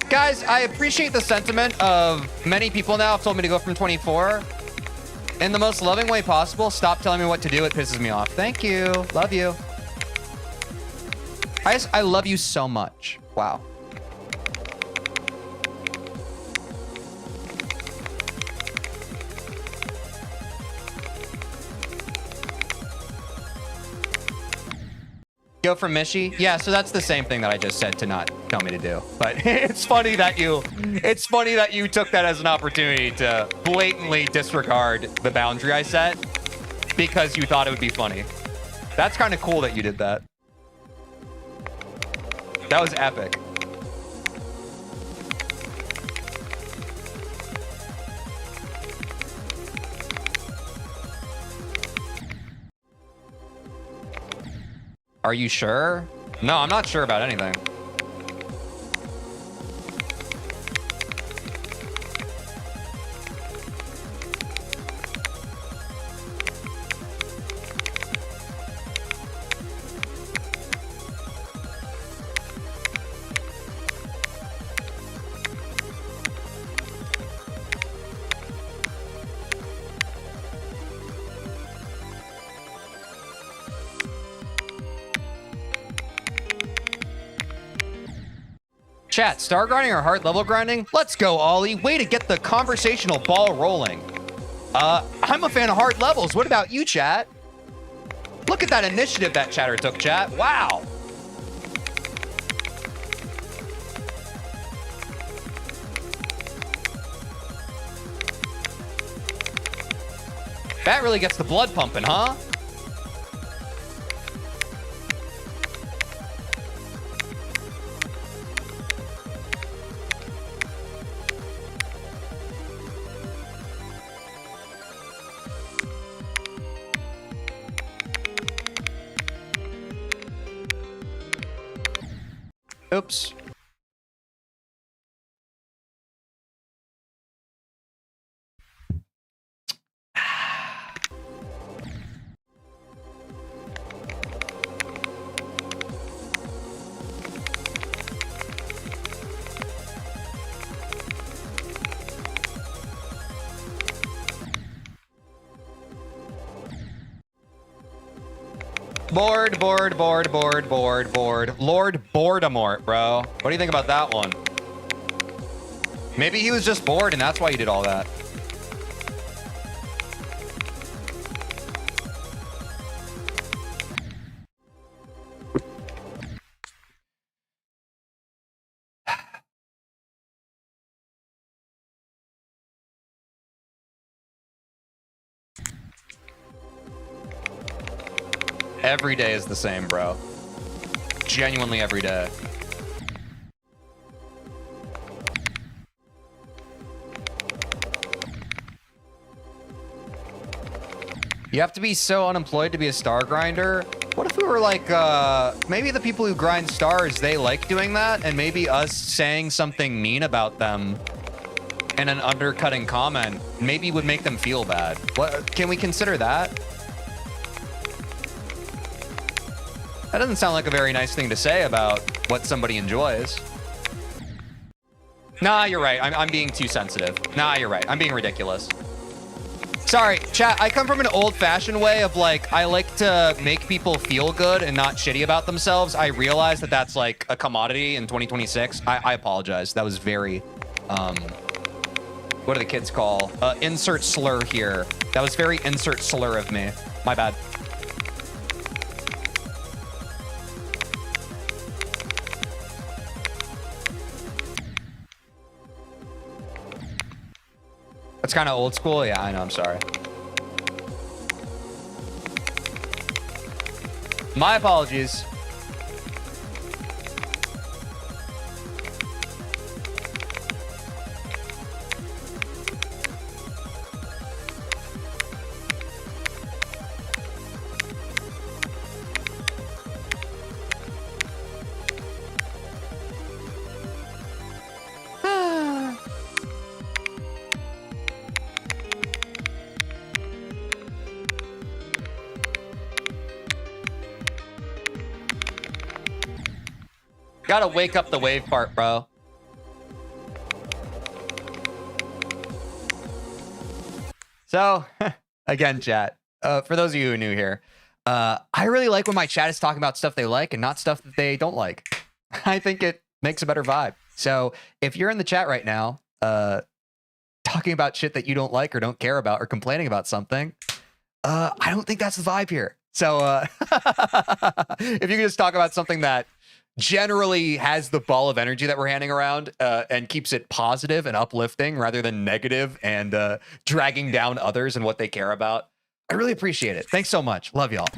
Guys, I appreciate the sentiment of many people now have told me to go from 24. In the most loving way possible, stop telling me what to do. It pisses me off. Thank you. Love you. I love you so much. Wow. Go from Mishi? Yeah, so that's the same thing that I just said to not tell me to do. But it's funny that you took that as an opportunity to blatantly disregard the boundary I set because you thought it would be funny. That's kind of cool that you did that. That was epic. Are you sure? No, I'm not sure about anything. Chat, star grinding or hard level grinding? Let's go, Ollie. Way to get the conversational ball rolling. I'm a fan of hard levels. What about you, chat? Look at that initiative that chatter took, chat. Wow. That really gets the blood pumping, huh? Oops. Bored. Lord Voldemort, bro. What do you think about that one? Maybe he was just bored and that's why he did all that. Every day is the same, bro. Genuinely every day. You have to be so unemployed to be a star grinder. What if we were like, maybe the people who grind stars, they like doing that, and maybe us saying something mean about them in an undercutting comment maybe would make them feel bad. What, can we consider that? That doesn't sound like a very nice thing to say about what somebody enjoys. Nah, you're right. I'm being too sensitive. Nah, you're right. I'm being ridiculous. Sorry, chat. I come from an old-fashioned way of like, I like to make people feel good and not shitty about themselves. I realize that that's like a commodity in 2026. I apologize. That was very, what do the kids call? Insert slur here. That was very insert slur of me. My bad. That's kind of old school. Yeah, I know. I'm sorry. My apologies. Gotta wake up the wave part, bro. So, again, chat, for those of you who are new here, I really like when my chat is talking about stuff they like and not stuff that they don't like. I think it makes a better vibe. So if you're in the chat right now, talking about shit that you don't like or don't care about or complaining about something, I don't think that's the vibe here. So if you can just talk about something that generally has the ball of energy that we're handing around and keeps it positive and uplifting rather than negative and dragging down others and what they care about, I really appreciate it. Thanks so much. Love y'all.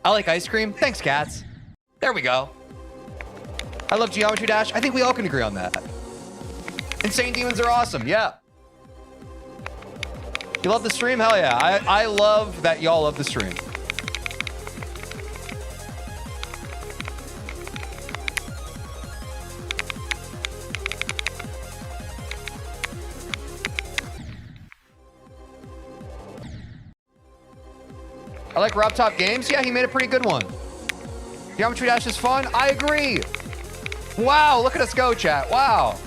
I like ice cream. Thanks, cats. There we go. I love Geometry Dash. I think we all can agree on that. Insane Demons are awesome. Yeah. You love the stream? Hell yeah. I love that y'all love the stream. I like Rob Top Games. Yeah, he made a pretty good one. Geometry Dash is fun. I agree. Wow, look at us go, chat. Wow.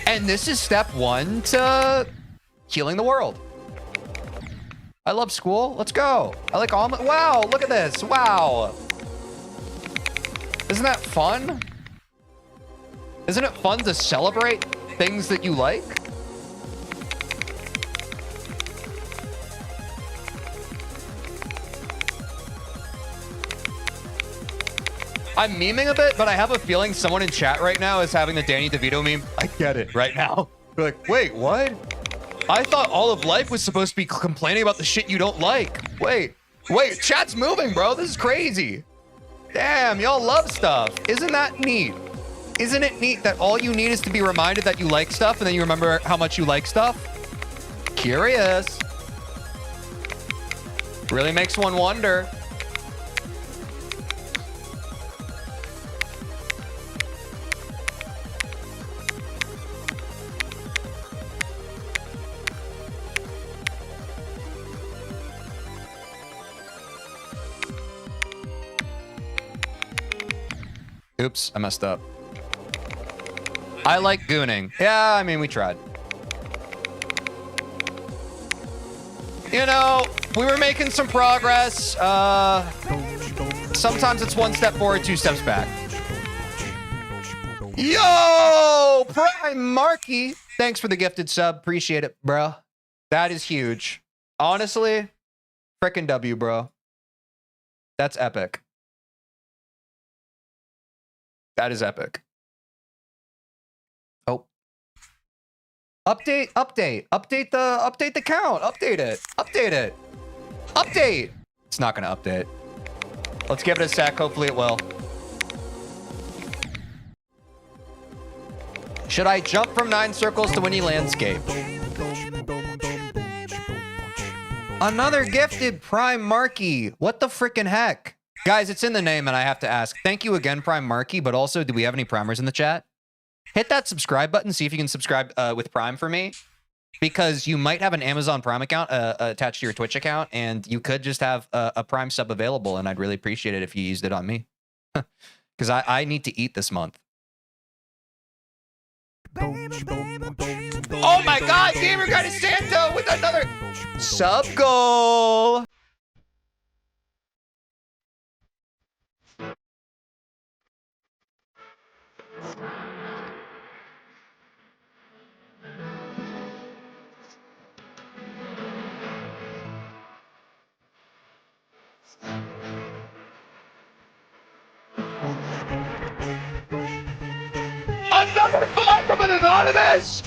And this is step 1 to healing the world. I love school. Let's go. I like omelet. Wow, look at this. Wow. Isn't that fun? Isn't it fun to celebrate things that you like? I'm memeing a bit, but I have a feeling someone in chat right now is having the Danny DeVito meme. I get it right now. They're like, wait, what? I thought all of life was supposed to be complaining about the shit you don't like. Wait, chat's moving, bro. This is crazy. Damn, y'all love stuff. Isn't that neat? Isn't it neat that all you need is to be reminded that you like stuff and then you remember how much you like stuff? Curious. Really makes one wonder. Oops, I messed up. I like gooning. Yeah, I mean, we tried. You know, we were making some progress. Sometimes it's one step forward, two steps back. Yo, Prime Marky. Thanks for the gifted sub. Appreciate it, bro. That is huge. Honestly, frickin' W, bro. That's epic. That is epic. Oh. Update the count. Update it. Update. It's not gonna update. Let's give it a sec. Hopefully it will. Should I jump from 9 circles to Winnie Landscape? Another gifted Prime Marky. What the frickin' heck? Guys, it's in the name and I have to ask. Thank you again, Prime Marky, but also, do we have any primers in the chat? Hit that subscribe button, see if you can subscribe with Prime for me. Because you might have an Amazon Prime account attached to your Twitch account, and you could just have a Prime sub available, and I'd really appreciate it if you used it on me. Because I need to eat this month. Oh my god, Gamer Guy to Santa with another sub goal! Another 5 from an anonymous!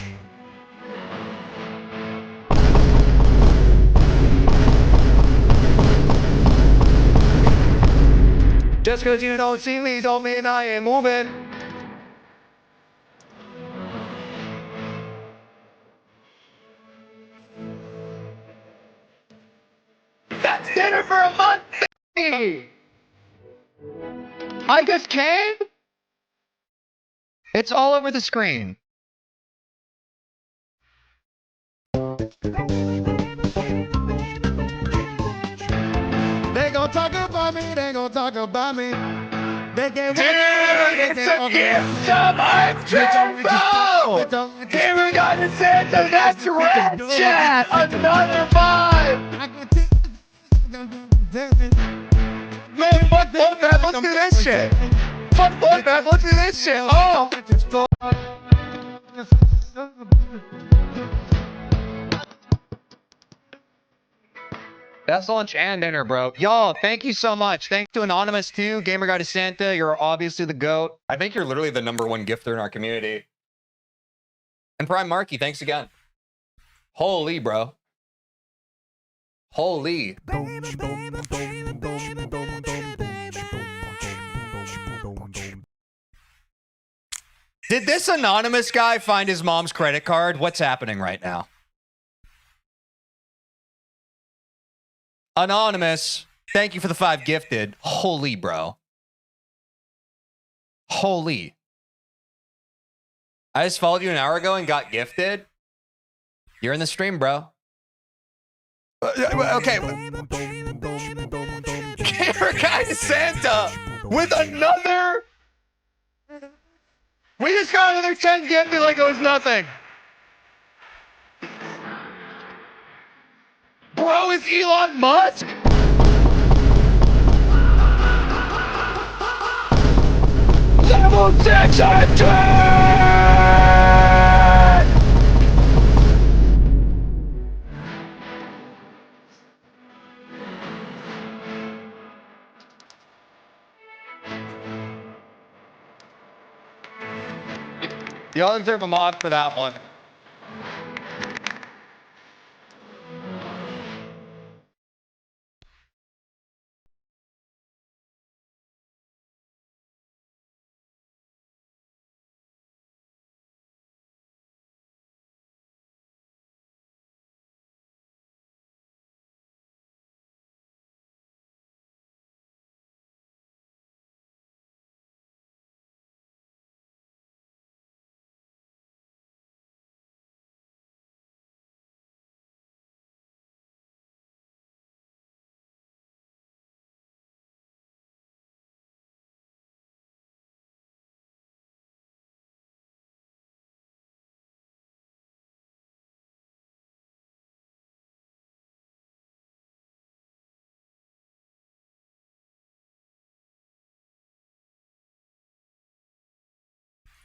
Just cause you don't see me don't mean I ain't moving. That's dinner for a month! I just came? It's all over the screen. They gon' talk about me, they gon' talk about me. They can it's a gift of my Jumbo! Gamer got to Santa, that's red chat! Another 5! Man, fuck Bloodbath, let's do this shit! Fuck Bloodbath, let's do this shit! Oh! That's lunch and dinner, bro. Y'all, thank you so much. Thanks to Anonymous, too. Gamer Guy to Santa, you're obviously the GOAT. I think you're literally the #1 gifter in our community. And Prime Marky, thanks again. Holy, bro. Holy. Did this Anonymous guy find his mom's credit card? What's happening right now? Anonymous, thank you for the 5 gifted. Holy, bro. Holy. I just followed you an hour ago and got gifted. You're in the stream, bro. Okay. Gamer Guy to Santa with another. We just got another 10 gifted like it was nothing. Bro, is Elon Musk? Level 6 on 2! Y'all deserve a mod for that one.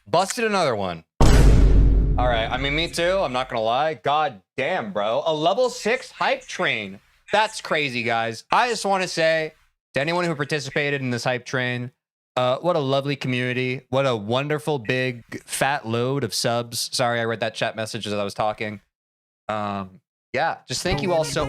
Busted another one. All right, I mean, me too. I'm not gonna lie. God damn, bro. A level 6 hype train. That's crazy, guys. I just want to say to anyone who participated in this hype train, what a lovely community. What a wonderful, big, fat load of subs. Sorry, I read that chat message as I was talking. Yeah, just thank you all so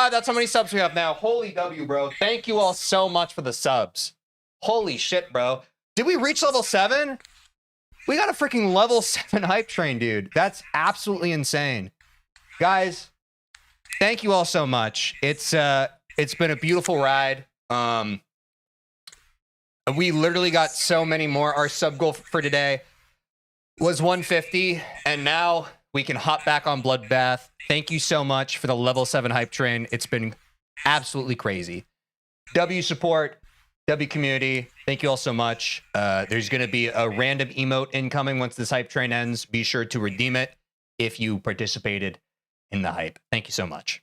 that's how many subs we have now. Holy W, bro. Thank you all so much for the subs. Holy shit, bro. Did we reach level 7? We got a freaking level 7 hype train, dude. That's absolutely insane. Guys, thank you all so much. It's been a beautiful ride. We literally got so many more. Our sub goal for today was 150, and now we can hop back on Bloodbath. Thank you so much for the level 7 hype train. It's been absolutely crazy. W support, W community, thank you all so much. There's going to be a random emote incoming once this hype train ends. Be sure to redeem it if you participated in the hype. Thank you so much.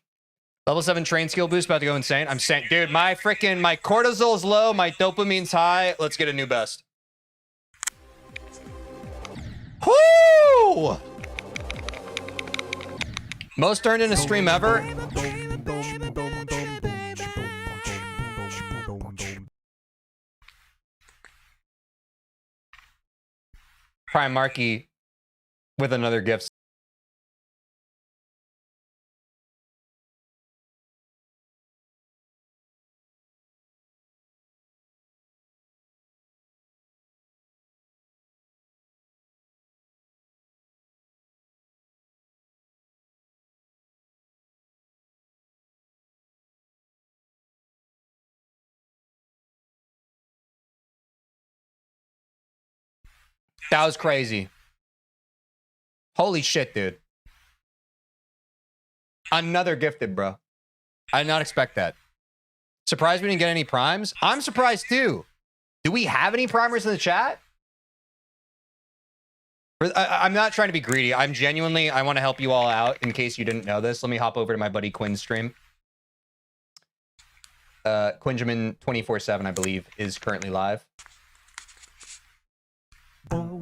Level 7 train skill boost, about to go insane. I'm saying, dude, my cortisol's low, my dopamine's high. Let's get a new best. Whoo! Most earned in a stream ever. Prime Markey with another gift. That was crazy. Holy shit, dude. Another gifted, bro. I did not expect that. Surprised we didn't get any primes? I'm surprised too. Do we have any primers in the chat? I'm not trying to be greedy. I'm genuinely, I want to help you all out in case you didn't know this. Let me hop over to my buddy Quinn's stream. Quinjamin 24/7, I believe, is currently live. Oh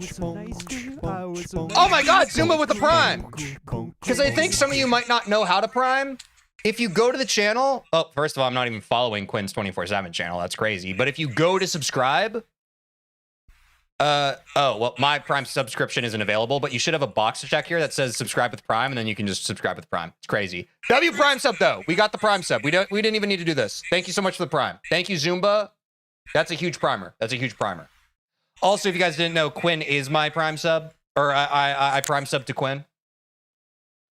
my god, Zumba with the Prime! Because I think some of you might not know how to Prime. If you go to the channel, oh, first of all, I'm not even following Quinn's 24/7 channel. That's crazy. But if you go to subscribe, oh, well, my Prime subscription isn't available, but you should have a box to check here that says subscribe with Prime, and then you can just subscribe with Prime. It's crazy. W Prime sub, though. We got the Prime sub. We didn't even need to do this. Thank you so much for the Prime. Thank you, Zumba. That's a huge primer. That's a huge primer. Also, if you guys didn't know, Quinn is my Prime sub, or I Prime sub to Quinn.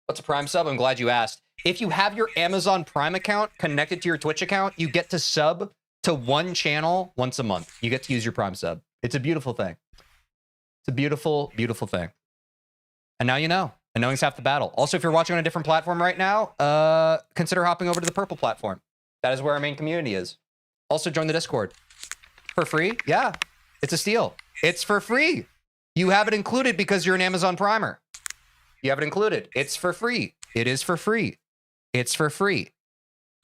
What's a Prime sub? I'm glad you asked. If you have your Amazon Prime account connected to your Twitch account, you get to sub to one channel once a month. You get to use your Prime sub. It's a beautiful thing. It's a beautiful, beautiful thing. And now you know. And knowing's half the battle. Also, if you're watching on a different platform right now, consider hopping over to the purple platform. That is where our main community is. Also, join the Discord. For free? Yeah. It's a steal. It's for free. You have it included because you're an Amazon Primer. You have it included. It's for free. It is for free. It's for free.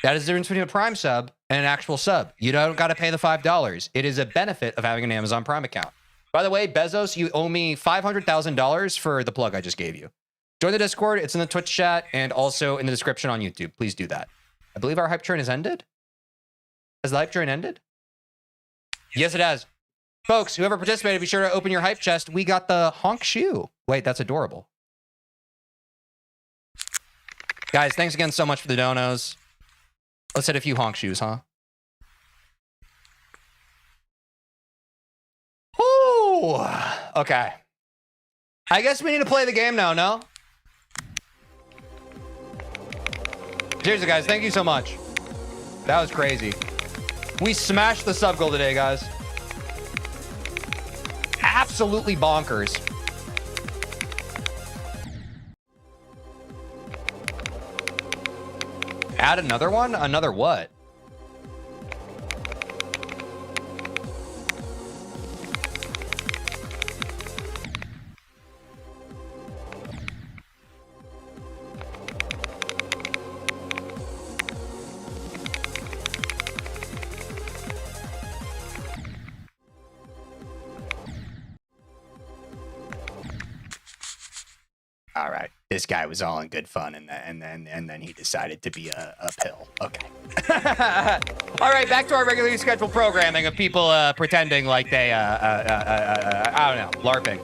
That is the difference between a Prime sub and an actual sub. You don't got to pay the $5. It is a benefit of having an Amazon Prime account. By the way, Bezos, you owe me $500,000 for the plug I just gave you. Join the Discord. It's in the Twitch chat and also in the description on YouTube. Please do that. I believe our hype train has ended. Has the hype train ended? Yes, it has. Folks, whoever participated, be sure to open your hype chest. We got the honk shoe. Wait, that's adorable. Guys, thanks again so much for the donos. Let's hit a few honk shoes, huh? Ooh, okay. I guess we need to play the game now, no? Seriously, guys, thank you so much. That was crazy. We smashed the sub goal today, guys. Absolutely bonkers. Add another one? Another what? All right, this guy was all in good fun, and then he decided to be a pill. Okay. All right, back to our regularly scheduled programming of people pretending like they I don't know, LARPing.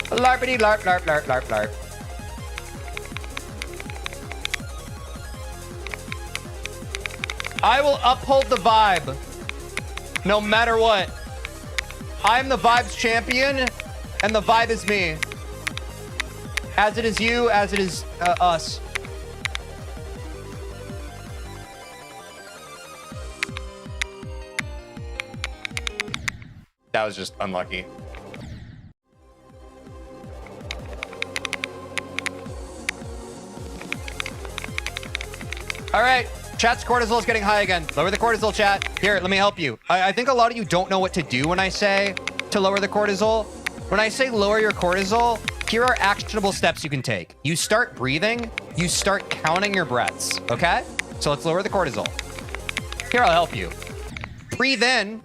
LARPity LARP LARP LARP LARP LARP. I will uphold the vibe, no matter what. I'm the vibes champion, and the vibe is me. As it is you, as it is us. That was just unlucky. All right, chat's cortisol is getting high again. Lower the cortisol, chat. Here, let me help you. I think a lot of you don't know what to do when I say to lower the cortisol. When I say lower your cortisol, here are actionable steps you can take. You start breathing, you start counting your breaths, okay? So let's lower the cortisol. Here, I'll help you. Breathe in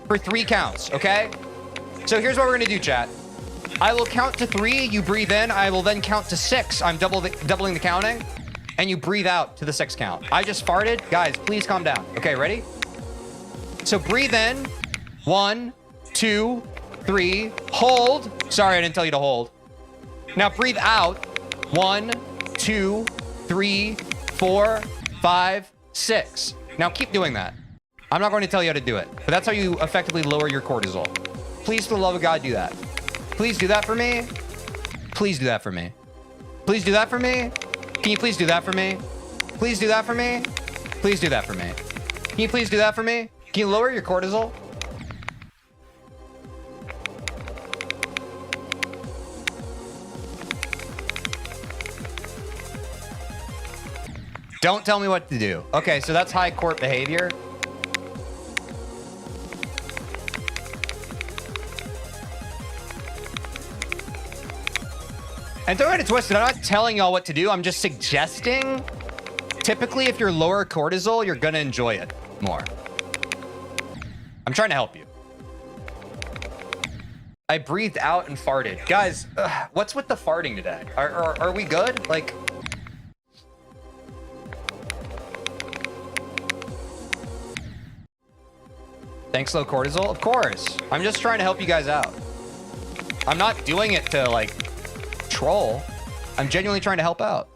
for 3 counts, okay? So here's what we're gonna do, chat. I will count to 3, you breathe in, I will then count to 6. I'm doubling the counting, and you breathe out to the 6th count. I just farted. Guys, please calm down. Okay, ready? So breathe in, 1, 2, 3, hold. Sorry, I didn't tell you to hold. Now breathe out. 1, 2, 3, 4, 5, 6. Now keep doing that. I'm not going to tell you how to do it, but that's how you effectively lower your cortisol. Please, for the love of God, do that. Please do that for me. Please do that for me. Please do that for me. Can you please do that for me? Please do that for me. Please do that for me. Can you please do that for me? Can you lower your cortisol? Don't tell me what to do. Okay, so that's high court behavior. And don't get it twisted, I'm not telling y'all what to do. I'm just suggesting, typically, if you're lower cortisol, you're going to enjoy it more. I'm trying to help you. I breathed out and farted. Guys, what's with the farting today? Are we good? Like... Thanks, low cortisol? Of course. I'm just trying to help you guys out. I'm not doing it to, like, troll. I'm genuinely trying to help out.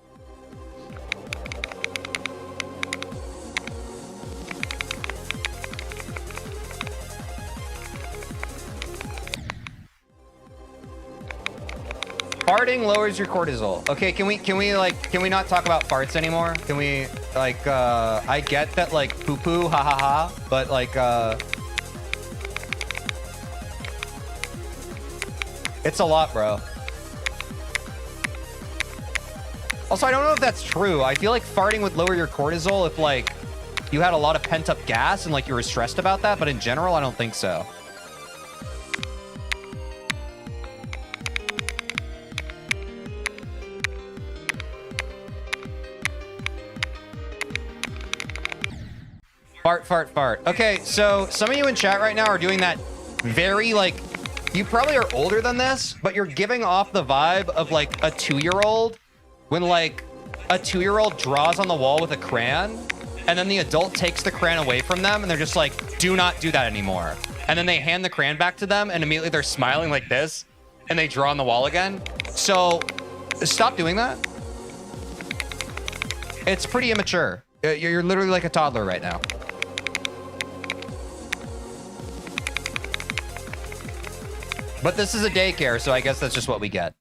Farting lowers your cortisol. Okay, can we not talk about farts anymore? Can we, like, I get that, like, poo-poo, ha-ha-ha, but, like, it's a lot, bro. Also, I don't know if that's true. I feel like farting would lower your cortisol if, like, you had a lot of pent-up gas and, like, you were stressed about that, but in general, I don't think so. Fart, fart, fart. Okay, so some of you in chat right now are doing that very, like, you probably are older than this, but you're giving off the vibe of, like, a 2-year-old when, like, a 2-year-old draws on the wall with a crayon, and then the adult takes the crayon away from them, and they're just like, do not do that anymore. And then they hand the crayon back to them, and immediately they're smiling like this, and they draw on the wall again. So, stop doing that. It's pretty immature. You're literally like a toddler right now. But this is a daycare, so I guess that's just what we get.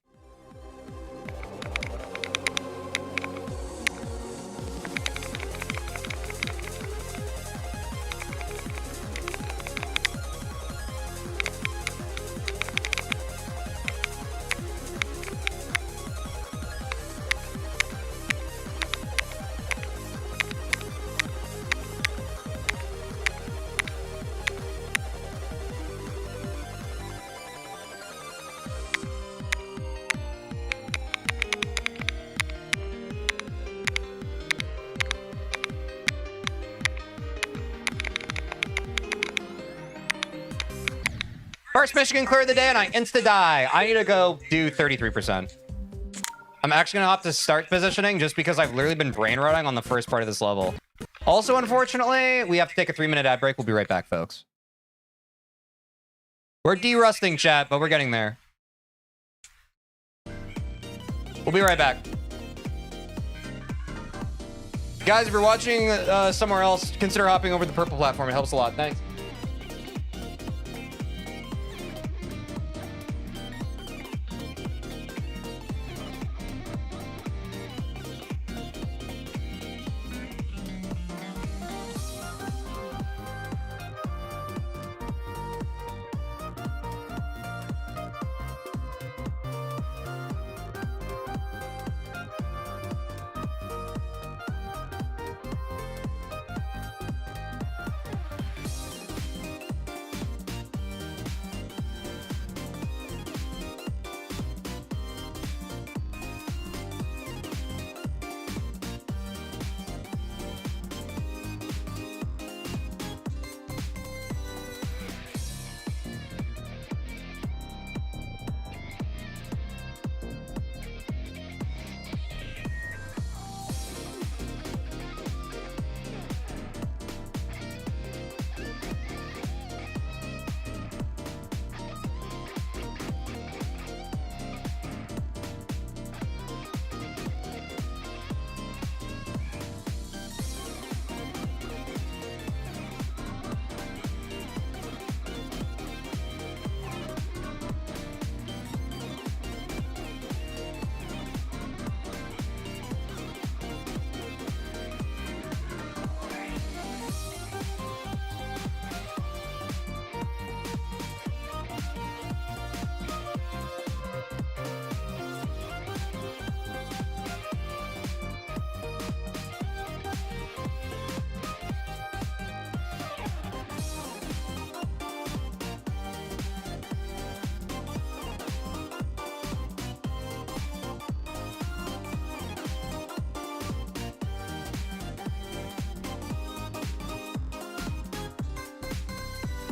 First Michigan clear of the day, and I insta-die. I need to go do 33%. I'm actually going to opt to start positioning just because I've literally been brain rotting on the first part of this level. Also, unfortunately, we have to take a 3-minute ad break. We'll be right back, folks. We're de-rusting, chat, but we're getting there. We'll be right back. Guys, if you're watching somewhere else, consider hopping over the purple platform. It helps a lot. Thanks.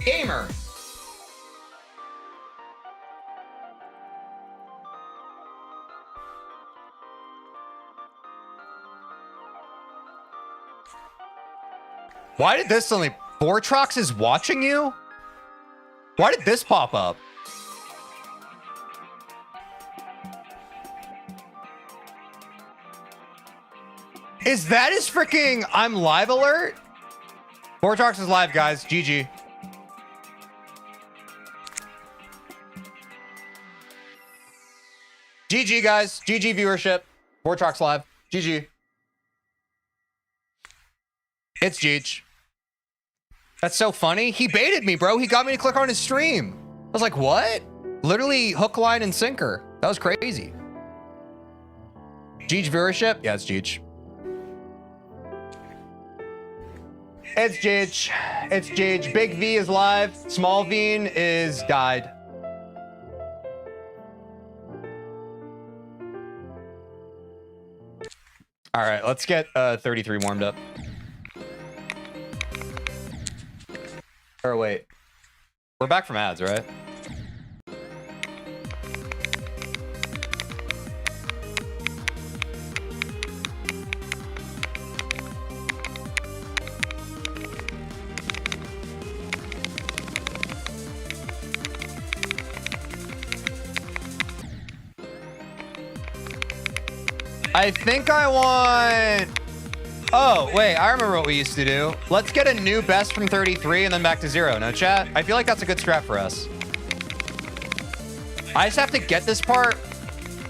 Gamer. Why did this suddenly... Vortrox is watching you? Why did this pop up? Is that his freaking I'm live alert? Vortrox is live, guys. GG. GG, guys. GG viewership. Vortrox live. GG. It's Jeech. That's so funny. He baited me, bro. He got me to click on his stream. I was like, what? Literally hook, line, and sinker. That was crazy. Jeech viewership? Yeah, it's Jeech. It's Jeech. It's Jeech. Big V is live. Small Veen is died. All right, let's get 33 warmed up. Or wait, we're back from ads, right? I think I want... Oh, wait, I remember what we used to do. Let's get a new best from 33 and then back to 0. No, chat? I feel like that's a good strat for us. I just have to get this part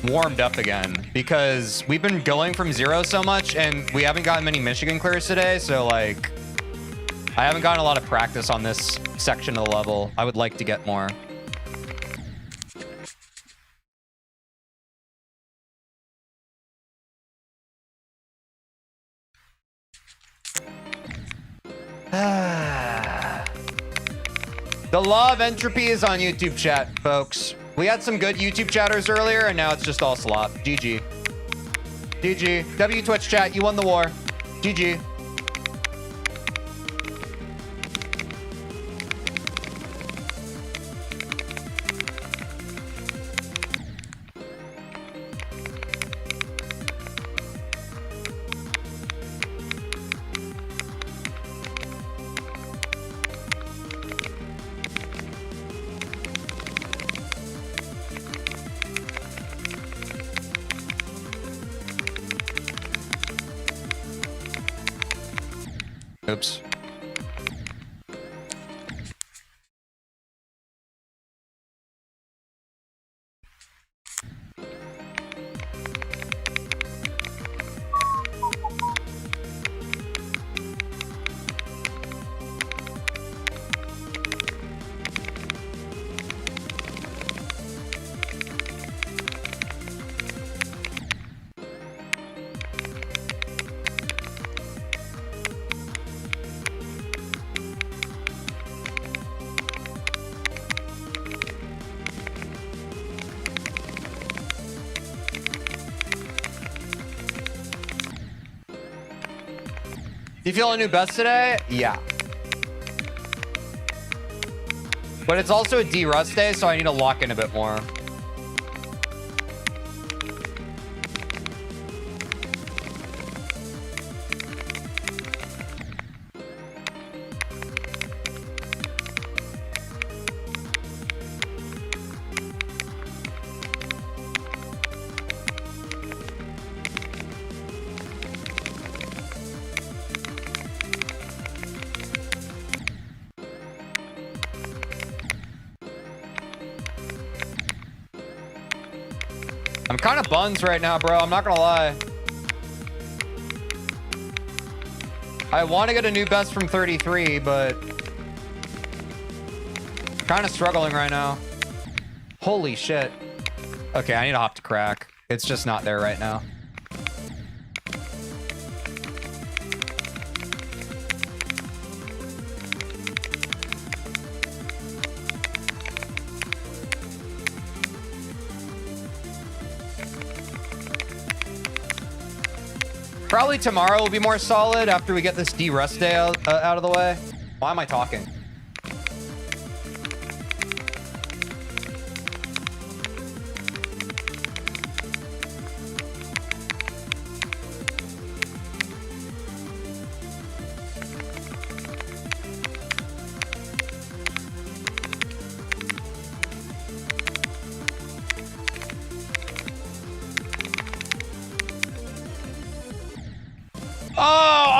warmed up again because we've been going from 0 so much and we haven't gotten many Michigan clears today. So, like, I haven't gotten a lot of practice on this section of the level. I would like to get more. The law of entropy is on YouTube chat, folks. We had some good YouTube chatters earlier, and now it's just all slop. GG. GG. W Twitch chat, you won the war. GG. Oops. Do you feel a new best today? Yeah. But it's also a D-Rust day, so I need to lock in a bit more. I'm kind of buns right now, bro. I'm not gonna lie. I want to get a new best from 33, but kind of struggling right now. Holy shit. Okay, I need to hop to crack. It's just not there right now. Probably tomorrow will be more solid after we get this D-Rust day out of the way. Why am I talking?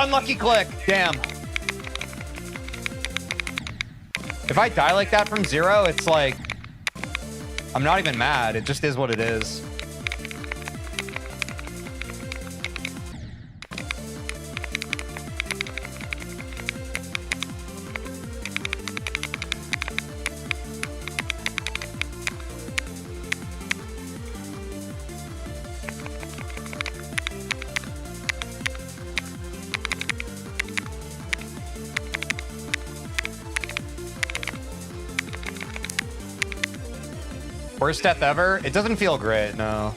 unlucky click. Damn. If I die like that from 0, it's like... I'm not even mad. It just is what it is. Worst death ever? It doesn't feel great, no.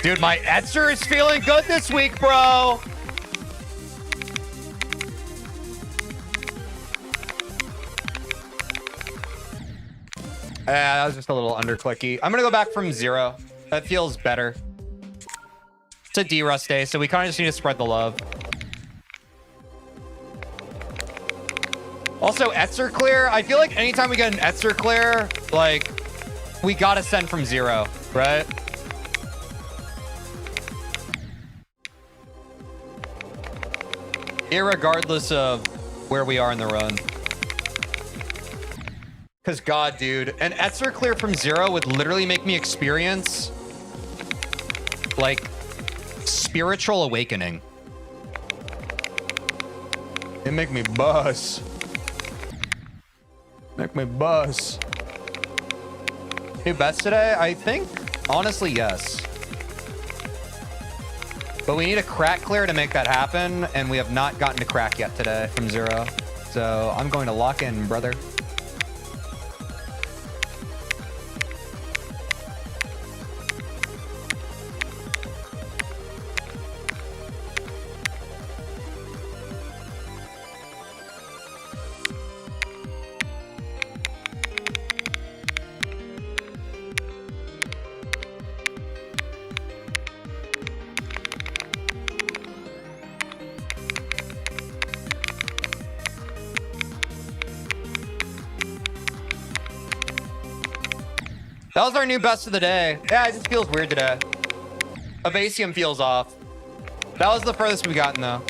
Dude, my Etzer is feeling good this week, bro. That was just a little underclicky. I'm gonna go back from 0. That feels better. It's a D-Rust day, so we kind of just need to spread the love. Also, Etzer clear. I feel like anytime we get an Etzer clear, like, we gotta send from 0, right? Irregardless of where we are in the run. Because, God, dude, an Etzer clear from 0 would literally make me experience, like, spiritual awakening. It'd make me buzz. Make me buzz. New bets today? I think, honestly, yes. But we need a crack clear to make that happen, and we have not gotten to crack yet today from 0. So I'm going to lock in, brother. That was our new best of the day. Yeah, it just feels weird today. Evasium feels off. That was the furthest we've gotten, though.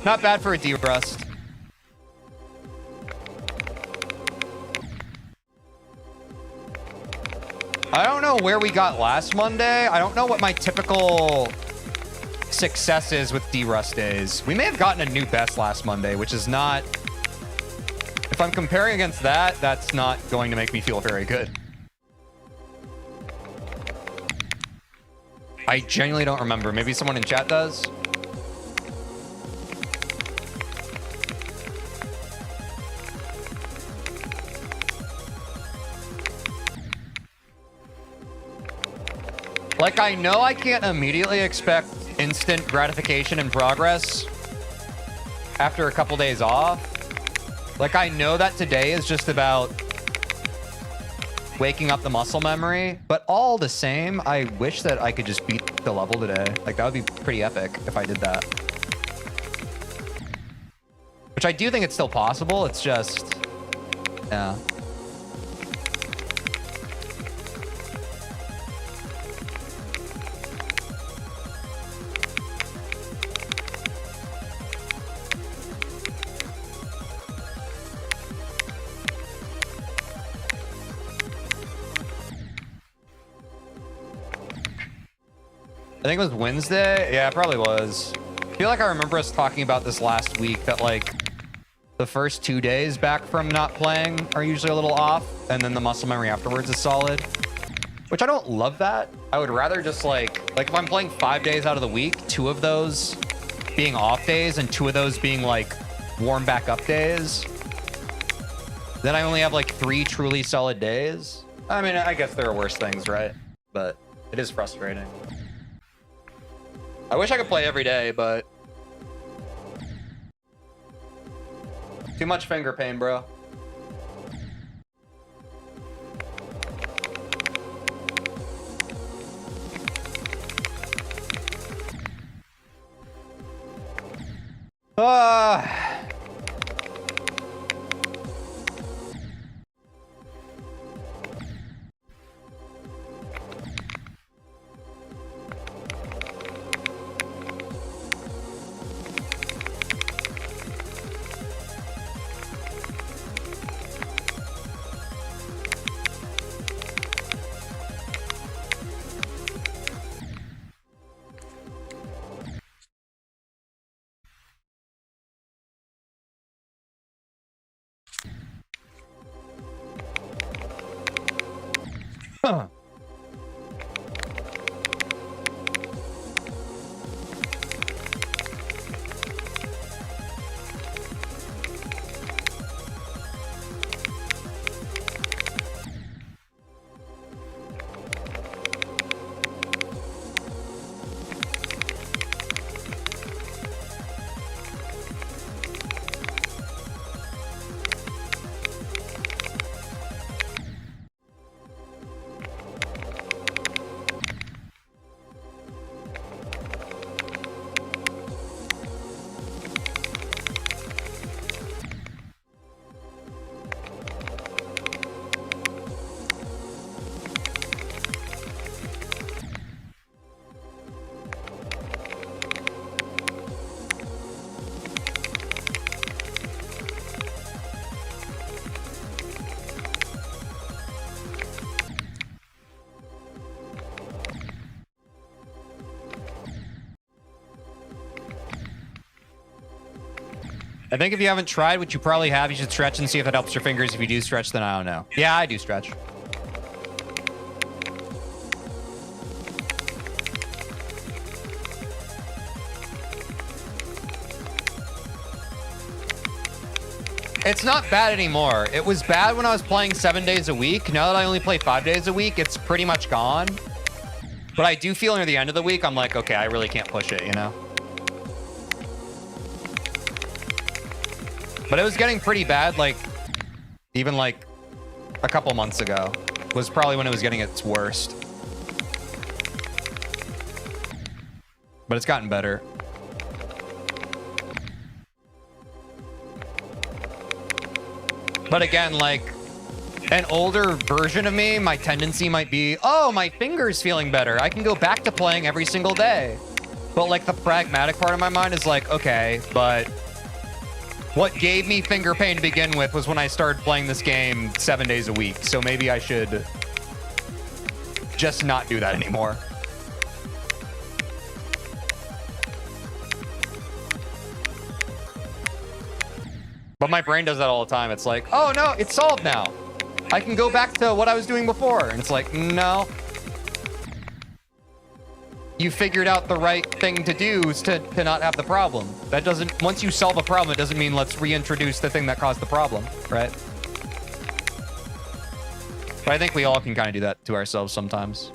Not bad for a D-Rust. I don't know where we got last Monday. I don't know what my typical success is with D-Rust days. We may have gotten a new best last Monday, which is not... If I'm comparing against that, that's not going to make me feel very good. I genuinely don't remember. Maybe someone in chat does. Like, I know I can't immediately expect instant gratification and progress after a couple days off. Like, I know that today is just about waking up the muscle memory, but all the same, I wish that I could just beat the level today. Like, that would be pretty epic if I did that. Which I do think it's still possible. It's just, yeah. I think it was Wednesday. Yeah, it probably was. I feel like I remember us talking about this last week, that like the first 2 days back from not playing are usually a little off, and then the muscle memory afterwards is solid. Which I don't love that. I would rather just like if I'm playing 5 days out of the week, 2 of those being off days and 2 of those being like warm back up days, then I only have like 3 truly solid days. I mean, I guess there are worse things, right? But it is frustrating. I wish I could play every day, but too much finger pain, bro. I think if you haven't tried, which you probably have, you should stretch and see if it helps your fingers. If you do stretch, then I don't know. Yeah, I do stretch. It's not bad anymore. It was bad when I was playing 7 days a week. Now that I only play 5 days a week, it's pretty much gone. But I do feel near the end of the week, I'm like, okay, I really can't push it, you know? But it was getting pretty bad, like, even like a couple months ago was probably when it was getting its worst. But it's gotten better. But again, like, an older version of me, my tendency might be, oh, my finger's feeling better. I can go back to playing every single day. But, like, the pragmatic part of my mind is like, okay, but what gave me finger pain to begin with was when I started playing this game 7 days a week. So maybe I should just not do that anymore. But my brain does that all the time. It's like, oh no, it's solved now. I can go back to what I was doing before. And it's like, no. You figured out the right thing to do is to not have the problem. That doesn't, once you solve a problem, it doesn't mean let's reintroduce the thing that caused the problem, right? But I think we all can kind of do that to ourselves sometimes.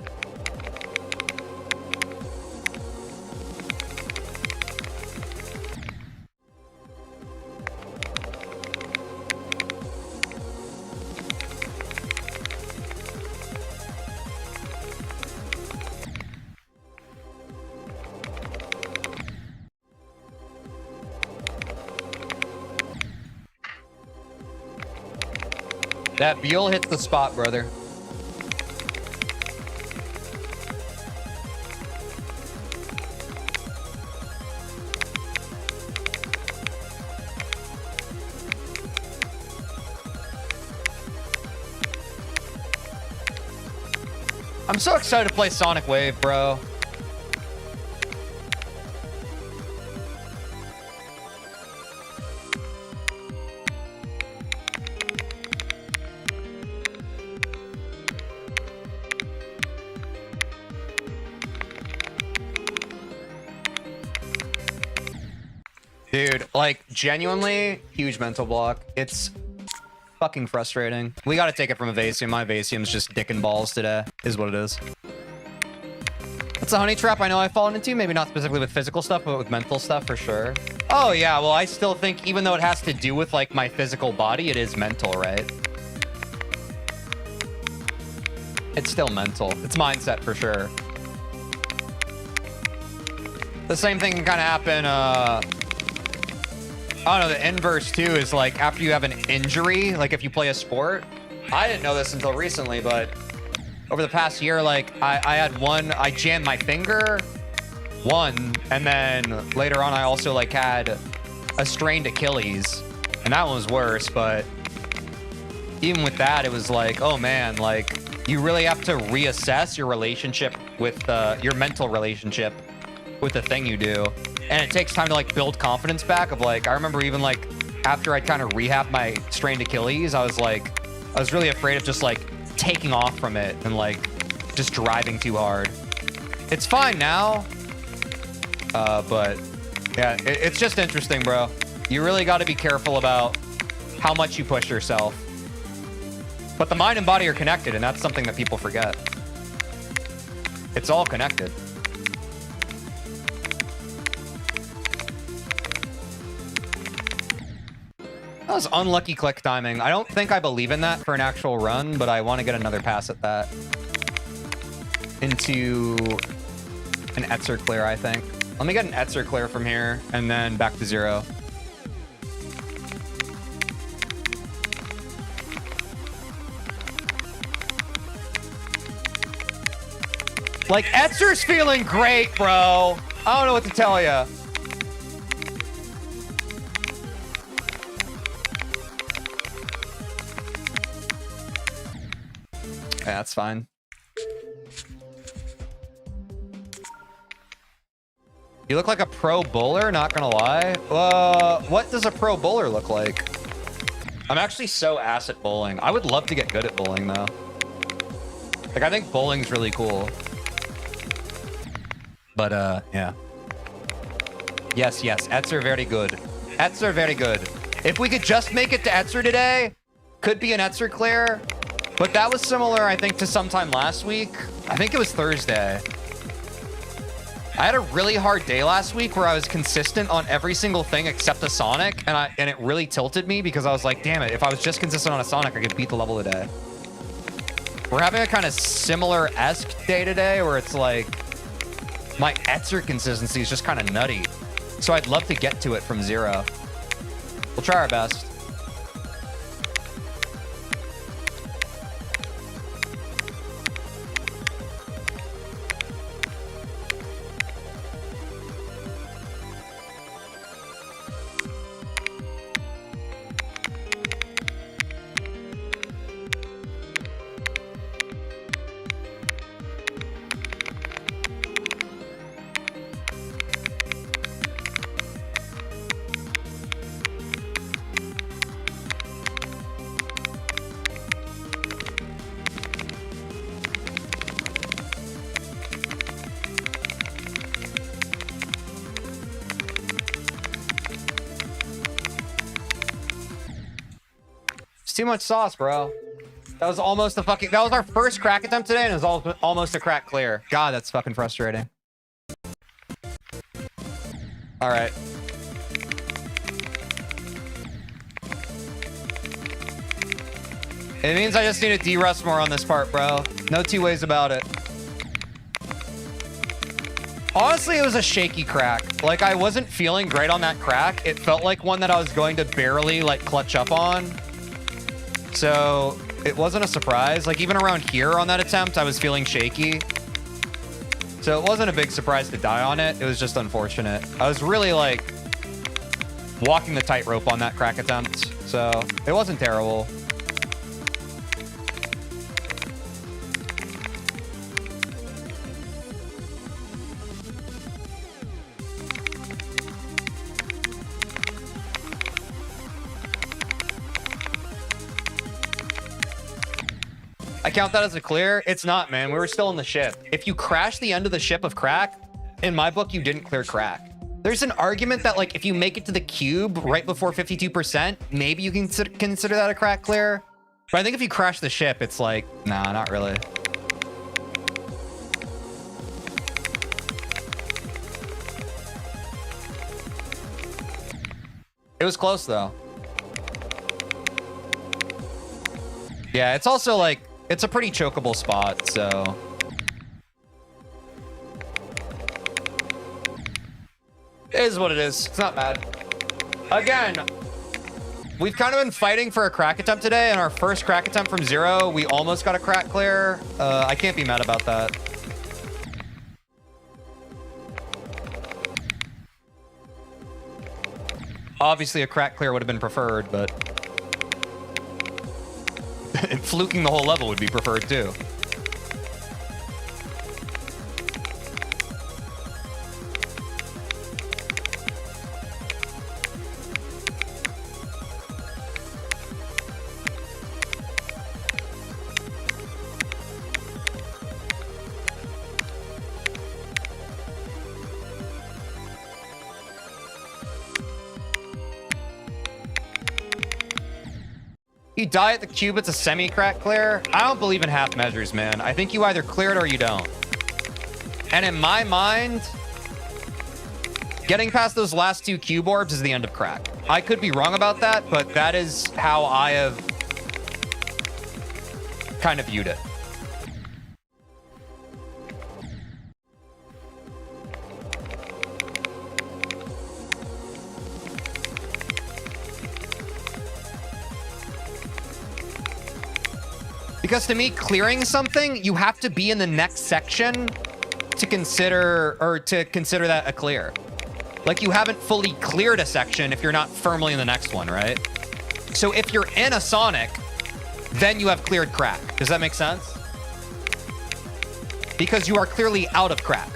That Buell hits the spot, brother. I'm so excited to play Sonic Wave, bro. Dude, like, genuinely, huge mental block. It's fucking frustrating. We gotta take it from Evasium. My Evasium's just dick and balls today, is what it is. That's a honey trap I know I've fallen into. Maybe not specifically with physical stuff, but with mental stuff for sure. Oh, yeah, well, I still think, even though it has to do with, like, my physical body, it is mental, right? It's still mental. It's mindset for sure. The same thing can kind of happen, I don't know, the inverse too is like after you have an injury, like if you play a sport. I didn't know this until recently, but over the past year, like I had one, I jammed my finger, and then later on I also like had a strained Achilles, and that one was worse. But even with that, it was like, oh man, like you really have to reassess your relationship with your mental relationship with the thing you do. And it takes time to like build confidence back of like, I remember even like after I kind of rehabbed my strained Achilles, I was really afraid of just like taking off from it and like just driving too hard. It's fine now, but yeah, it's just interesting, bro. You really got to be careful about how much you push yourself. But the mind and body are connected, and that's something that people forget. It's all connected. That was unlucky click timing. I don't think I believe in that for an actual run, but I want to get another pass at that. Into an Etzer clear, I think. Let me get an Etzer clear from here, and then back to 0. Like, Etzer's feeling great, bro. I don't know what to tell you. Yeah, that's fine. You look like a pro bowler, not gonna lie. What does a pro bowler look like? I'm actually so ass at bowling. I would love to get good at bowling, though. Like, I think bowling's really cool. But, yeah. Yes, Etzer very good. Etzer very good. If we could just make it to Etzer today, could be an Etzer clear. But that was similar, I think, to sometime last week. I think it was Thursday. I had a really hard day last week where I was consistent on every single thing except the Sonic, and it really tilted me because I was like, damn it, if I was just consistent on a Sonic, I could beat the level today. We're having a kind of similar-esque day today where it's like, my Etzer consistency is just kind of nutty. So I'd love to get to it from 0. We'll try our best. Too much sauce, bro. That was almost that was our first crack attempt today, and it was almost a crack clear. God, that's fucking frustrating. All right. It means I just need to de-rust more on this part, bro. No two ways about it. Honestly, it was a shaky crack. Like, I wasn't feeling great on that crack. It felt like one that I was going to barely, like, clutch up on. So it wasn't a surprise. Like, even around here on that attempt, I was feeling shaky. So it wasn't a big surprise to die on it. It was just unfortunate. I was really, like, walking the tightrope on that crack attempt. So it wasn't terrible. I count that as a clear. It's not, man. We were still in the ship. If you crash the end of the ship of crack, in my book, you didn't clear crack. There's an argument that, like, if you make it to the cube right before 52%, maybe you can consider that a crack clear. But I think if you crash the ship, it's like, nah, not really. It was close, though. Yeah, it's also, like, it's a pretty chokeable spot, so... It is what it is. It's not bad. Again, we've kind of been fighting for a crack attempt today, and our first crack attempt from 0, we almost got a crack clear. I can't be mad about that. Obviously, a crack clear would have been preferred, but... and fluking the whole level would be preferred too. You die at the cube, it's a semi-crack clear. I don't believe in half measures, man. I think you either clear it or you don't. And in my mind, getting past those last 2 cube orbs is the end of crack. I could be wrong about that, but that is how I have kind of viewed it. Because to me, clearing something, you have to be in the next section to consider that a clear. Like, you haven't fully cleared a section if you're not firmly in the next one, right? So if you're in a Sonic, then you have cleared crack. Does that make sense? Because you are clearly out of crack.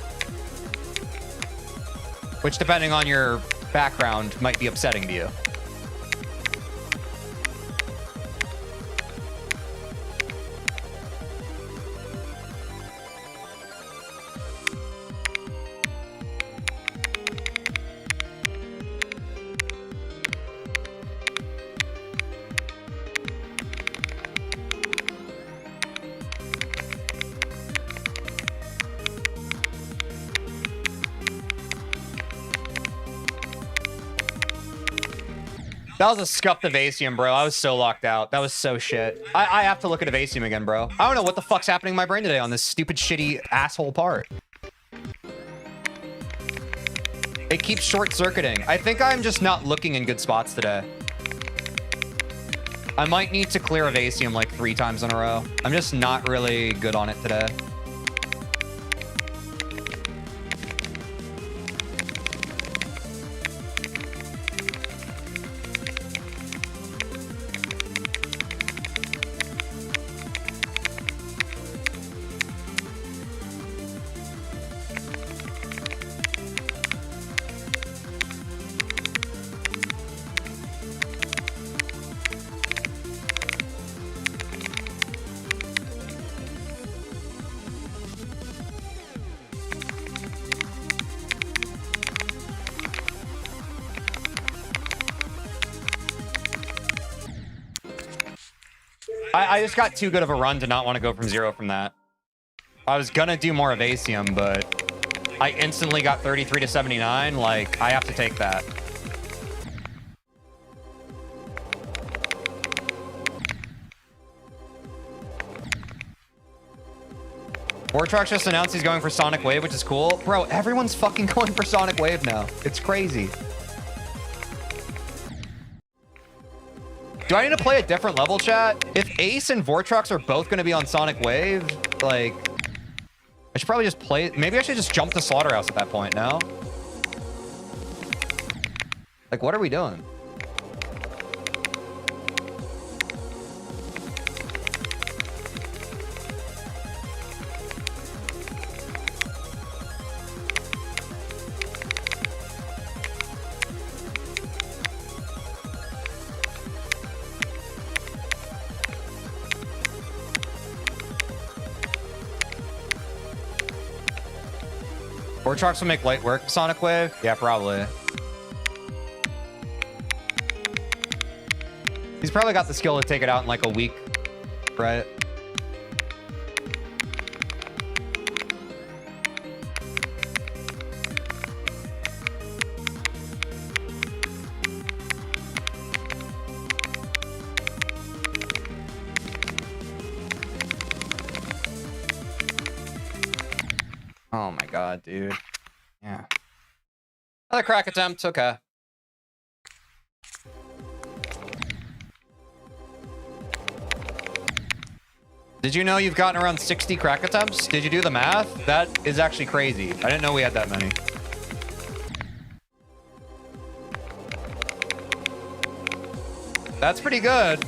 Which, depending on your background, might be upsetting to you. That was a scuffed Evasium, bro. I was so locked out. That was so shit. I have to look at Evasium again, bro. I don't know what the fuck's happening in my brain today on this stupid, shitty asshole part. It keeps short-circuiting. I think I'm just not looking in good spots today. I might need to clear Evasium like 3 times in a row. I'm just not really good on it today. I just got too good of a run to not want to go from 0 from that. I was gonna do more Evasium, but I instantly got 33 to 79. Like, I have to take that. Vortrox just announced he's going for Sonic Wave, which is cool. Bro, everyone's fucking going for Sonic Wave now. It's crazy. Do I need to play a different level, chat? If Ace and Vortrox are both going to be on Sonic Wave, like, I should probably just play. Maybe I should just jump to Slaughterhouse at that point, no? Like, what are we doing? Vortrox will make light work of Sonic Wave? Yeah, probably. He's probably got the skill to take it out in like a week, right? Oh my god, dude. Yeah. Another crack attempt, okay. Did you know you've gotten around 60 crack attempts? Did you do the math? That is actually crazy. I didn't know we had that many. That's pretty good.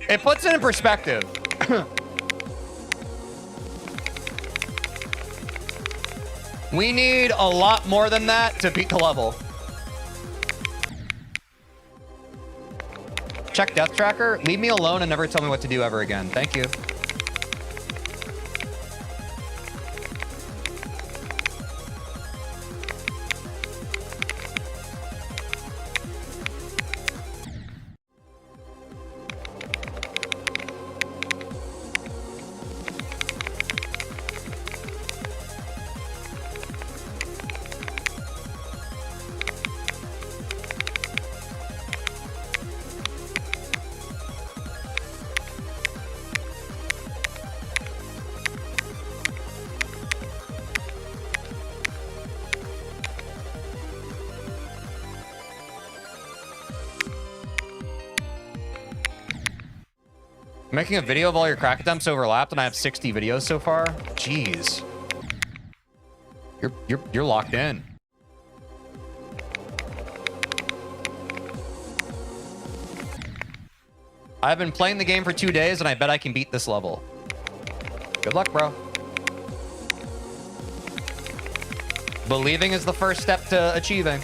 It puts it in perspective. We need a lot more than that to beat the level. Check Death Tracker. Leave me alone and never tell me what to do ever again. Thank you. Making a video of all your crack attempts overlapped, and I have 60 videos so far. Jeez. You're locked in. I've been playing the game for 2 days, and I bet I can beat this level. Good luck, bro. Believing is the first step to achieving.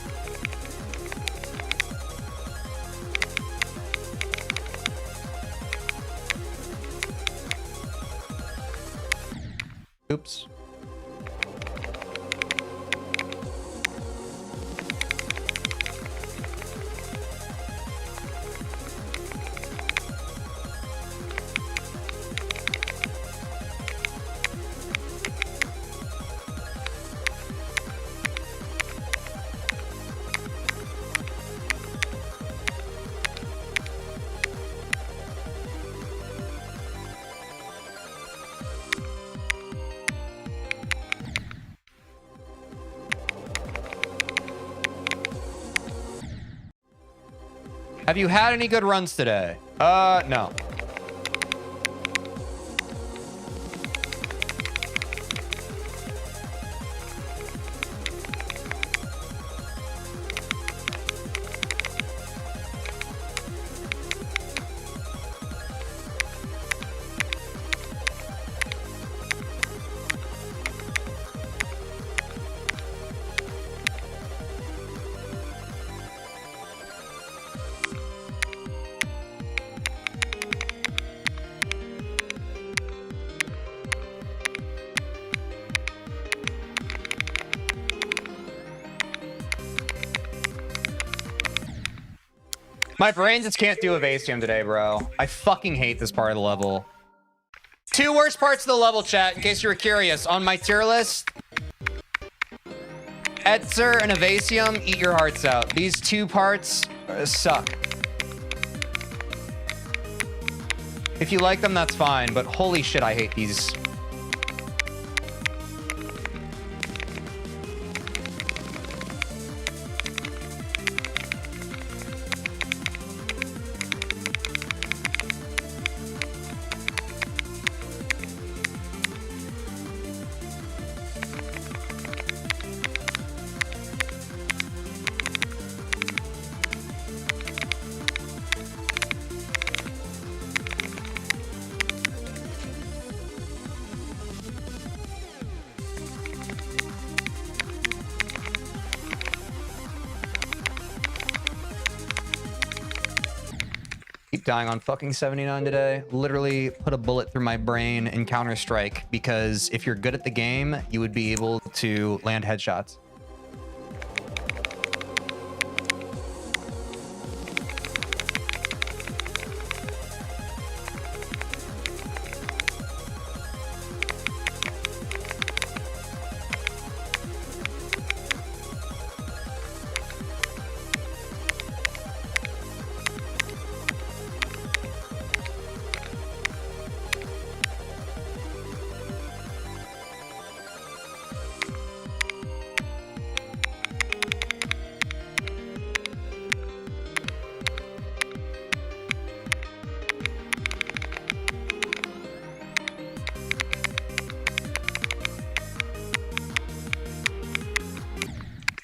Oops. Have you had any good runs today? No. My brain just can't do Evasium today, bro. I fucking hate this part of the level. 2 worst parts of the level, chat, in case you were curious. On my tier list, Etzer and Evasium, eat your hearts out. These 2 parts suck. If you like them, that's fine, but holy shit, I hate these. Dying on fucking 79 today. Literally put a bullet through my brain in Counter-Strike, because if you're good at the game, you would be able to land headshots.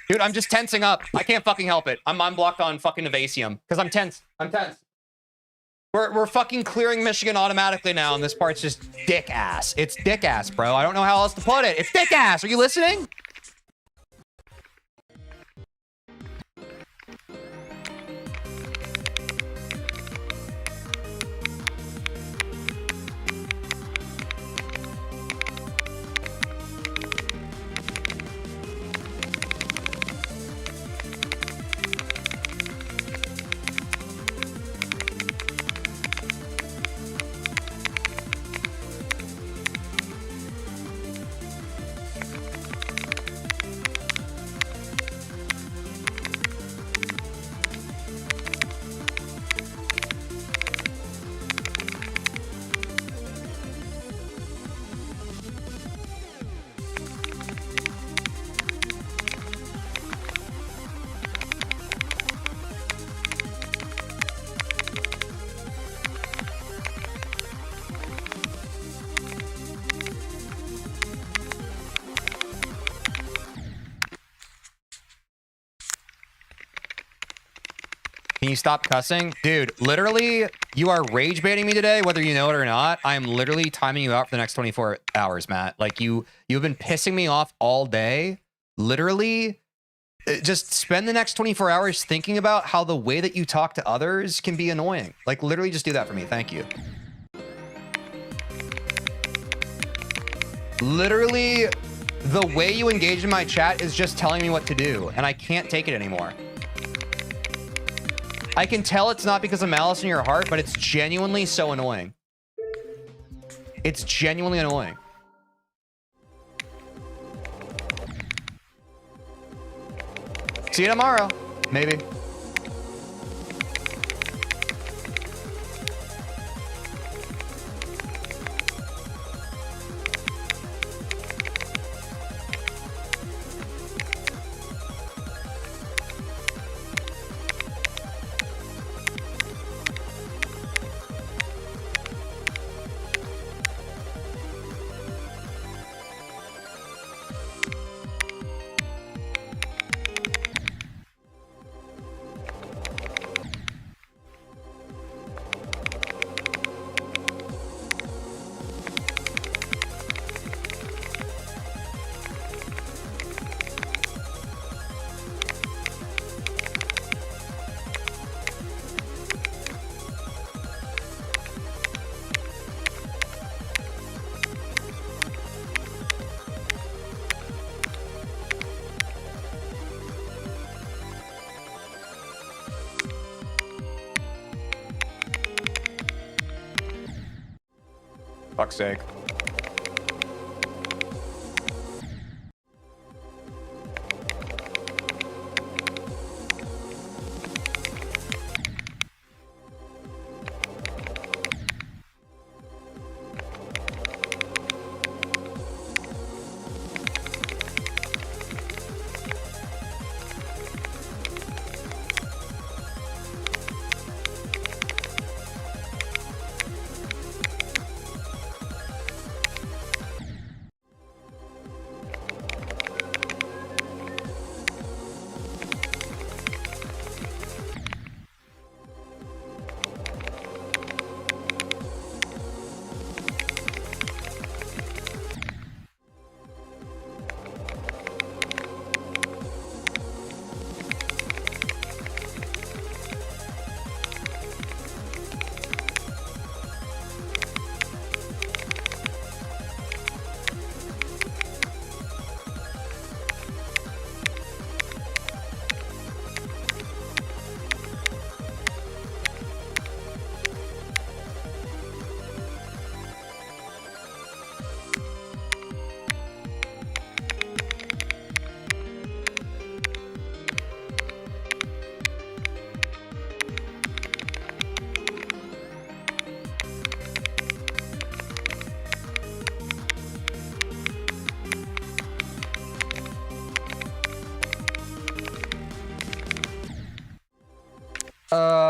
Dude, I'm just tensing up. I can't fucking help it. I'm blocked on fucking Evasium because I'm tense. I'm tense. We're fucking clearing Michigan automatically now, and this part's just dick ass. It's dick ass, bro. I don't know how else to put it. It's dick ass. Are you listening? Can you stop cussing? Dude, literally, you are rage baiting me today, whether you know it or not. I am literally timing you out for the next 24 hours, Matt. Like, you've been pissing me off all day. Literally, just spend the next 24 hours thinking about how the way that you talk to others can be annoying. Like, literally just do that for me. Thank you. Literally, the way you engage in my chat is just telling me what to do, and I can't take it anymore. I can tell it's not because of malice in your heart, but it's genuinely so annoying. It's genuinely annoying. See you tomorrow. Maybe. Fuck's sake.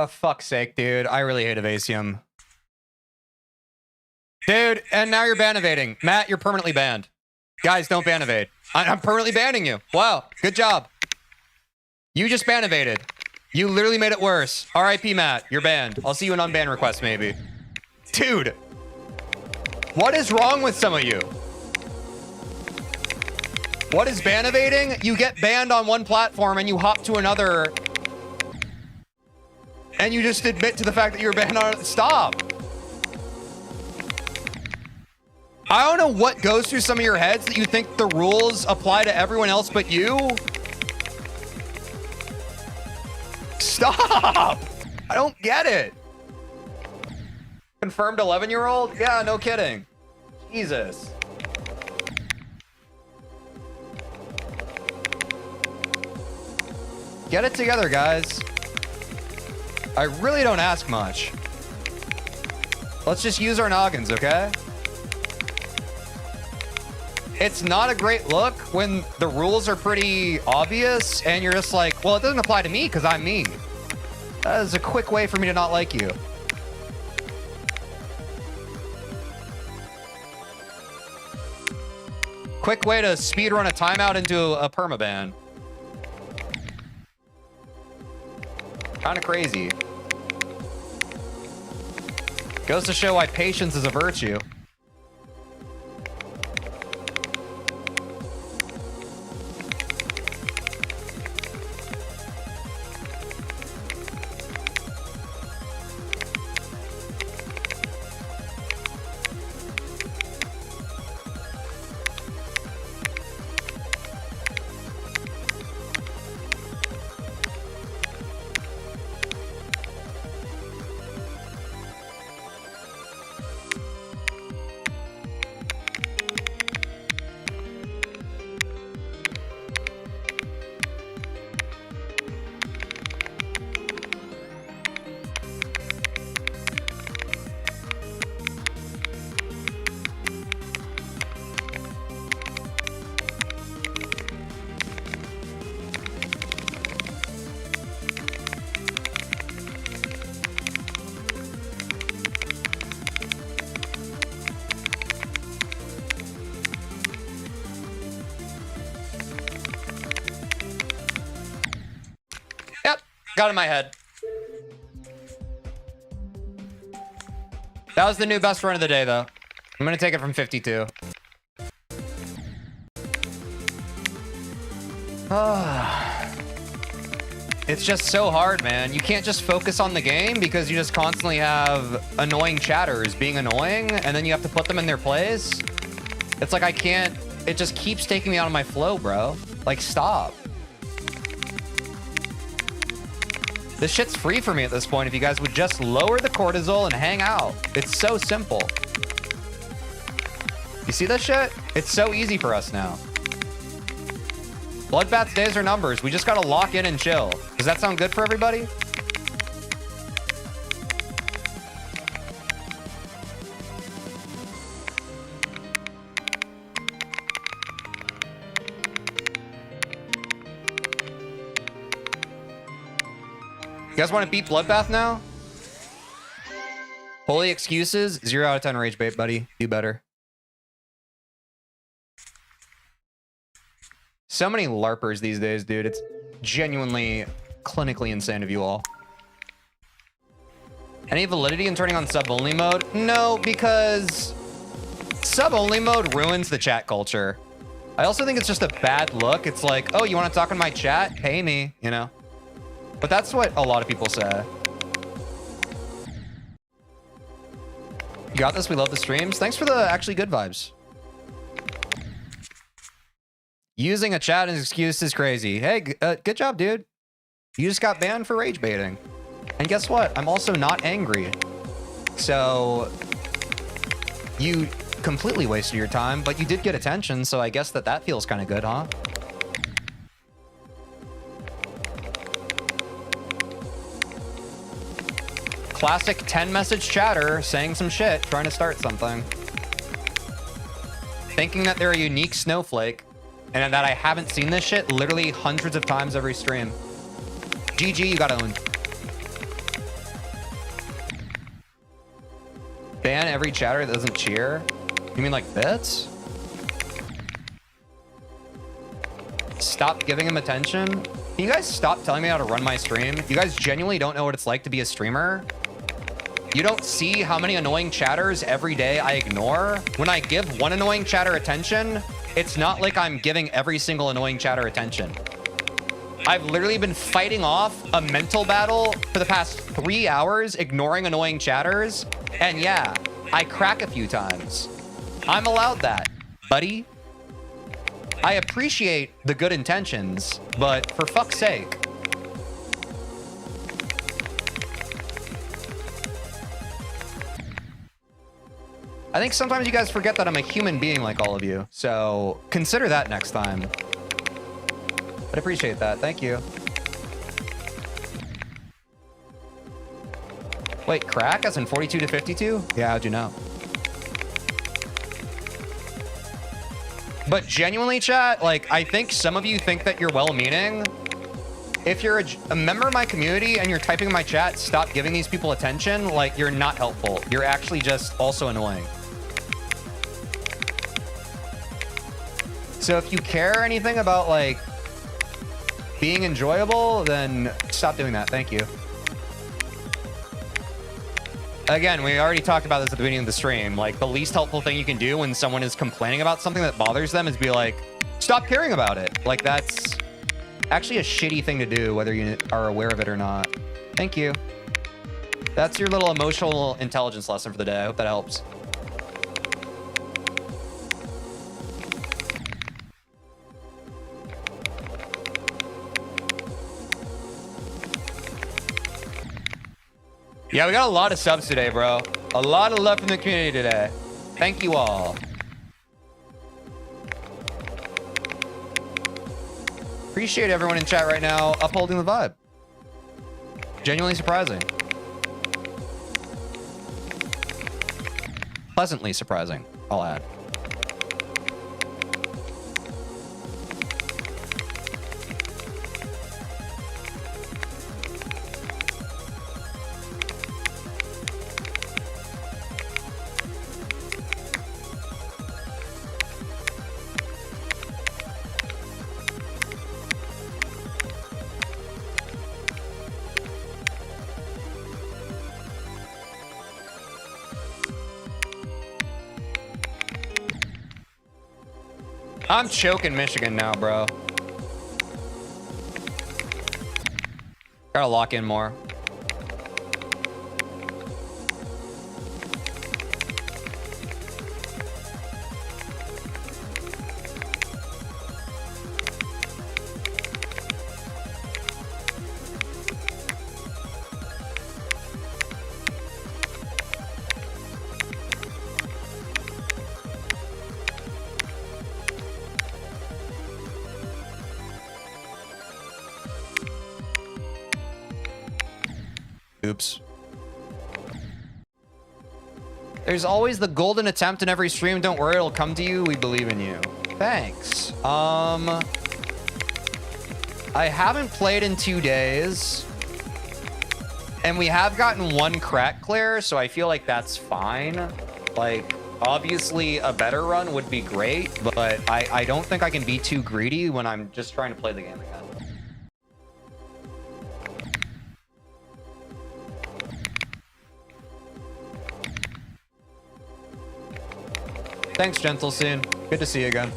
Fuck's sake, dude. I really hate Evasium. Dude, and now you're ban evading. Matt, you're permanently banned. Guys, don't ban evade. I'm permanently banning you. Wow, good job. You just ban evaded. You literally made it worse. RIP, Matt. You're banned. I'll see you in unban request, maybe. Dude. What is wrong with some of you? What is ban evading? You get banned on one platform and you hop to another... and you just admit to the fact that you're banned on it. Stop. I don't know what goes through some of your heads that you think the rules apply to everyone else but you. Stop. I don't get it. Confirmed 11-year-old? Yeah, no kidding. Jesus. Get it together, guys. I really don't ask much. Let's just use our noggins, okay? It's not a great look when the rules are pretty obvious and you're just like, well, it doesn't apply to me because I'm me. That is a quick way for me to not like you. Quick way to speedrun a timeout into a permaban. Kind of crazy. Goes to show why patience is a virtue. Got in my head. That was the new best run of the day, though. I'm gonna take it from 52. It's just so hard, man. You can't just focus on the game because you just constantly have annoying chatters being annoying, and then you have to put them in their place. It's like I can't... It just keeps taking me out of my flow, bro. Like, stop. This shit's free for me at this point if you guys would just lower the cortisol and hang out. It's so simple. You see this shit? It's so easy for us now. Bloodbath days are numbers. We just gotta lock in and chill. Does that sound good for everybody? You guys want to beat Bloodbath now? Holy excuses. 0 out of 10 rage bait, buddy. Do better. So many LARPers these days, dude. It's genuinely clinically insane of you all. Any validity in turning on sub-only mode? No, because sub-only mode ruins the chat culture. I also think it's just a bad look. It's like, oh, you want to talk in my chat? Pay me, you know? But that's what a lot of people say. You got this. We love the streams. Thanks for the actually good vibes. Using a chat as an excuse is crazy. Hey, good job, dude. You just got banned for rage baiting. And guess what? I'm also not angry. So you completely wasted your time, but you did get attention. So I guess that feels kind of good, huh? Classic 10-message chatter saying some shit, trying to start something. Thinking that they're a unique snowflake, and that I haven't seen this shit literally hundreds of times every stream. GG, you got owned. Ban every chatter that doesn't cheer? You mean like bits? Stop giving him attention? Can you guys stop telling me how to run my stream? You guys genuinely don't know what it's like to be a streamer? You don't see how many annoying chatters every day I ignore? When I give one annoying chatter attention, it's not like I'm giving every single annoying chatter attention. I've literally been fighting off a mental battle for the past 3 hours, ignoring annoying chatters. And yeah, I crack a few times. I'm allowed that, buddy. I appreciate the good intentions, but for fuck's sake. I think sometimes you guys forget that I'm a human being like all of you. So consider that next time. I'd appreciate that. Thank you. Wait, crack as in 42 to 52? Yeah, how'd you know? But genuinely, chat, like, I think some of you think that you're well-meaning. If you're a member of my community and you're typing in my chat, stop giving these people attention, like, you're not helpful. You're actually just also annoying. So if you care anything about, like, being enjoyable, then stop doing that. Thank you. Again, we already talked about this at the beginning of the stream. Like, the least helpful thing you can do when someone is complaining about something that bothers them is be like, stop caring about it. Like, that's actually a shitty thing to do, whether you are aware of it or not. Thank you. That's your little emotional intelligence lesson for the day. I hope that helps. Yeah, we got a lot of subs today, bro. A lot of love from the community today. Thank you all. Appreciate everyone in chat right now upholding the vibe. Genuinely surprising. Pleasantly surprising, I'll add. I'm choking Michigan now, bro. Gotta lock in more. Oops. There's always the golden attempt in every stream. Don't worry, it'll come to you. We believe in you. Thanks. I haven't played in 2 days. And we have gotten 1 crack clear, so I feel like that's fine. Like, obviously a better run would be great, but I don't think I can be too greedy when I'm just trying to play the game again. Thanks, Gentle Scene. Good to see you again.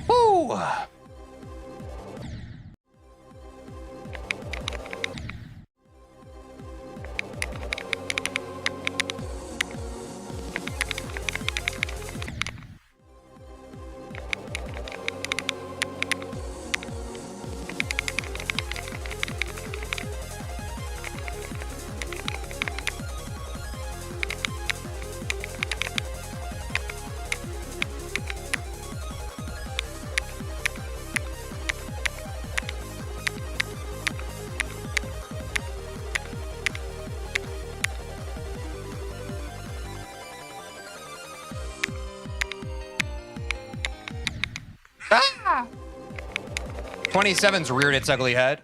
Woo! Ah! 27's reared its ugly head.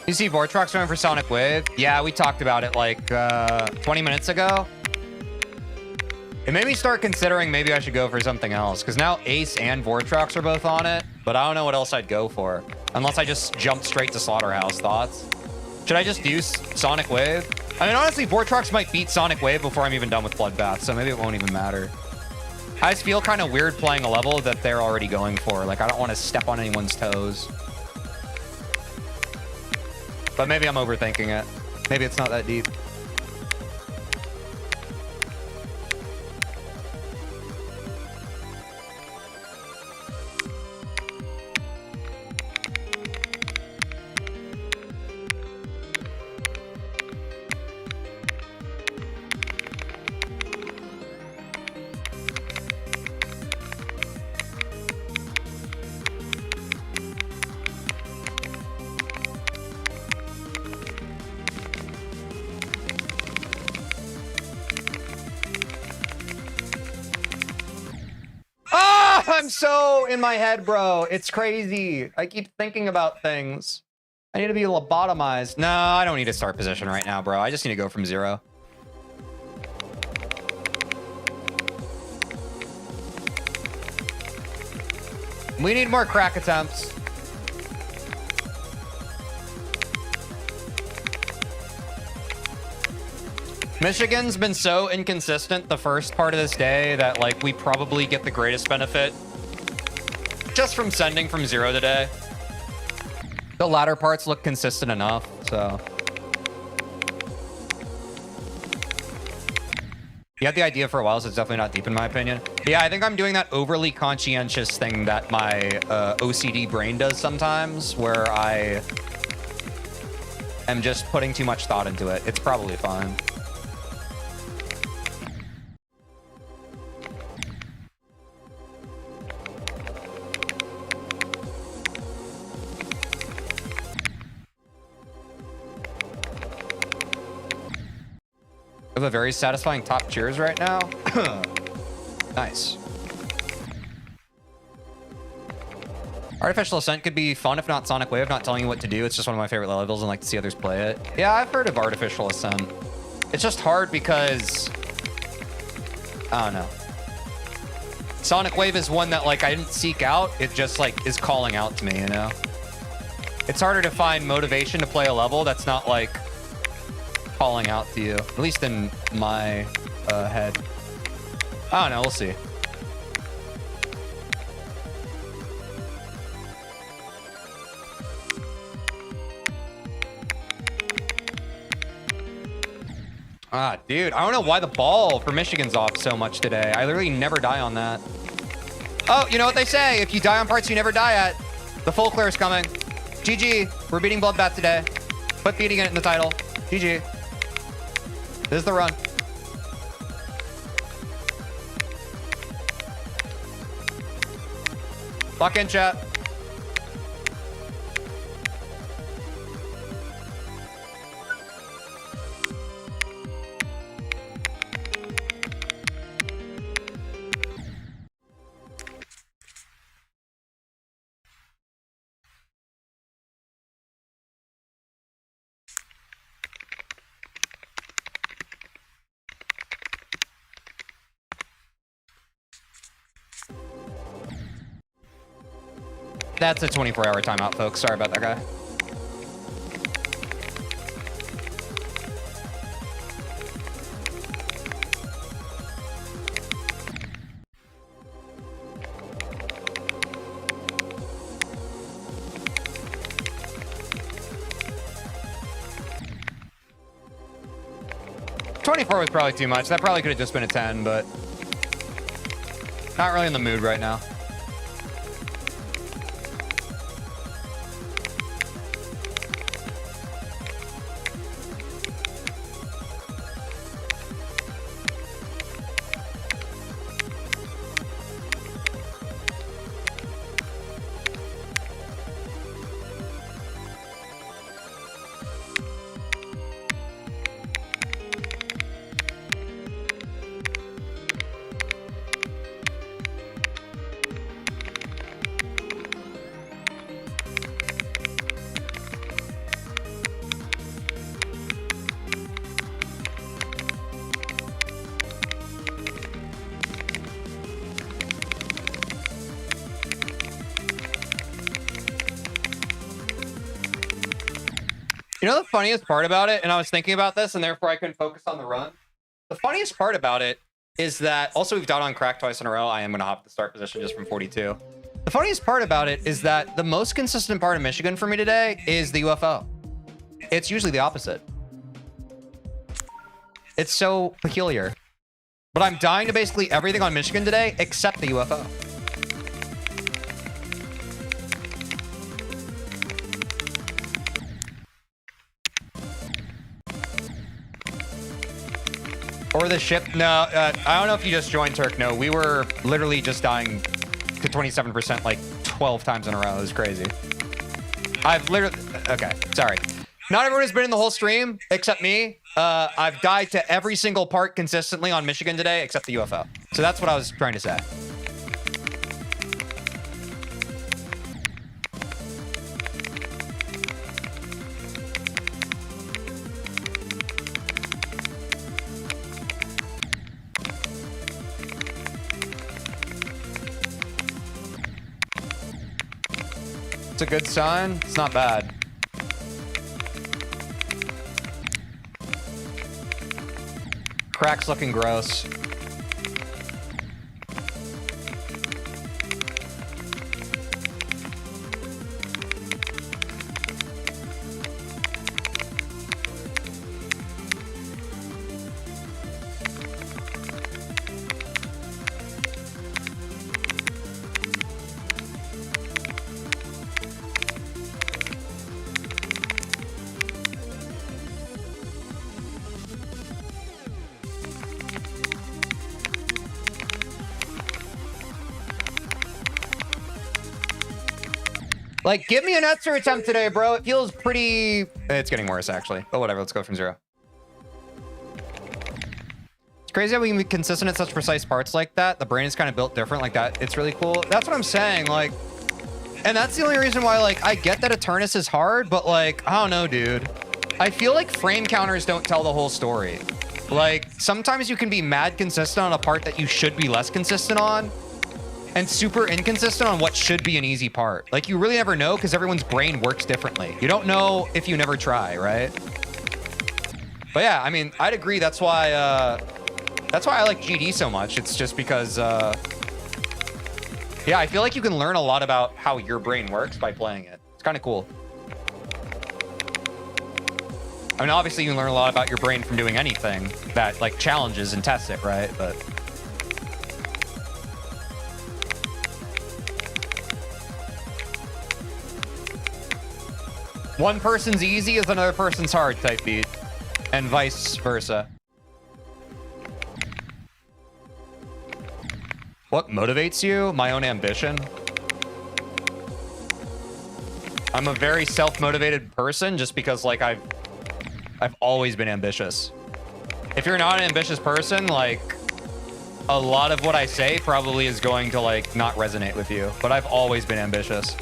You see Vortrox going for Sonic Wave? Yeah, we talked about it like 20 minutes ago. It made me start considering maybe I should go for something else, because now Ace and Vortrox are both on it, but I don't know what else I'd go for. Unless I just jump straight to Slaughterhouse. Thoughts? Should I just do Sonic Wave? I mean, honestly, Vortrox might beat Sonic Wave before I'm even done with Bloodbath, so maybe it won't even matter. I just feel kind of weird playing a level that they're already going for. Like, I don't want to step on anyone's toes. But maybe I'm overthinking it. Maybe it's not that deep. I'm so in my head, bro. It's crazy. I keep thinking about things. I need to be lobotomized. No, I don't need a start position right now, bro. I just need to go from 0. We need more crack attempts. Michigan's been so inconsistent the first part of this day that, like, we probably get the greatest benefit just from sending from 0 today. The latter parts look consistent enough, so. You had the idea for a while, so it's definitely not deep in my opinion. But yeah, I think I'm doing that overly conscientious thing that my OCD brain does sometimes, where I am just putting too much thought into it. It's probably fine. I have a very satisfying top cheers right now. Nice. Artificial Ascent could be fun if not Sonic Wave, not telling you what to do. It's just one of my favorite levels and like to see others play it. Yeah, I've heard of Artificial Ascent. It's just hard because, I don't know. Sonic Wave is one that like I didn't seek out. It just like is calling out to me, you know? It's harder to find motivation to play a level that's not like calling out to you, at least in my head. I don't know, we'll see. Ah, dude, I don't know why the ball for Michigan's off so much today. I literally never die on that. Oh, you know what they say? If you die on parts you never die at, the full clear is coming. GG, we're beating Bloodbath today. Put beating it in the title. GG. This is the run. Lock in, chat. That's a 24-hour timeout, folks. Sorry about that guy. $24 was probably too much. That probably could have just been a 10, but not really in the mood right now. You know the funniest part about it, and I was thinking about this, and therefore I couldn't focus on the run. The funniest part about it is that, also we've died on crack twice in a row. I am going to hop the start position just from 42. The funniest part about it is that the most consistent part of Michigan for me today is the UFO. it's usually the opposite. It's so peculiar. But I'm dying to basically everything on Michigan today except the UFO. Or the ship. No, I don't know if you just joined, Turk. No, we were literally just dying to 27% like 12 times in a row. It was crazy. I've literally... Okay, sorry. Not everyone has been in the whole stream except me. I've died to every single part consistently on Michigan today except the UFO. So that's what I was trying to say. It's a good sign. It's not bad. Crack's looking gross. Like, give me an answer attempt today, bro. It feels pretty... It's getting worse, actually. But whatever, let's go from 0. It's crazy how we can be consistent at such precise parts like that. The brain is kind of built different like that. It's really cool. That's what I'm saying, like... And that's the only reason why, like, I get that Eternus is hard, but, like, I don't know, dude. I feel like frame counters don't tell the whole story. Like, sometimes you can be mad consistent on a part that you should be less consistent on. And super inconsistent on what should be an easy part. Like, you really never know because everyone's brain works differently. You don't know if you never try, right? But yeah, I mean, I'd agree. That's why I like GD so much. It's just because, yeah, I feel like you can learn a lot about how your brain works by playing it. It's kind of cool. I mean, obviously you can learn a lot about your brain from doing anything that, like, challenges and tests it, right? But... one person's easy is another person's hard type beat, and vice versa. What motivates you? My own ambition. I'm a very self-motivated person just because, like, I've always been ambitious. If you're not an ambitious person, like, a lot of what I say probably is going to, like, not resonate with you, but I've always been ambitious.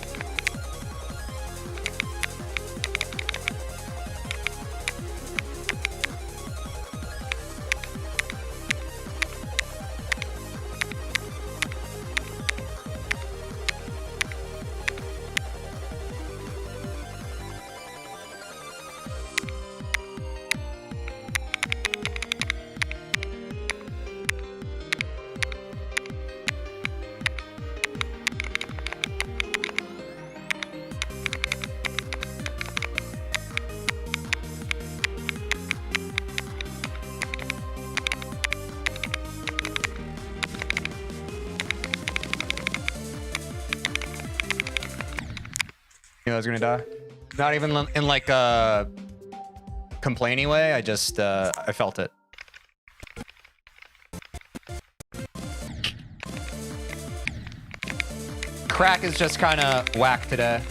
I was gonna die. Not even in like a complaining way. I just I felt it. Crack is just kind of whack today.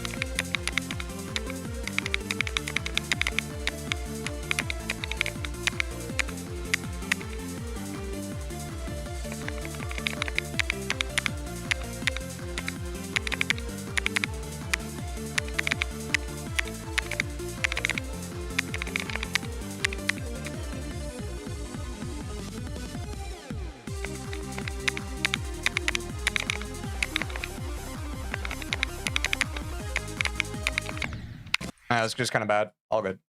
That's just kind of bad. All good.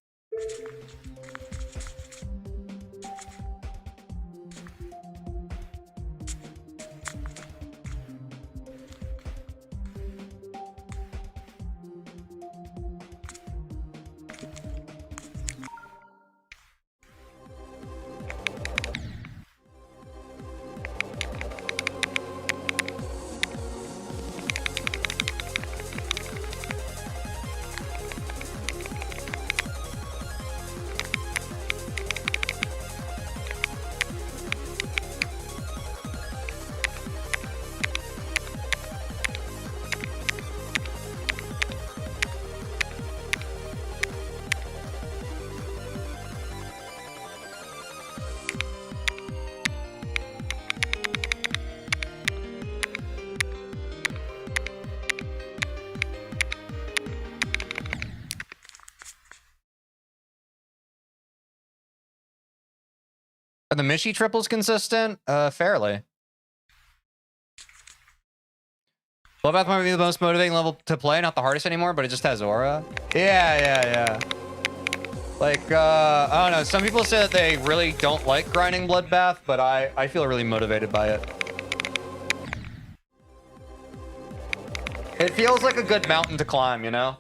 Are the Mishi triples consistent? Fairly. Bloodbath might be the most motivating level to play, not the hardest anymore, but it just has aura. Yeah. Like, I don't know. Some people say that they really don't like grinding Bloodbath, but I feel really motivated by it. It feels like a good mountain to climb, you know?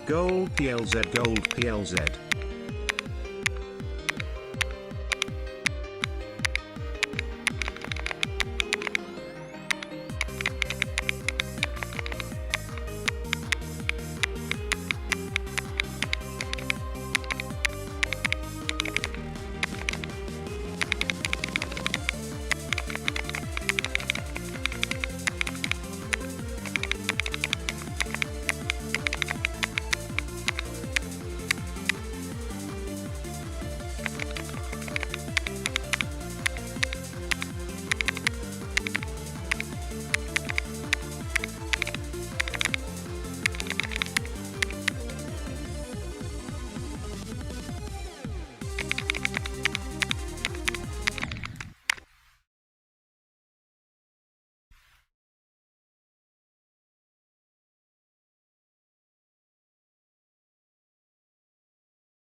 Gold PLZ, gold PLZ.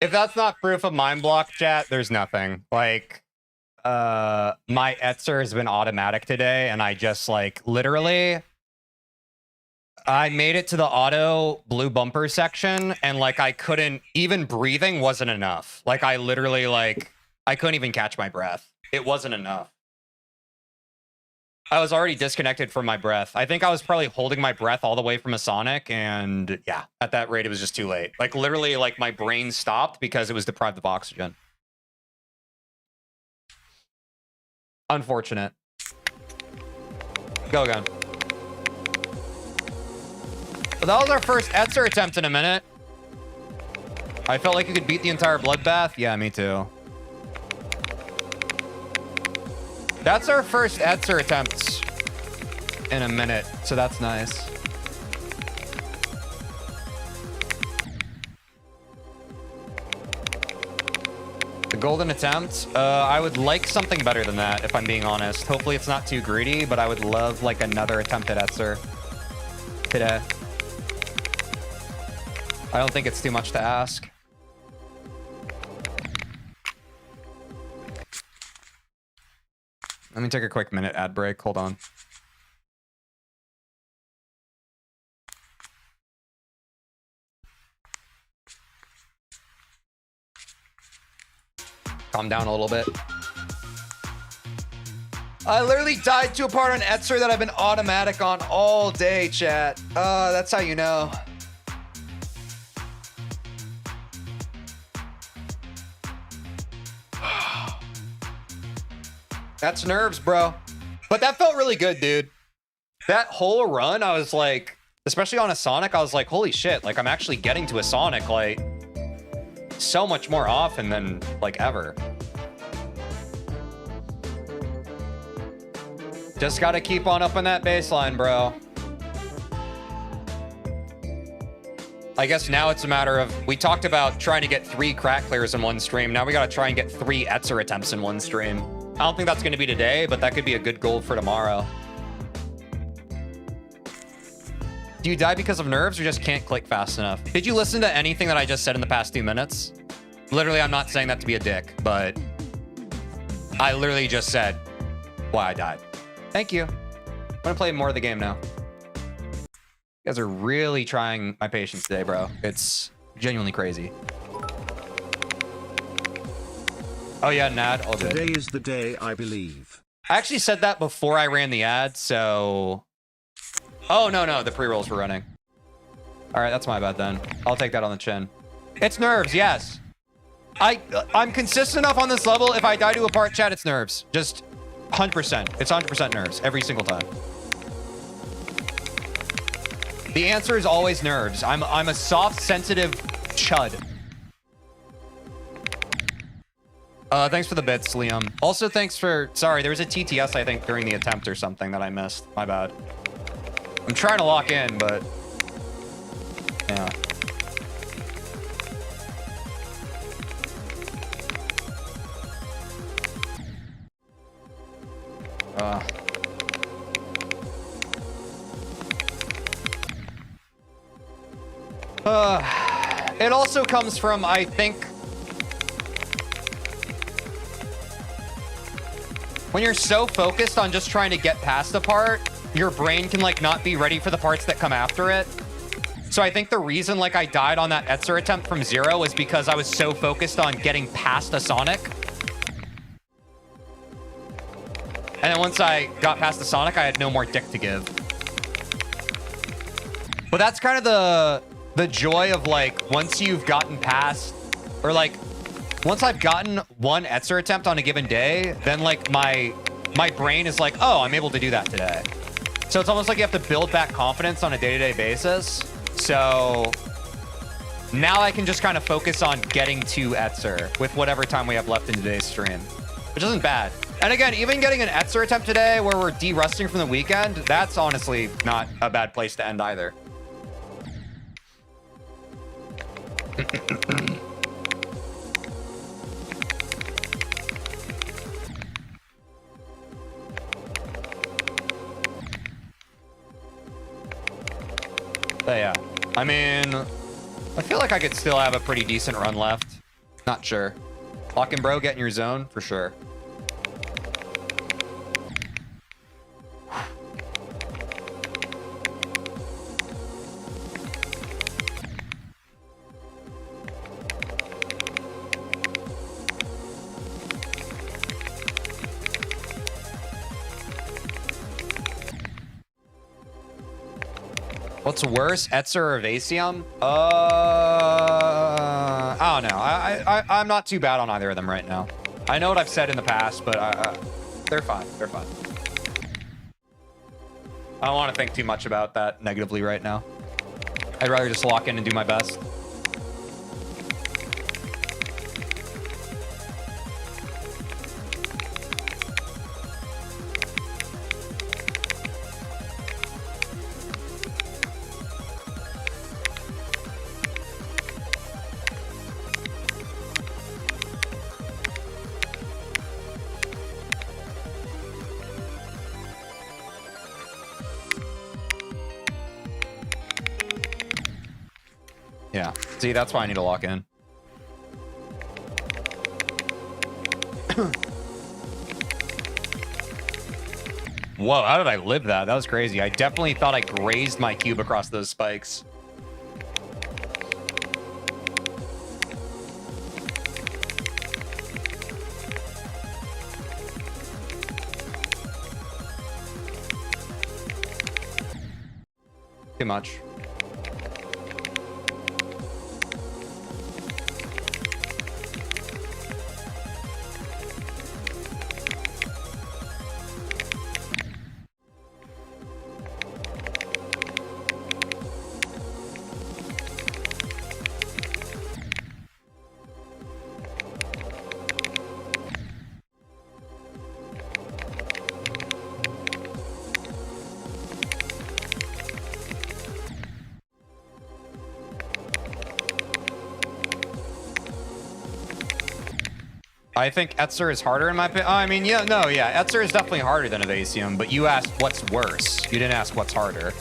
If that's not proof of mind block, chat, there's nothing. Like, my Etzer has been automatic today, and I just, like, literally... I made it to the auto blue bumper section, and, like, I couldn't... Even breathing wasn't enough. Like, I literally, like... I couldn't even catch my breath. It wasn't enough. I was already disconnected from my breath. I think I was probably holding my breath all the way from a Sonic, and yeah, at that rate, it was just too late. Like, literally, like, my brain stopped because it was deprived of oxygen. Unfortunate. Go again. But that was our first Etzer attempt in a minute. I felt like you could beat the entire Bloodbath. Yeah, me too. That's our first Etzer attempt in a minute, so that's nice. The golden attempt? I would like something better than that, if I'm being honest. Hopefully it's not too greedy, but I would love, like, another attempt at Etzer today. I don't think it's too much to ask. Let me take a quick minute ad break. Hold on. Calm down a little bit. I literally died to a part on Etzer that I've been automatic on all day, chat. That's how you know. That's nerves, bro. But that felt really good, dude. That whole run, I was like, especially on a Sonic, I was like, holy shit, like, I'm actually getting to a Sonic, like, so much more often than, like, ever. Just gotta keep on up on that baseline, bro. I guess now it's a matter of, we talked about trying to get 3 crack clears in one stream. Now we gotta try and get 3 Etzer attempts in one stream. I don't think that's going to be today, but that could be a good goal for tomorrow. Do you die because of nerves or just can't click fast enough? Did you listen to anything that I just said in the past 2 minutes? Literally, I'm not saying that to be a dick, but I literally just said why I died. Thank you. I'm gonna play more of the game now. You guys are really trying my patience today, bro. It's genuinely crazy. Oh yeah, Nad, all good. Today is the day, I believe. I actually said that before I ran the ad, so... Oh, no, the pre-rolls were running. All right, that's my bad then. I'll take that on the chin. It's nerves, yes. I'm consistent enough on this level. If I die to a part, chat, it's nerves. Just 100%. It's 100% nerves every single time. The answer is always nerves. I'm a soft, sensitive chud. Thanks for the bits, Liam. Also, thanks for... Sorry, there was a TTS, I think, during the attempt or something that I missed. My bad. I'm trying to lock in, but... Yeah. It also comes from, I think... When you're so focused on just trying to get past a part, your brain can, like, not be ready for the parts that come after it. So I think the reason, like, I died on that Etzer attempt from 0 was because I was so focused on getting past a Sonic. And then once I got past the Sonic, I had no more dick to give. But that's kind of the joy of, like, once you've gotten past, or, like, once I've gotten one Etzer attempt on a given day, then, like, my brain is like, oh, I'm able to do that today. So it's almost like you have to build back confidence on a day-to-day basis. So now I can just kind of focus on getting to Etzer with whatever time we have left in today's stream, which isn't bad. And again, even getting an Etzer attempt today where we're de-rusting from the weekend, that's honestly not a bad place to end either. But yeah, I mean, I feel like I could still have a pretty decent run left. Not sure. Lock in, bro, get in your zone for sure. What's worse, Etzer or Vasium? I don't know. I'm not too bad on either of them right now. I know what I've said in the past, but they're fine. They're fine. I don't want to think too much about that negatively right now. I'd rather just lock in and do my best. Yeah, see, that's why I need to lock in. Whoa, how did I live that? That was crazy. I definitely thought I grazed my cube across those spikes. Too much. I think Etzer is harder in my opinion. I mean, yeah, no, yeah. Etzer is definitely harder than Evasium, but you asked what's worse. You didn't ask what's harder.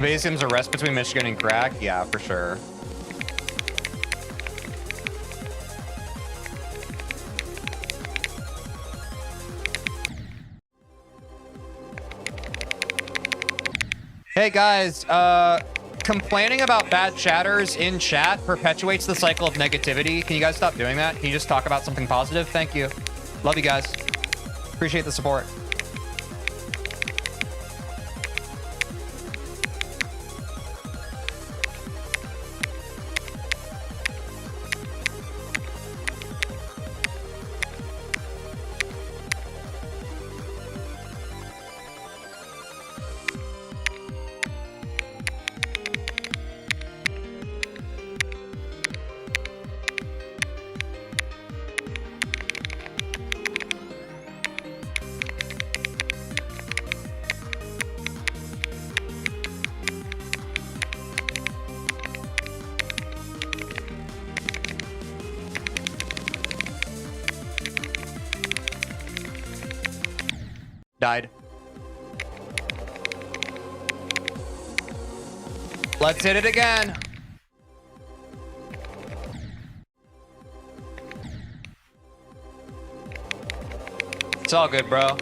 Vasium's a rest between Michigan and crack? Yeah, for sure. Hey guys, complaining about bad chatters in chat perpetuates the cycle of negativity. Can you guys stop doing that? Can you just talk about something positive? Thank you. Love you guys. Appreciate the support. Died. Let's hit it again. It's all good, bro.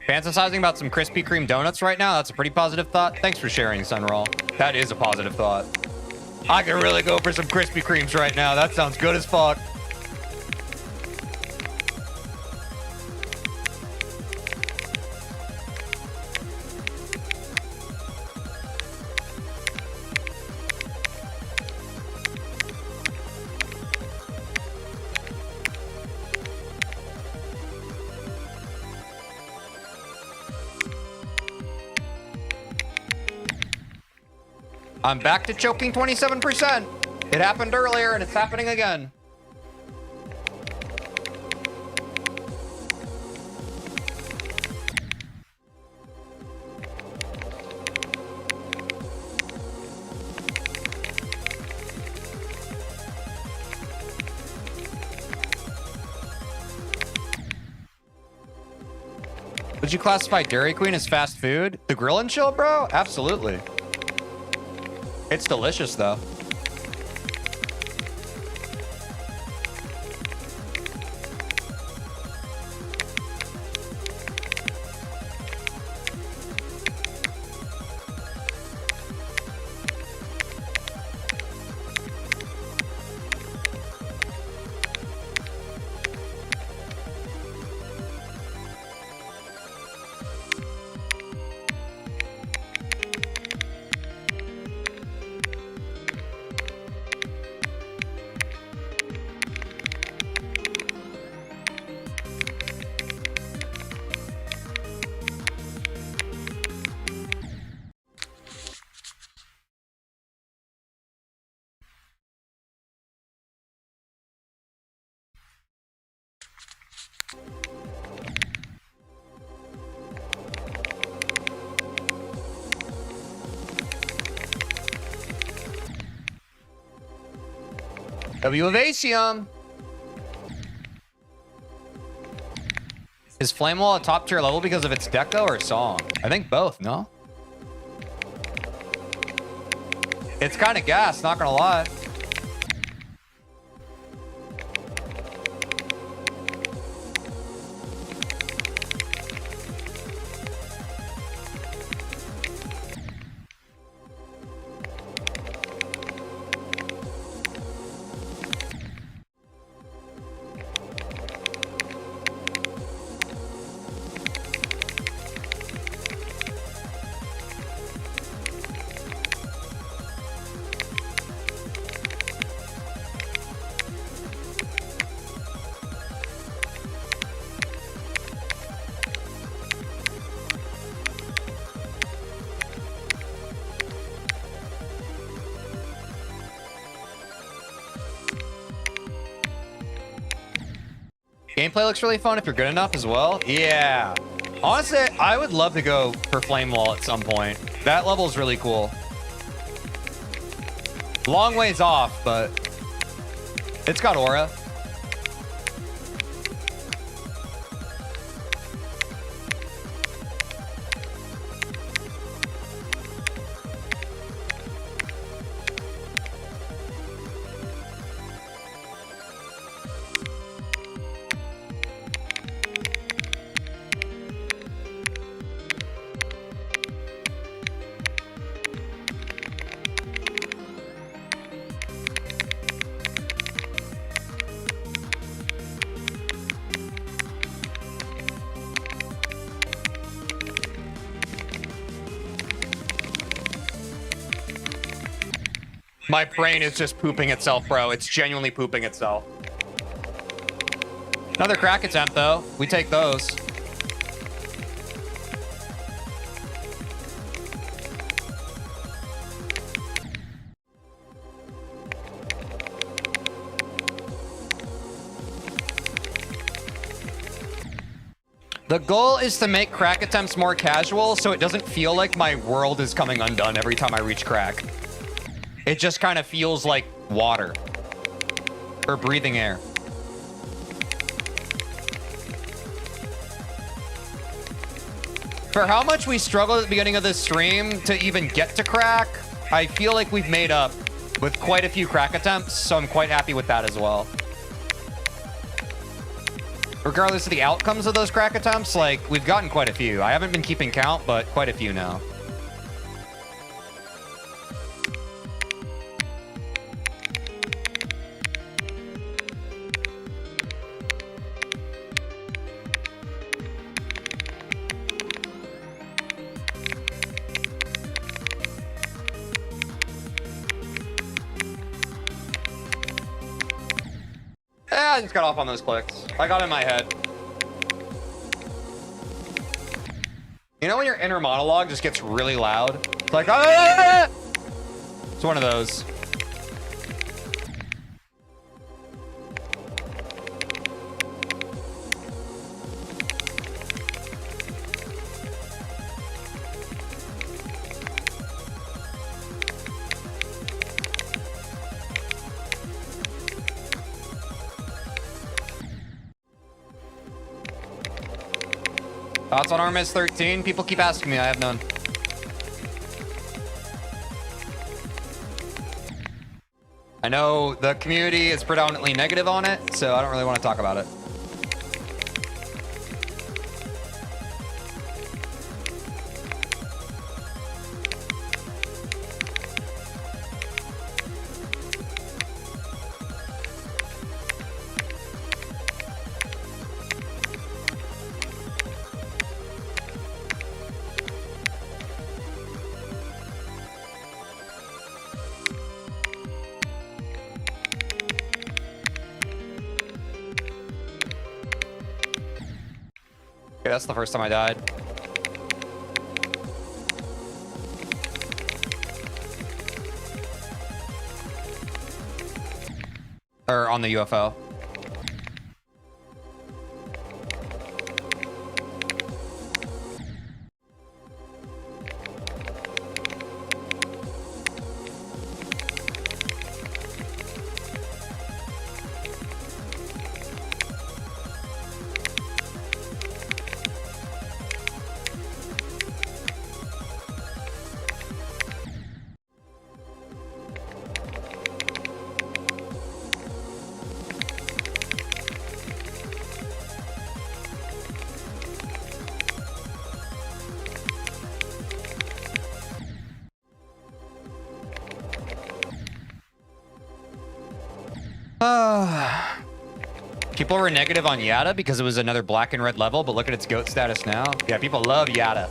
Fantasizing about some Krispy Kreme donuts right now? That's a pretty positive thought. Thanks for sharing, Sunroll. That is a positive thought. I can really go for some Krispy Kremes right now. That sounds good as fuck. I'm back to choking 27%. It happened earlier and it's happening again. Would you classify Dairy Queen as fast food? The grill and chill, bro? Absolutely. It's delicious, though. W of Asium. Is Flame Wall a top tier level because of its deco or song? I think both, no? It's kind of gas, not gonna lie. gameplay looks really fun if you're good enough as well. Yeah. Honestly, I would love to go for Flame Wall at some point. That level is really cool. Long ways off, but it's got aura. My brain is just pooping itself, bro. It's genuinely pooping itself. Another crack attempt, though. We take those. The goal is to make crack attempts more casual so it doesn't feel like my world is coming undone every time I reach crack. It just kind of feels like water or breathing air. For how much we struggled at the beginning of this stream to even get to crack, I feel like we've made up with quite a few crack attempts, so I'm quite happy with that as well. Regardless of the outcomes of those crack attempts, like, we've gotten quite a few. I haven't been keeping count, but quite a few now. I just got off on those clicks. I got in my head. You know when your inner monologue just gets really loud? It's like, ah! It's one of those. Thoughts on Armis 13? People keep asking me. I have none. I know the community is predominantly negative on it, so I don't really want to talk about it. Okay, that's the first time I died. Or on the UFO. People were negative on Yada because it was another black and red level, but look at its GOAT status now. Yeah, people love Yada.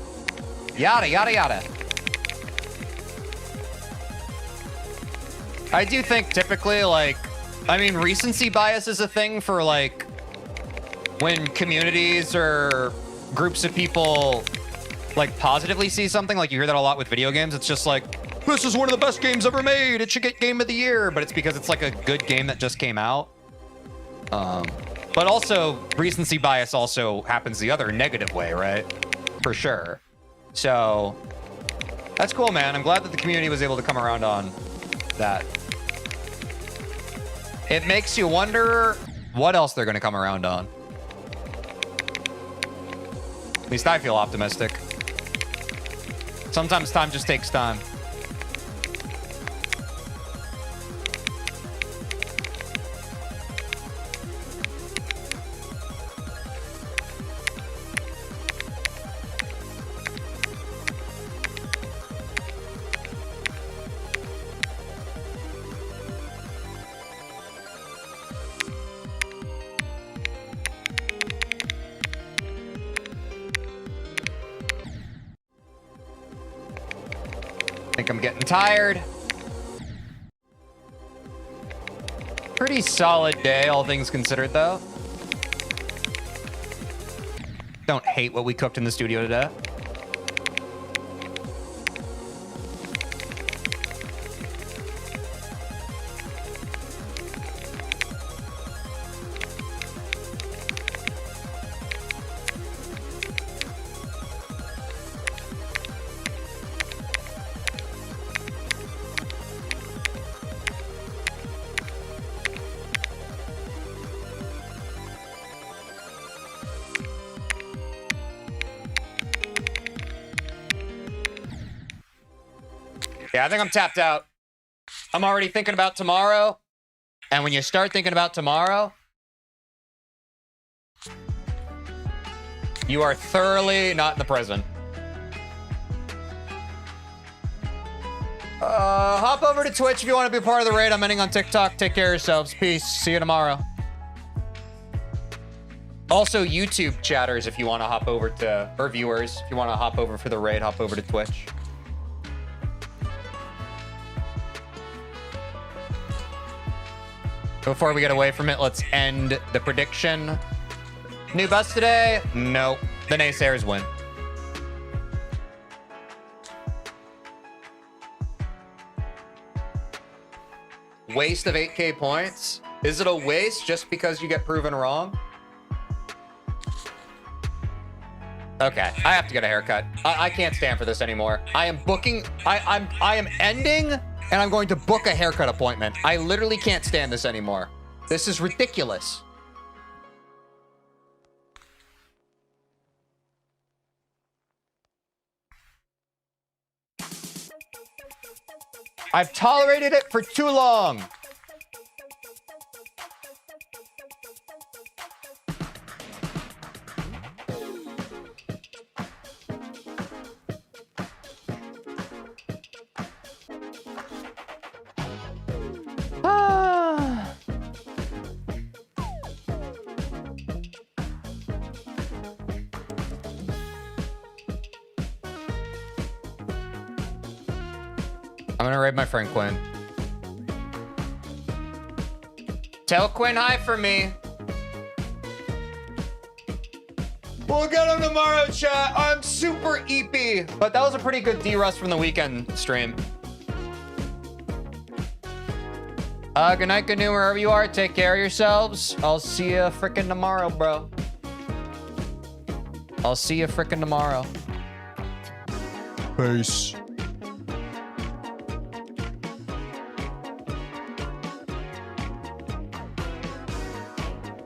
Yada, yada, yada. I do think typically, like, I mean, recency bias is a thing for, like, when communities or groups of people, like, positively see something. Like, you hear that a lot with video games. It's just like, this is one of the best games ever made. It should get Game of the Year. But it's because it's, like, a good game that just came out. But also, recency bias also happens the other negative way, right? For sure. So, that's cool, man. I'm glad that the community was able to come around on that. It makes you wonder what else they're going to come around on. At least I feel optimistic. Sometimes time just takes time. I think I'm getting tired. Pretty solid day, all things considered, though. Don't hate what we cooked in the studio today. Yeah, I think I'm tapped out. I'm already thinking about tomorrow. And when you start thinking about tomorrow, you are thoroughly not in the present. Hop over to Twitch if you want to be part of the raid. I'm ending on TikTok. Take care of yourselves. Peace. See you tomorrow. Also, YouTube chatters, if you want to hop over to, or viewers, if you want to hop over for the raid, hop over to Twitch. Before we get away from it, let's end the prediction. New bus today? Nope. The naysayers win. Waste of 8K points? Is it a waste just because you get proven wrong? Okay, I have to get a haircut. I can't stand for this anymore. I am booking, I am ending, and I'm going to book a haircut appointment. I literally can't stand this anymore. This is ridiculous. I've tolerated it for too long. I'm gonna raid my friend Quinn. Tell Quinn hi for me. We'll get him tomorrow, chat. I'm super EP. But that was a pretty good D-Rust from the weekend stream. Good night, good noon, wherever you are. Take care of yourselves. I'll see you frickin' tomorrow, bro. I'll see you frickin' tomorrow. Peace.